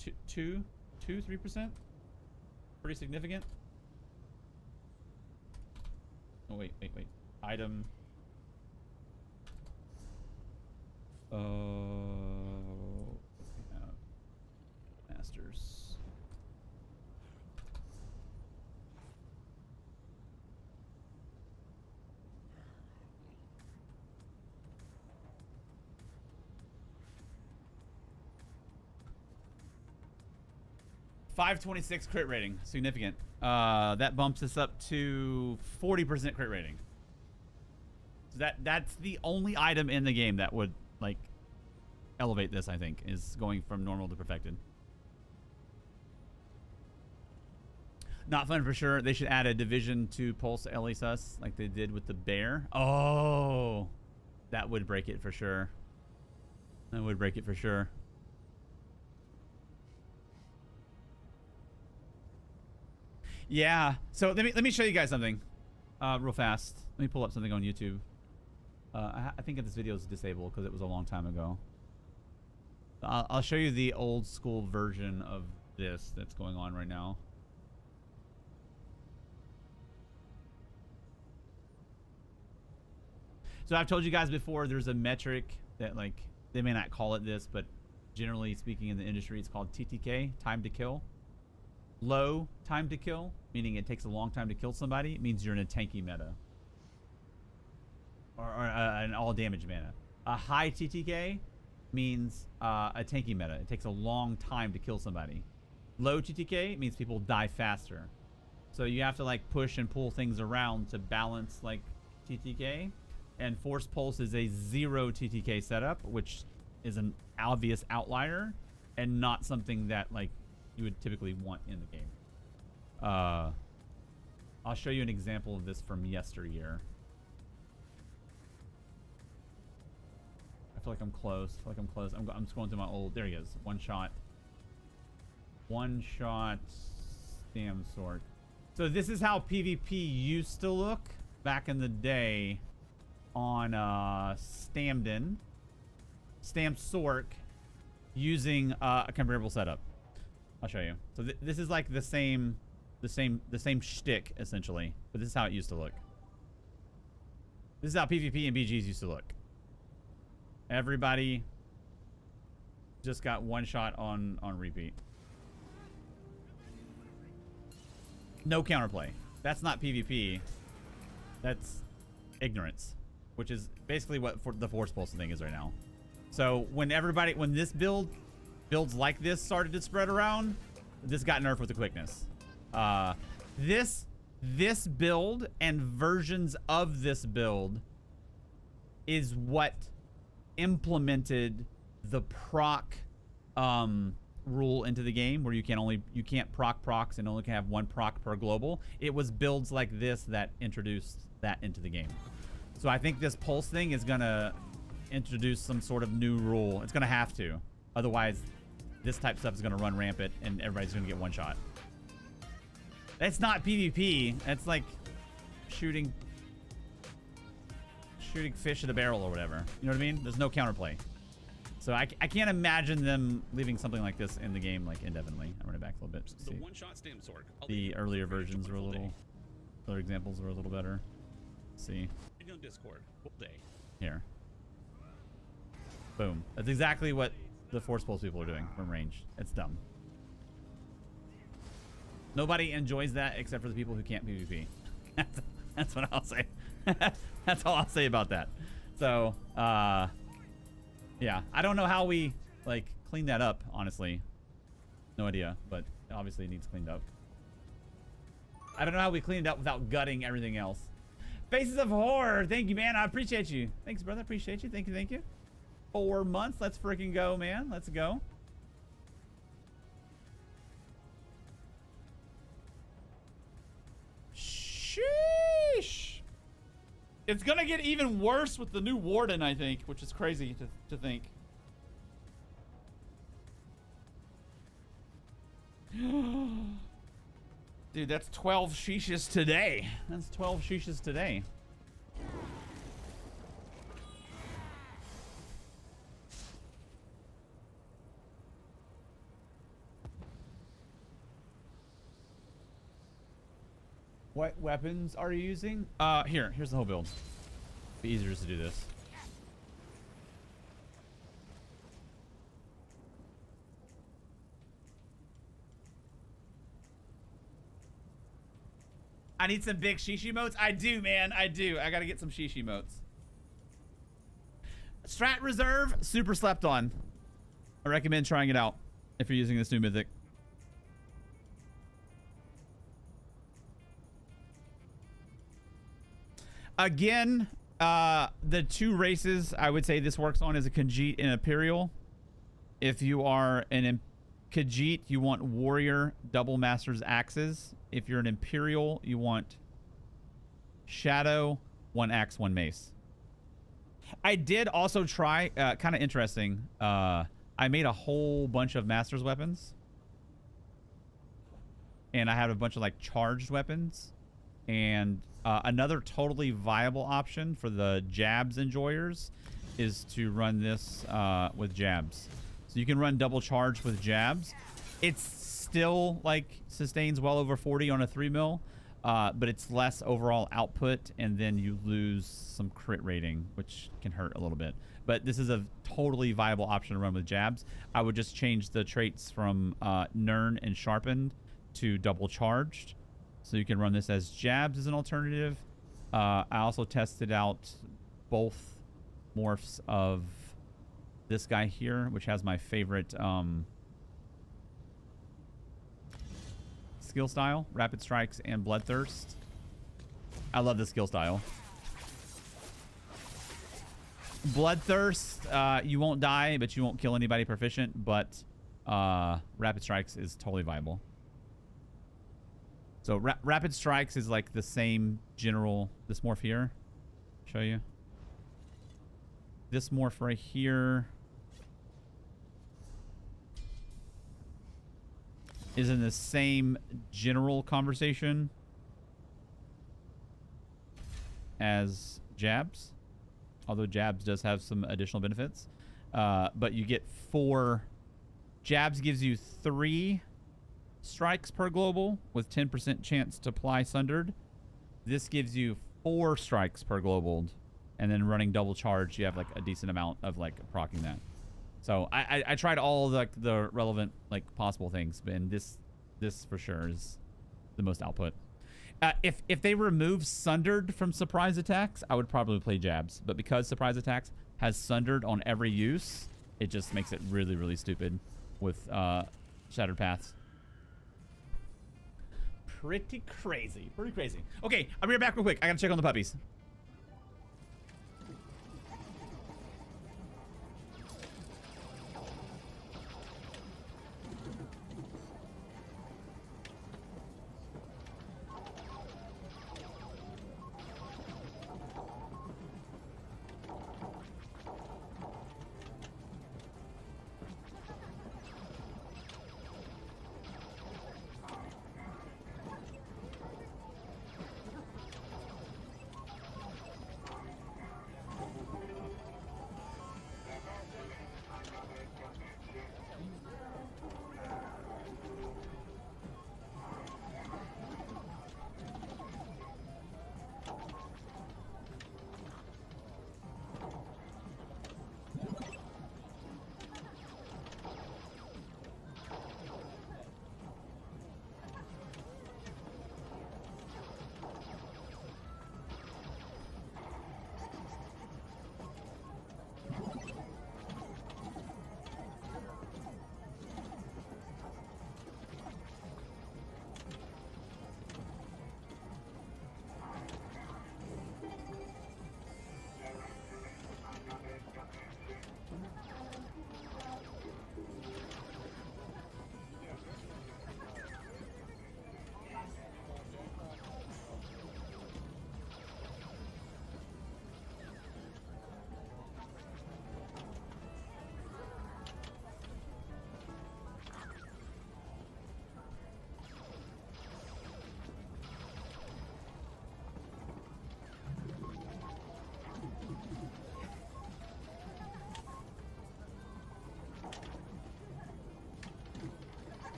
3%. Pretty significant. Oh wait. Item. Masters. 526 crit rating, significant. That bumps us up to 40% crit rating. So that's the only item in the game that would like elevate this. I think is going from normal to perfected. Not fun for sure. They should add a division to pulse LA sus like they did with the bear. Oh, that would break it for sure. That would break it for sure. Yeah. So let me show you guys something, real fast. Let me pull up something on YouTube. I think this video is disabled because it was a long time ago. I'll show you the old school version of this that's going on right now. So I've told you guys before, there's a metric that like they may not call it this, but generally speaking in the industry, it's called TTK, time to kill. Low time to kill, meaning it takes a long time to kill somebody, it means you're in a tanky meta. Or an all damage mana. A high TTK means a tanky meta. It takes a long time to kill somebody. Low TTK means people die faster. So you have to like push and pull things around to balance like TTK. And Force Pulse is a 0 TTK setup, which is an obvious outlier and not something that like you would typically want in the game. I'll show you an example of this from yesteryear. I feel like I'm close. I'm just going through my old. There he is. One shot. One shot. Stam Sork. So this is how PvP used to look back in the day on Stam Sork using a comparable setup. I'll show you. So this is like the same shtick essentially, but this is how it used to look. This is how PvP and BGs used to look. Everybody just got one shot on repeat. No counterplay. That's not PvP. That's ignorance, which is basically what the Force Pulse thing is right now. So when this builds like this started to spread around, this got nerfed with the quickness. This build and versions of this build is what implemented the proc rule into the game, where you can't procs and only can have one proc per global. It was builds like this that introduced that into the game. So I think this pulse thing is gonna introduce some sort of new rule. It's gonna have to, otherwise this type of stuff is gonna run rampant and everybody's gonna get one shot. That's not PvP. That's like shooting fish at a barrel or whatever. You know what I mean? There's no counterplay. So I can't imagine them leaving something like this in the game like indefinitely. I'm running back a little bit. The one-shot Stam Sork. The earlier versions were other examples were a little better. Let's see. On Discord. Here. Boom. That's exactly what the Force Pulse people are doing from range. It's dumb. Nobody enjoys that except for the people who can't PvP. That's what I'll say. That's all I'll say about that. So, yeah, I don't know how we like clean that up, honestly. No idea, but obviously it needs cleaned up. I don't know how we clean it up without gutting everything else. Faces of Horror, thank you, man. I appreciate you. Thanks, brother. Appreciate you. Thank you. Thank you. 4 months. Let's freaking go, man. Let's go. Sheesh. It's gonna get even worse with the new warden, I think, which is crazy to think. Dude, that's 12 sheeshes today. That's 12 sheeshes today. What weapons are you using? Here's the whole build. Be easier just to do this. I need some big shishi motes. I do, man. I do. I gotta get some shishi motes. Strat Reserve, super slept on. I recommend trying it out if you're using this new mythic. Again, the two races I would say this works on is a Khajiit and Imperial. If you are an Khajiit, you want Warrior Double Master's Axes. If you're an Imperial, you want Shadow, 1 axe, 1 mace. I did also try, kind of interesting, I made a whole bunch of Master's weapons. And I had a bunch of like charged weapons. And another totally viable option for the jabs enjoyers is to run this with jabs. So you can run double charge with jabs. It's still like sustains well over 40 on a 3 mil, but it's less overall output, and then you lose some crit rating, which can hurt a little bit. But this is a totally viable option to run with jabs. I would just change the traits from Nern and Sharpened to double charged. So you can run this as jabs as an alternative. I also tested out both morphs of this guy here, which has my favorite skill style, Rapid Strikes and Bloodthirst. I love this skill style. Bloodthirst, you won't die, but you won't kill anybody proficient, but Rapid Strikes is totally viable. So Rapid Strikes is like the same general, this morph here. Show you. This morph right here is in the same general conversation as jabs, although jabs does have some additional benefits. But you get 4. Jabs gives you 3 strikes per global with 10% chance to apply sundered. This gives you 4 strikes per global, and then running double charge, you have like a decent amount of like proccing that. So I tried all the relevant like possible things, and this for sure is the most output. If they remove sundered from surprise attacks, I would probably play jabs. But because surprise attacks has sundered on every use, it just makes it really, really stupid with shattered paths. Pretty crazy. Pretty crazy. Okay, I'll be right back real quick. I gotta check on the puppies.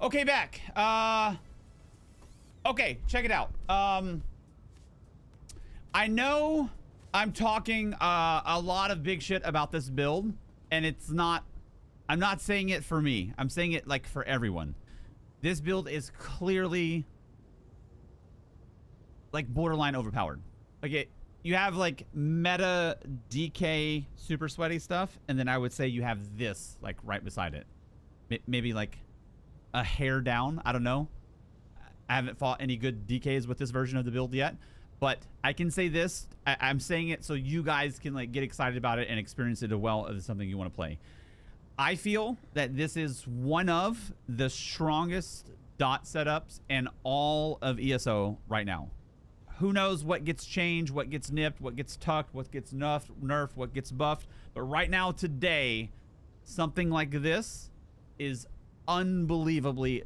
Okay, back. Okay, check it out. I know I'm talking a lot of big shit about this build, and it's not. I'm not saying it for me. I'm saying it like for everyone. This build is clearly like borderline overpowered. Like you have like meta DK super sweaty stuff, and then I would say you have this like right beside it. Maybe like a hair down. I don't know. I haven't fought any good DKs with this version of the build yet, but I can say this. I'm saying it so you guys can like get excited about it and experience it as well as something you want to play. I feel that this is one of the strongest dot setups in all of ESO right now. Who knows what gets changed, what gets nipped, what gets tucked, what gets nerfed, what gets buffed. But right now, today, something like this is unbelievably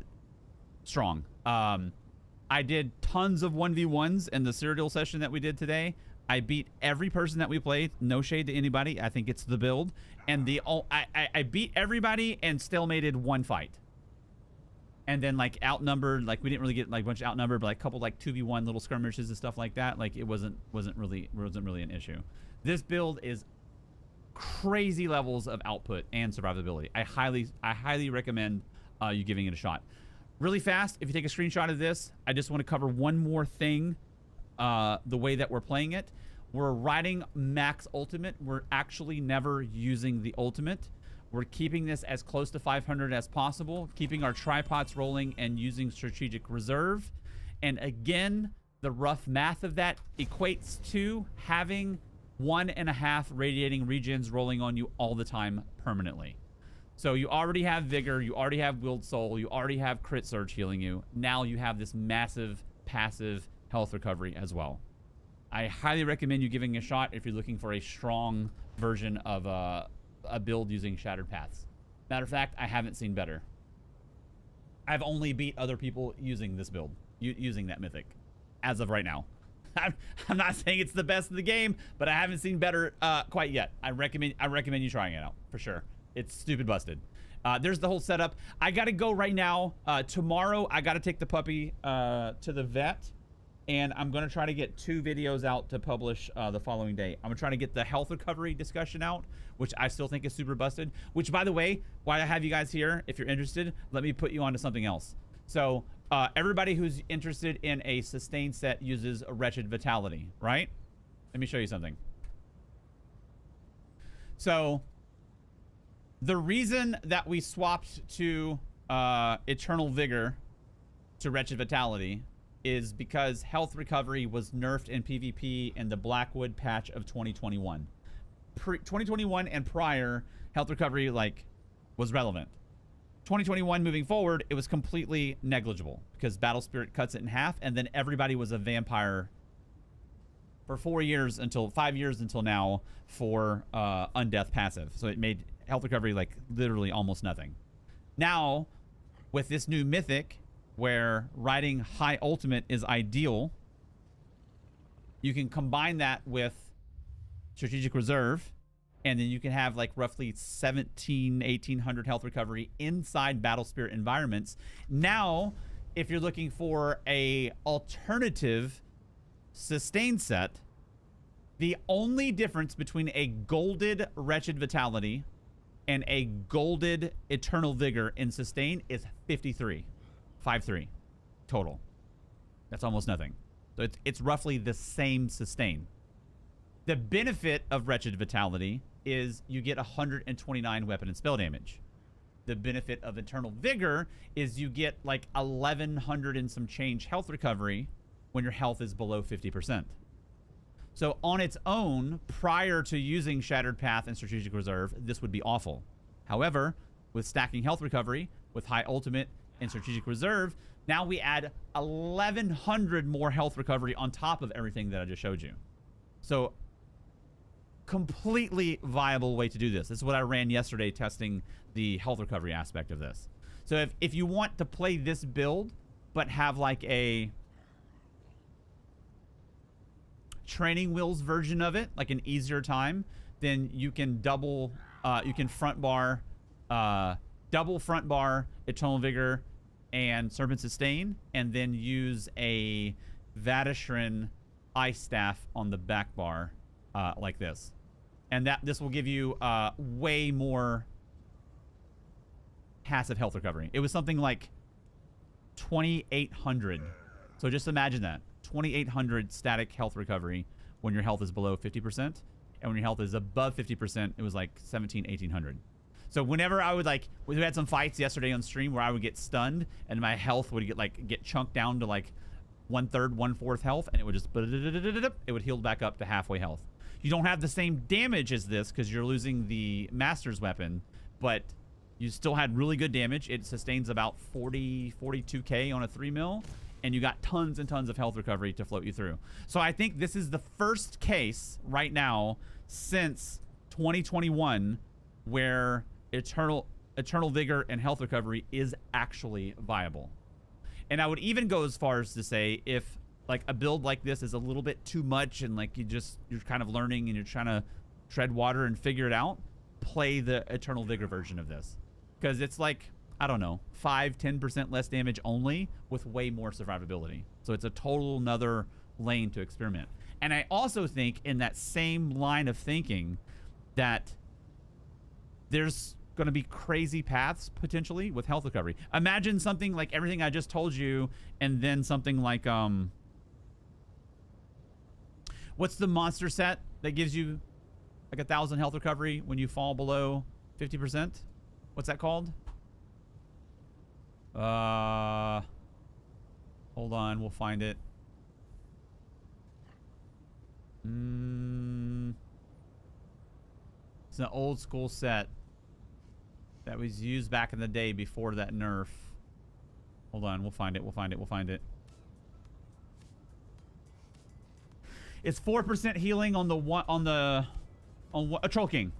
strong. I did tons of 1v1s in the serial session that we did today. I beat every person that we played. No shade to anybody. I think it's the build. And I beat everybody and still made one fight. And then like outnumbered, like we didn't really get like a bunch of outnumbered, but like a couple like 2v1 little skirmishes and stuff like that. Like it wasn't really an issue. This build is crazy levels of output and survivability. I highly recommend you giving it a shot. Really fast, if you take a screenshot of this, I just want to cover one more thing. The way that we're playing it, we're riding max ultimate. We're actually never using the ultimate. We're keeping this as close to 500 as possible, keeping our tripods rolling and using strategic reserve. And again, the rough math of that equates to having 1.5 radiating regens rolling on you all the time permanently. So you already have vigor, you already have willed soul, you already have crit surge healing you. Now you have this massive passive health recovery as well. I highly recommend you giving it a shot if you're looking for a strong version of a build using Shattered Paths. Matter of fact, I haven't seen better. I've only beat other people using this build, using that mythic, as of right now. I'm not saying it's the best in the game, but I haven't seen better quite yet. I recommend you trying it out for sure. It's stupid busted. There's the whole setup. I gotta go right now. Tomorrow, I gotta take the puppy to the vet. And I'm going to try to get 2 videos out to publish the following day. I'm going to try to get the health recovery discussion out, which I still think is super busted. Which, by the way, while I have you guys here, if you're interested, let me put you onto something else. So, everybody who's interested in a sustained set uses a Wretched Vitality, right? Let me show you something. So, the reason that we swapped to Eternal Vigor to Wretched Vitality is because health recovery was nerfed in PvP in the Blackwood patch of 2021. 2021 and prior, health recovery was relevant. 2021 moving forward, it was completely negligible because Battle Spirit cuts it in half, and then everybody was a vampire for 5 years until now for Undeath passive. So it made health recovery literally almost nothing. Now, with this new mythic, where riding high ultimate is ideal, you can combine that with strategic reserve, and then you can have roughly 1,800 health recovery inside Battle Spirit environments. Now, if you're looking for a alternative sustain set, the only difference between a golded Wretched Vitality and a golded Eternal Vigor in sustain is 53. 5-3 total. That's almost nothing. So it's roughly the same sustain. The benefit of Wretched Vitality is you get 129 weapon and spell damage. The benefit of Eternal Vigor is you get 1,100 and some change health recovery when your health is below 50%. So on its own, prior to using Shattered Path and Strategic Reserve, this would be awful. However, with stacking health recovery, with high ultimate, and strategic reserve, now we add 1,100 more health recovery on top of everything that I just showed you. So completely viable way to do this. This is what I ran yesterday testing the health recovery aspect of this. So if you want to play this build but have a training wheels version of it, an easier time, then you can double front bar Eternal Vigor, and Serpent Sustain, and then use a Vadishrin Ice Staff on the back bar, like this. And this will give you way more passive health recovery. It was something like 2,800. So just imagine that. 2,800 static health recovery when your health is below 50%. And when your health is above 50%, it was like 1,800. So whenever I would like, we had some fights yesterday on stream where I would get stunned and my health would get chunked down to like 1/3, 1/4 health, and it would just, it would heal back up to halfway health. You don't have the same damage as this because you're losing the master's weapon, but you still had really good damage. It sustains about 42k on a 3 mil, and you got tons and tons of health recovery to float you through. So I think this is the first case right now since 2021 where eternal vigor and health recovery is actually viable. And I would even go as far as to say, if like a build like this is a little bit too much and like you're kind of learning and you're trying to tread water and figure it out, play the eternal vigor version of this, because it's like, I don't know, 5-10% less damage only with way more survivability. So it's a total another lane to experiment. And I also think in that same line of thinking that there's going to be crazy paths potentially with health recovery. Imagine something like everything I just told you, and then something like what's the monster set that gives you like 1,000 health recovery when you fall below 50%? What's that called? Hold on, we'll find it. It's an old school set that was used back in the day before that nerf. Hold on, we'll find it. We'll find it. It's 4% healing on a Troll King.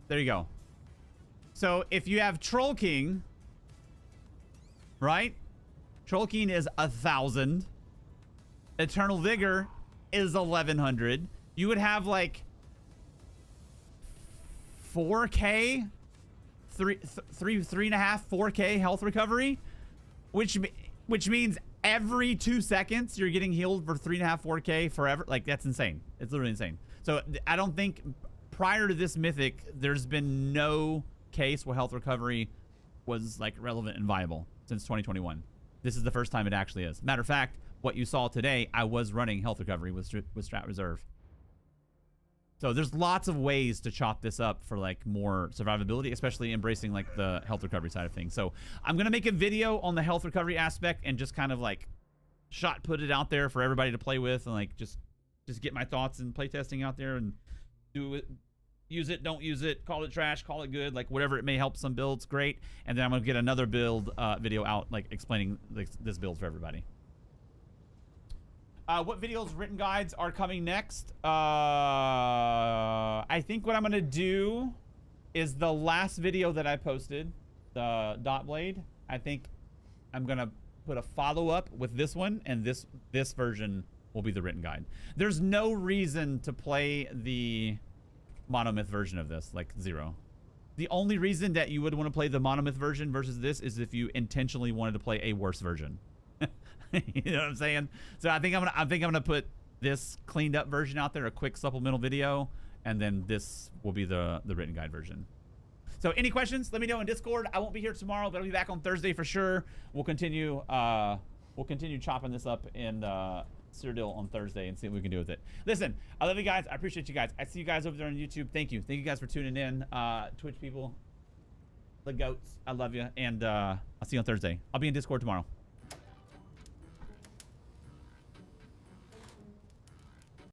There you go. So if you have Troll King, right? Troll King is 1,000. Eternal Vigor is 1,100. You would have like 4k, 3.5, 4k health recovery, which means every 2 seconds you're getting healed for 3.5, 4k forever. Like, that's insane. It's literally insane. So I don't think prior to this mythic there's been no case where health recovery was like relevant and viable since 2021. This is the first time it actually is. Matter of fact, what you saw today, I was running health recovery with Strat Reserve. So there's lots of ways to chop this up for like more survivability, especially embracing like the health recovery side of things. So I'm gonna make a video on the health recovery aspect and just kind of like put it out there for everybody to play with, and like just get my thoughts and playtesting out there and do it. Use it, don't use it, call it trash, call it good, like whatever it may help some builds, great. And then I'm gonna get another build video out like explaining this build for everybody. What videos, written guides are coming next? I think what I'm gonna do is the last video that I posted, the Dot Blade. I think I'm gonna put a follow-up with this one, and this version will be the written guide. There's no reason to play the monomyth version of this, like zero. The only reason that you would want to play the monomyth version versus this is if you intentionally wanted to play a worse version. You know what I'm saying? So I think I'm gonna put this cleaned up version out there, a quick supplemental video, and then this will be the written guide version. So any questions, let me know in Discord. I won't be here tomorrow, but I'll be back on Thursday for sure. We'll continue chopping this up in Cyrodiil on Thursday and see what we can do with it. Listen, I love you guys. I appreciate you guys. I see you guys over there on YouTube. Thank you guys for tuning in. Twitch people, the goats, I love you, and I'll see you on Thursday. I'll be in Discord tomorrow.